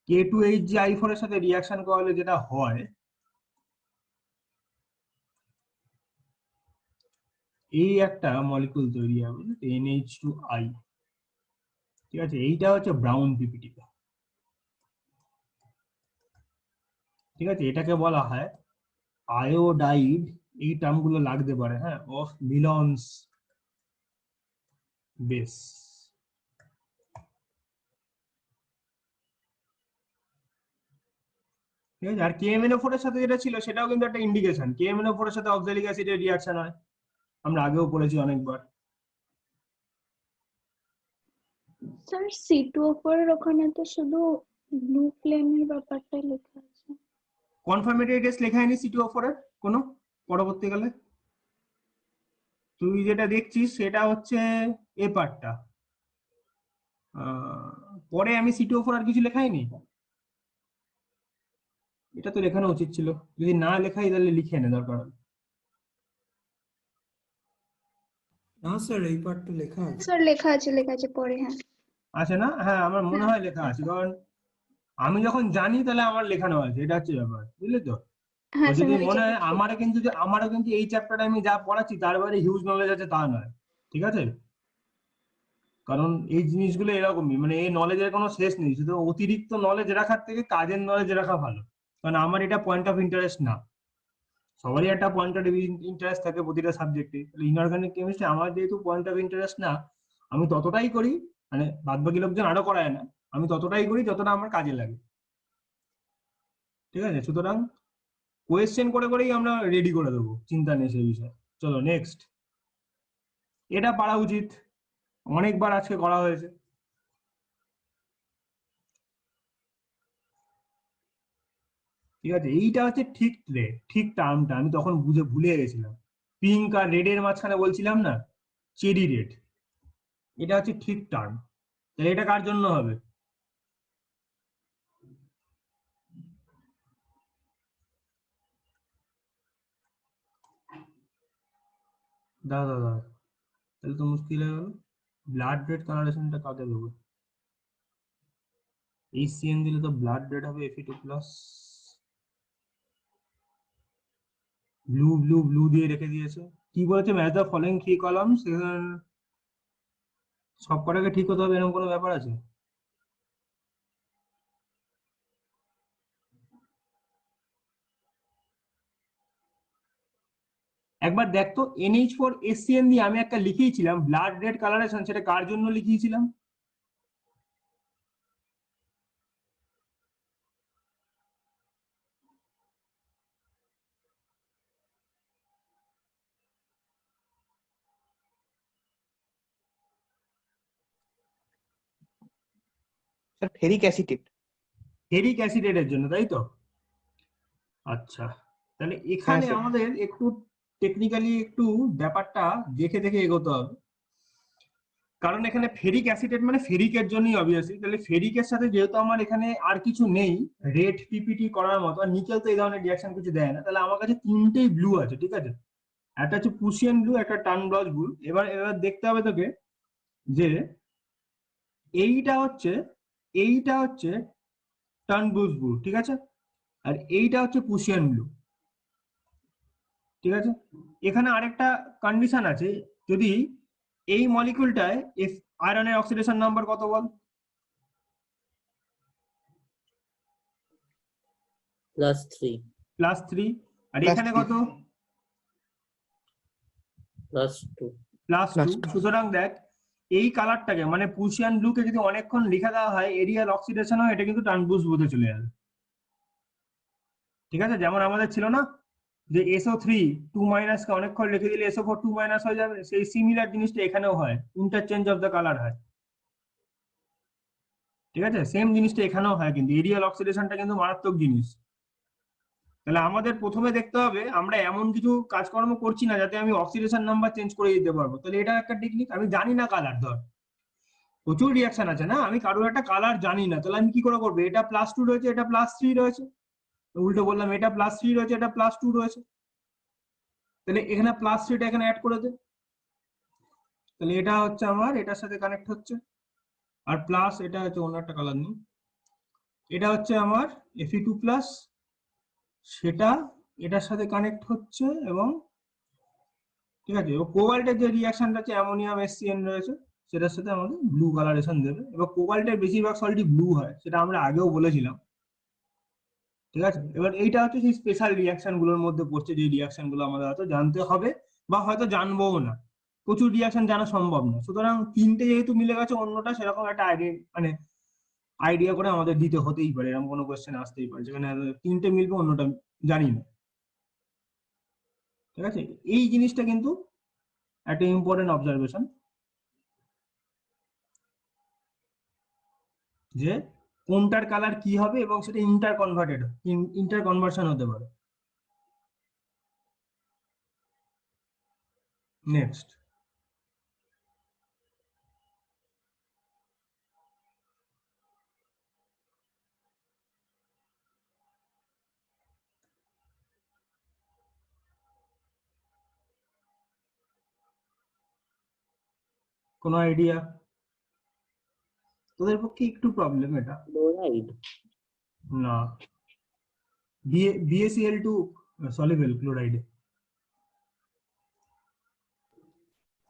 Speaker 1: K2HgI4 এর সাথে রিয়াকশন করালে যেটা হয়, এই একটা মলিকুল তৈরি হবে NH2I, ঠিক আছে, এইটা হচ্ছে ব্রাউন পিপিটি, ঠিক আছে, এটাকে বলা হয় আয়োডাইড, এই টার্মগুলো লাগতে পারে, হ্যাঁ, অফ মিলনস বেস। ঠিক আছে, আর KMnO4 এর সাথে যেটা ছিল সেটাও কিন্তু একটা ইন্ডিকেশন, KMnO4 এর সাথে অক্সালিক অ্যাসিডের রিঅ্যাকশন হয়, আমরা আগেও পড়েছি অনেকবার।
Speaker 3: স্যার C2O4 এর ওখানে তো শুধু ব্লু ফ্লেমের ব্যাপারটাই লেখা আছে।
Speaker 1: কনফার্মেটরি টেস্ট লেখা হয়নি C2O4 এর কোনো পরবর্তীকালে? তুই যেটা দেখছিস সেটা হচ্ছে এ পার্টটা, পরে আমি C2O4 আর কিছু লেখাইনি, এটা তো লেখানো উচিত ছিল, যদি না লেখাই তাহলে লিখে নে দরকার হলে।
Speaker 4: না স্যার এই পার্টটা লেখা আছে।
Speaker 3: স্যার লেখা আছে পরে, হ্যাঁ।
Speaker 1: আছে না? হ্যাঁ আমার মনে হয় লেখা আছে, কারণ আমি যখন জানি তাহলে আমার লেখানো আছে, এটা হচ্ছে ব্যাপার, বুঝলি তো?
Speaker 3: হ্যাঁ
Speaker 1: তো
Speaker 3: স্যার
Speaker 1: যদি
Speaker 3: আমি
Speaker 1: মনে হয়
Speaker 3: check
Speaker 1: আমারও কিন্তু এই চ্যাপ্টারে আমি যা পড়াচ্ছি তার বাইরে হিউজ নলেজ আছে তা নয়, ঠিক আছে? কারণ এই জিনিসগুলো এরকমই, মানে এই নলেজের কোনো শেষ নেই, শুধু অতিরিক্ত নলেজ রাখার থেকে কাজের নলেজ রাখা ভালো, কারণ আমার এটা পয়েন্ট অফ ইন্টারেস্ট না, সবারই একটা পয়েন্ট অফ ইন্টারেস্ট থাকে প্রতিটা সাবজেক্টে। ইনঅর্গানিক কেমিস্ট্রি আমার যেহেতু পয়েন্ট অফ ইন্টারেস্ট না, আমি ততটাই করি, মানে বাদ বাকি লোকজন আরো করায় না, আমি ততটাই করি যতটা আমার কাজে লাগে, ঠিক আছে? সুতরাং কোয়েশ্চেন করে করেই আমরা রেডি করে দেবো, চিন্তা নেই সেই বিষয়ে। চলো নেক্সট, এটা পারা উচিত, অনেকবার আজকে করা হয়েছে। ঠিক আছে, এইটা হচ্ছে ঠিক রে, ঠিক টার্মটা আমি তখন ভুলে গেছিলাম, পিঙ্ক আর রেড এর মাঝখানে বলছিলাম না, চেরি রেড, এটা হচ্ছে ঠিক টার্ম। তাহলে এটা কার জন্য হবে? দাদা দাদা, তাহলে তো মুশকিল হয়ে গেল, ব্লাড রেড কালারেশনটা কাকে দেবো? HCN দিলে তো ব্লাড রেড হবে Fe2+, ব্লু ব্লু ব্লু দিয়ে রেখে দিয়েছে, কি বলেছে, ম্যাচ দ্য ফলোইং 3 কলামস, সব কটাকে ঠিক হতে হবে এরকম কোনো ব্যাপার আছে? একবার দেখ তো, NH4SCN দিয়ে আমি একটা লিখিয়েছিলাম ব্লাড রেড কালারেশন, সেটা কার জন্য লিখিয়েছিলাম?
Speaker 2: Sir ferric acetate.
Speaker 1: ফেরিক অ্যাসিডেটের জন্য, তাই তো? আচ্ছা, তাহলে এখানে
Speaker 2: স্যার।
Speaker 1: আমাদের একটু টেকনিক্যালি একটু ব্যাপারটা দেখে দেখে এগোতে হবে, কারণ এখানে ফেরিক অ্যাসিডেট মানে ফেরিকের জন্যই অবভিয়াসলি, তাহলে ফেরিকের সাথে যেহেতু আমার এখানে আর কিছু নেই রেড পিপিটি করার মতো, আর নিকেল তো এই ধরনের রিয়াকশন কিছু দেয় না, তাহলে আমার কাছে তিনটেই ব্লু আছে, ঠিক আছে? একটা হচ্ছে প্রুশিয়ান ব্লু, একটা টার্নব্লজ ব্লু। এবার দেখতে হবে তোকে যে এইটা হচ্ছে টার্নব্লজ ব্লু, ঠিক আছে? আর এইটা হচ্ছে প্রুশিয়ান ব্লু, ঠিক আছে? এখানে আরেকটা কন্ডিশন আছে, যদি এই মলিকিউলটায় আয়রনের অক্সিডেশন নাম্বার কত বল?
Speaker 6: +3
Speaker 1: +3। আর এখানে কত?
Speaker 6: +2
Speaker 1: +2। সুতরাং দেখ, এই কালারটাকে মানে প্রুশিয়ান ব্লুকে যদি অনেকক্ষণ লিখে দেওয়া হয় এরিয়াল অক্সিডেশন হয়, এটা কিন্তু টার্নব্লুজ ব্লুতে চলে যাবে, ঠিক আছে? যেমন আমাদের ছিল না যে SO3 2- কে অনেকক্ষণ লিখে দিলে SO4 2- হয়ে যাবে, সেই সিমিলার জিনিসটা এখানেও হয়, ইন্টারচেঞ্জ অফ দ্য কালার হয়, ঠিক আছে? সেম জিনিসটা এখানেও হয়, কিন্তু এরিয়াল অক্সিডেশনটা কিন্তু মারাত্মক জিনিস। তাহলে আমাদের প্রথমে দেখতে হবে আমরা এমন কিছু কাজকর্ম করছি না যাতে আমি অক্সিডেশন নাম্বার চেঞ্জ করে দিতে পারবো, তাহলে এটা একটা টেকনিক। আমি জানি না কালার, ধর প্রচুর রিয়াকশন আছে না, আমি কারোর একটা কালার জানি না, তাহলে আমি কি করে করবো? এটা +2 রয়েছে, এটা +3 রয়েছে, উল্টো বললাম এটা +3 রয়েছে, এটা +2 রয়েছে, তাহলে এখানে +3টা এখানে অ্যাড করে দে, তাহলে এটা হচ্ছে আমার এটার সাথে কানেক্ট হচ্ছে, আর প্লাস এটা হচ্ছে অন্য একটা কালার নেই, এটা হচ্ছে আমার Fe2+, সেটা এটার সাথে কানেক্ট হচ্ছে, এবং ঠিক আছে, কোবাল্টের যে রিয়াকশনটা আছে অ্যামোনিয়াম HCN রয়েছে সেটার সাথে আমাদের ব্লু কালারেশন দেবে। এবার কোবাল্টের বেশিরভাগ সল্টই ব্লু হয়, সেটা আমরা আগেও বলেছিলাম, ঠিক আছে, এবার এইটা হচ্ছে সেই স্পেশাল রিয়াকশন গুলোর মধ্যে পড়ছে, যে রিয়াকশন গুলো আমাদের হয়তো জানতে হবে বা হয়তো জানবোও না, প্রচুর রিয়াকশন জানা সম্ভব না। সুতরাং তিনটে যেহেতু মিলে গেছে, অন্যটা সেরকম একটা আইডিয়া মানে আইডিয়া করে আমাদের দিতে হতেই পারে, এরকম কোনো কোয়েশ্চেন আসতেই পারে যেখানে তিনটে মিলবে অন্যটা জানি না। ঠিক আছে, এই জিনিসটা কিন্তু একটা ইম্পর্টেন্ট অবজারভেশন, যে কোনটার কালার কি হবে এবং সেটা ইন্টার কনভার্সন হতে পারে। নেক্সট, কোনো আইডিয়া? তোদের পক্ষে একটু প্রবলেম এটা।
Speaker 6: ক্লোরাইড।
Speaker 1: না, BaCl2 সলিবল ক্লোরাইডে।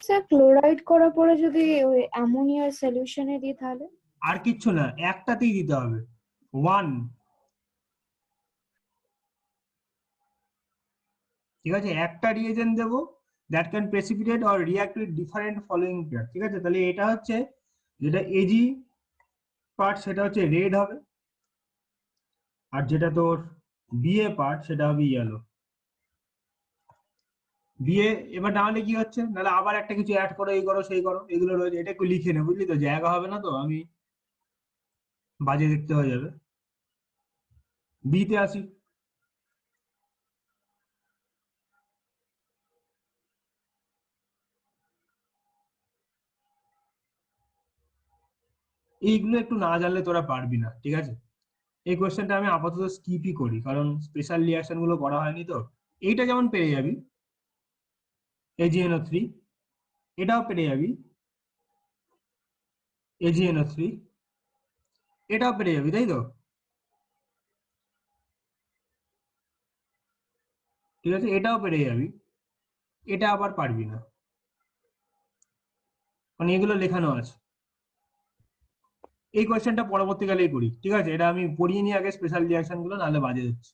Speaker 8: স্যার ক্লোরাইড করার পরে যদি ওই অ্যামোনিয়ার সলিউশনে দিই তাহলে?
Speaker 1: আর কিচ্ছু না, একটাতেই দিতে হবে, 1। ঠিক আছে, একটা রিয়েজেন্ট দেবো that can precipitate or react with different following pair. ঠিক আছে, তাহলে এটা হচ্ছে যেটা Ag পার্ট সেটা হচ্ছে রেড হবে, আর যেটা তোর Ba পার্ট সেটা হবে ইয়েলো। বিয়ে এবার না হলে কি হচ্ছে, নাহলে আবার একটা কিছু অ্যাড করো, এই করো সেই করো, এগুলো রয়েছে, এটা একটু লিখে নে, বুঝলি তো, জায়গা হবে না তো, আমি বাজে দেখতে হয়ে যাবে। বিতে আসি, এইগুলো একটু না জানলে তোরা পারবি না। ঠিক আছে, এই কোয়েশ্চেনটা আমি আপাতত স্কিপই করি, কারণ স্পেশাল রিয়াকশন গুলো করা হয়নি তো। এইটা যেমন পেরে যাবি AgNO3, এটাও পেরে যাবি AgNO3, এটাও পেরে যাবি, তাই তো? ঠিক আছে, এটাও পেরে যাবি, এটা আবার পারবি না, মানে এগুলো লেখানো আছে। এই কোয়েশ্চেনটা পরবর্তীকালেই করি, ঠিক আছে, এটা আমি পড়িয়ে নিই আগে স্পেশাল রিয়াকশন গুলো, নাহলে বাজে যাচ্ছে।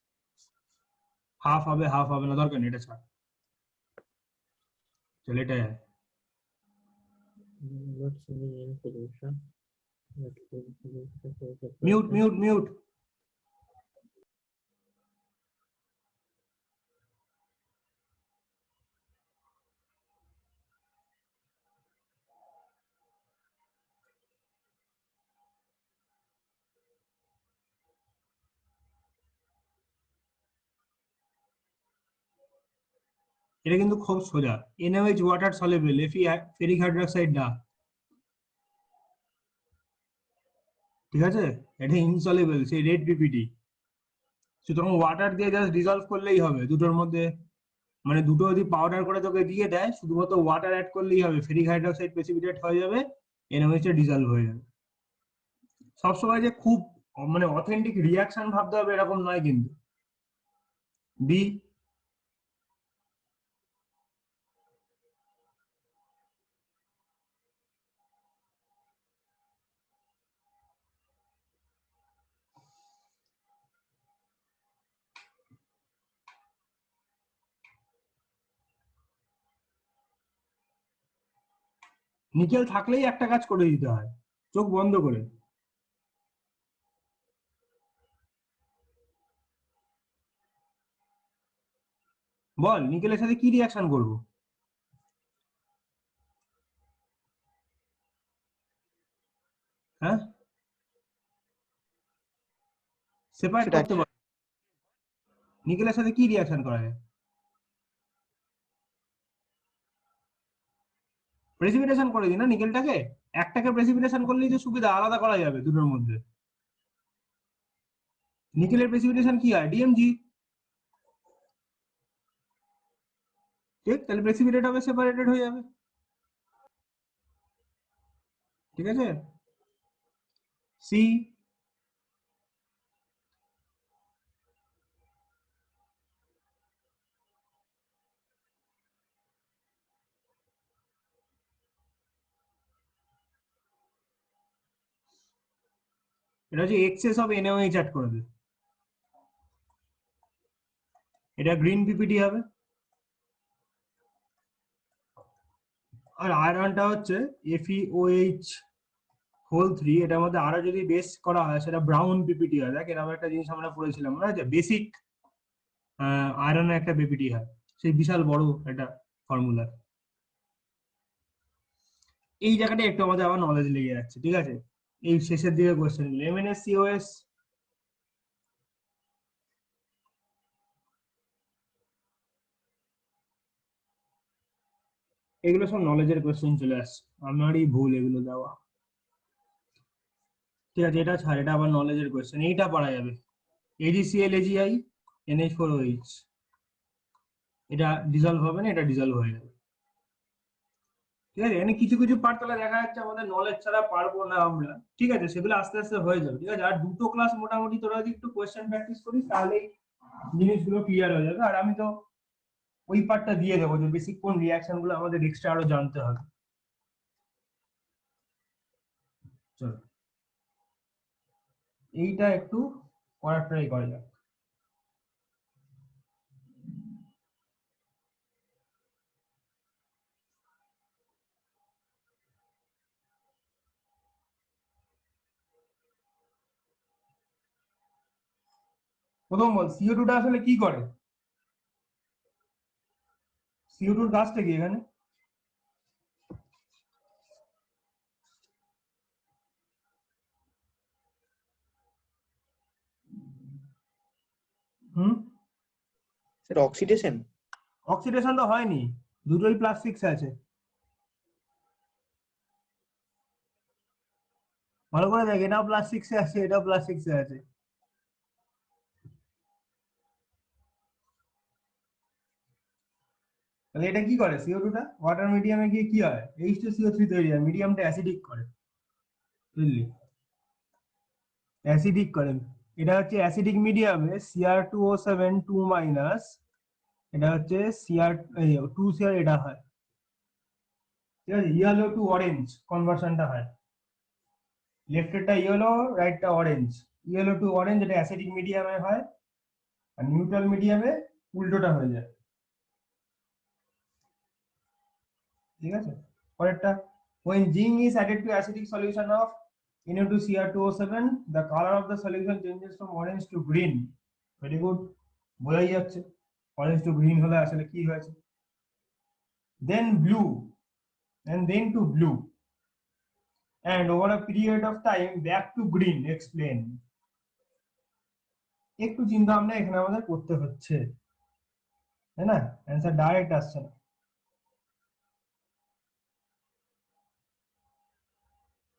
Speaker 1: হাফ হবে না, দরকার নেই, এটা ছাড়, চল এটা
Speaker 6: Not swimming in solution. Not in solution.
Speaker 1: Mute. এটা কিন্তু খুব সোজা, NaOH water soluble, Fe ferric hydroxide না, ঠিক আছে, এটা ইনসলিবল, সেই রেড পিপিটি। সুতরাং ওয়াটার দিয়ে জাস্ট ডিসলভ করলেই হবে দুটোর মধ্যে, মানে দুটো যদি পাউডার করে তোকে দিয়ে দেয়, শুধুমাত্র ওয়াটার অ্যাড করলেই হবে, ফেরিক হাইড্রোক্সাইড প্রেসিপিটেট হয়ে যাবে, NaOH টা ডিসলভ হয়ে যাবে। সবসময় যে খুব মানে অথেন্টিক রিয়াকশন ভাবতে হবে এরকম নয় কিন্তু। বি, নিকেল থাকলেই একটা কাজ করে দিতে হয়, চোখ বন্ধ করে। বল নিকেলের সাথে কি রিয়াকশন করবো? হ্যাঁ, সেপারেট
Speaker 2: সেটা
Speaker 1: করতে পার, নিকেলের সাথে কি রিয়াকশন করা যায়? প্রেসিপিটেশন করে দিই না নিকেলটাকে, একটাকে প্রেসিপিটেশন করলেই তো সুবিধা, আলাদা করা যাবে দুটোর মধ্যে। নিকেলের প্রেসিপিটেশন কি হয়? DMG, ঠিক, তাহলে প্রেসিপিটেট হবে, সেপারেটেড হয়ে যাবে। ঠিক আছে, সি, এটা হচ্ছে এক্সেস অফ NaOH অ্যাড করে দেবে। এটা গ্রিন পিপিটি হবে। আর আয়রনটা হচ্ছে FeOH হোল 3, এটার মধ্যে আরো যদি বেস করা হয় সেটা ব্রাউন পিপিটি হয়। দেখ এরকম একটা জিনিস আমরা পড়েছিলাম, মনে আছে? বেসিক আয়রনের একটা পিপিটি হয়, সেই বিশাল বড় একটা ফর্মুলা। এই জায়গাটা একটু আমাদের আবার নলেজ লেগে যাচ্ছে, ঠিক আছে? এই শেষের দিকে কোশ্চেন গুলো MnSCOS, এগুলো সব নলেজের কোশ্চেন চলে আসছে, আমারই ভুল এগুলো দেওয়া। ঠিক আছে, এটা ছাড়, এটা আবার নলেজের কোশ্চেন, এইটা পড়া যাবে। AgCl AgI NH4OH, এটা ডিজলভ হবে না, এটা ডিজলভ হয়ে যাবে। ঠিক আছে, এখানে কিছু কিছু পার্ট তাহলে দেখা যাচ্ছে আমাদের নলেজ ছাড়া পারবো না আমরা, ঠিক আছে? সেগুলো আস্তে আস্তে হয়ে যাবে, ঠিক আছে? আর দুটো ক্লাস মোটামুটি তোরা যদি একটু কোশ্চেন প্র্যাকটিস করিস তাহলেই জিনিসগুলো ক্লিয়ার হয়ে যাবে। আর আমি তো ওই পার্টটা দিয়ে দেবো যে বেসিক কোন রিয়াকশন গুলো আমাদের এক্সট্রা আরো জানতে হবে। চলো এইটা একটু করার ট্রাই করা যাক। প্রথম বল, CO2 টা আসলে কি করে? CO2 এর কাজটা কি এখানে? হুম,
Speaker 2: স্যার অক্সিডেশন।
Speaker 1: অক্সিডেশন তো হয়নি, দুটোই +6 আছে। ভালো করে দেখ, এটাও +6 এ আছে, এটাও +6 এ আছে। তাহলে এটা কি করে? CO2 টা ওয়াটার মিডিয়ামে গিয়ে কি হয়? H2CO3 তৈরি হয়, মিডিয়ামটা অ্যাসিডিক করে, বুঝলি? অ্যাসিডিক করে। এটা হচ্ছে অ্যাসিডিক মিডিয়ামে Cr2O7 2-, এটা হচ্ছে Cr2Cr, এটা হয়, ঠিক আছে? ইয়েলো টু অরেঞ্জ কনভার্সনটা হয়, লেফটেরটা ইয়েলো, রাইটটা অরেঞ্জ। ইয়েলো টু অরেঞ্জ এটা অ্যাসিডিক মিডিয়ামে হয়, আর নিউট্রাল মিডিয়ামে উল্টোটা হয়ে যায়, ঠিক আছে? পরেরটা, when zinc is added to acidic solution of Na2Cr2O7 the color of the solution changes from orange to green. Very good, বোঝাই যাচ্ছে অরেঞ্জ টু গ্রিন হলে আসলে কি হয়েছে। then blue and then to blue and over a period of time back to green. explain. একটু চিন্তা ভাবনা এখানে আমাদের করতে হচ্ছে, তাই না? অ্যান্সার ডাইরেক্ট আসছে না।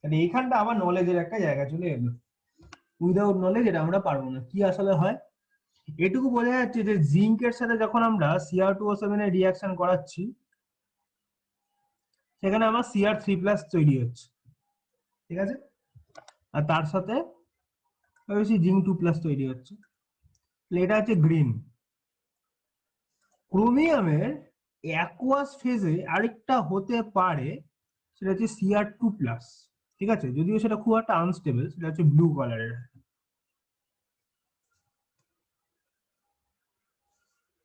Speaker 1: তাহলে এইখানটা আবার নলেজের একটা জায়গা চলে এলো। উইদাউট নলেজ এটা আমরা পারবো না। কি আসলে হয় এটুকু বোঝা যাচ্ছে যে জিঙ্কের সাথে যখন আমরা Cr2O7 এর রিঅ্যাকশন করাচ্ছি সেখানে আমার Cr3+ তৈরি হচ্ছে, ঠিক আছে? আর তার সাথে জিঙ্ক 2+ তৈরি হচ্ছে, এটা হচ্ছে গ্রিন। ক্রোমিয়ামের অ্যাকুয়াস ফেজে আরেকটা হতে পারে, সেটা হচ্ছে Cr2+, ঠিক আছে? যদিও সেটা খুব একটা আনস্টেবল, সেটা হচ্ছে ব্লু কালারের,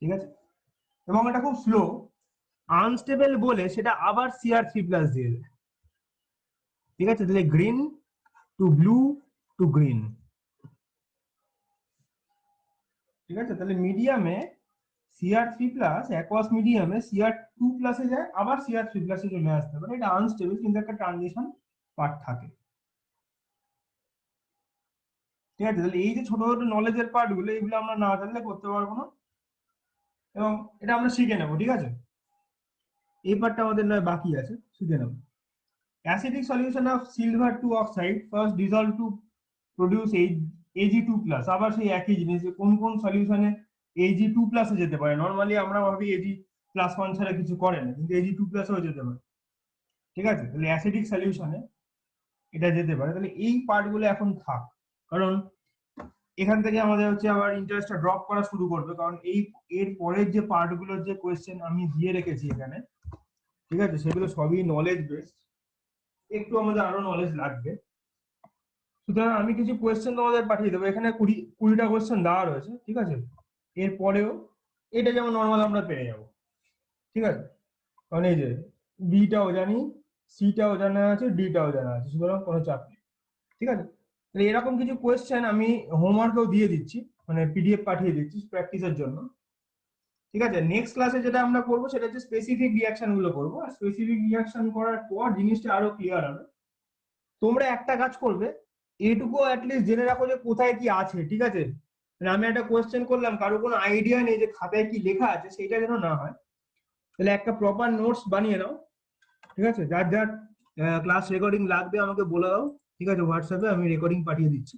Speaker 1: ঠিক আছে? এবং এটা খুব স্লো, আনস্টেবল বলে সেটা আবার Cr3+ দিয়ে দেয়, ঠিক আছে? তাহলে green to blue to green, ঠিক আছে? তাহলে মিডিয়ামে Cr3+, অ্যাকুয়াস মিডিয়ামে Cr2+ এ যায়, আবার Cr3+ এ চলে আসতে পারে। এটা আনস্টেবল, কিন্তু একটা ট্রানজিশন পার্ট থাকে, ঠিক আছে? তাহলে এই যে ছোট ছোট নলেজের পার্ট গুলো, এগুলো আমরা না জানলে করতে পারবো না, এবং এটা আমরা শিখে নেবো, ঠিক আছে? এই পার্টটা আমাদের নয় বাকি আছে, শিখে নেবো। Acidic solution of silver 2 oxide first dissolved to produce Ag2+, আবার সেই একই জিনিস, কোন কোন সলিউশনে Ag2+ এ যেতে পারে। নরমালি আমরা ভাবি Ag+1 ছাড়া কিছু করে না, কিন্তু Ag2+ এও যেতে পারে, ঠিক আছে? তাহলে অ্যাসিডিক সলিউশনে এটা যেতে পারে। তাহলে এই পার্টগুলো এখন থাক, কারণ এখান থেকে আমাদের হচ্ছে আবার ইন্টারেস্টটা ড্রপ করা শুরু করবে, কারণ এর পরের যে পার্টগুলোর যে কোয়েশ্চেন আমি দিয়ে রেখেছি এখানে, ঠিক আছে, সেগুলো সবই নলেজ বেসড, একটু আমাদের আরো নলেজ লাগবে। সুতরাং আমি কিছু কোয়েশ্চেন তোমাদের পাঠিয়ে দেবো, এখানে 20টা কোয়েশ্চেন দেওয়া রয়েছে, ঠিক আছে? এরপরেও এটা যেমন নর্মাল আমরা পেরে যাব, ঠিক আছে? কারণ এই যে বিটাও জানি, সিটাও জানা আছে, ডিটাও জানা আছে, সুতরাং কোনো চাপ নেই, ঠিক আছে? তাহলে এরকম কিছু কোয়েশ্চেন আমি হোমওয়ার্কেও দিয়ে দিচ্ছি, মানে পিডিএফ পাঠিয়ে দিচ্ছি প্র্যাকটিসের জন্য, ঠিক আছে? নেক্সট ক্লাসে যেটা আমরা করবো সেটা হচ্ছে স্পেসিফিক রিঅ্যাকশন গুলো করবো। আর স্পেসিফিক রিঅ্যাকশন করার পর জিনিসটা আরো ক্লিয়ার হবে। তোমরা একটা কাজ করবে, এইটুকু অ্যাটলিস্ট জেনে রাখো যে কোথায় কি আছে, ঠিক আছে? মানে আমি একটা কোয়েশ্চেন করলাম, কারো কোনো আইডিয়া নেই যে খাতায় কি লেখা আছে, সেটা যেন না হয়। তাহলে একটা প্রপার নোটস বানিয়ে নাও, ঠিক আছে? যার যার ক্লাস রেকর্ডিং লাগবে আমাকে বলে দাও, ঠিক আছে? হোয়াটসঅ্যাপে আমি রেকর্ডিং পাঠিয়ে দিচ্ছি।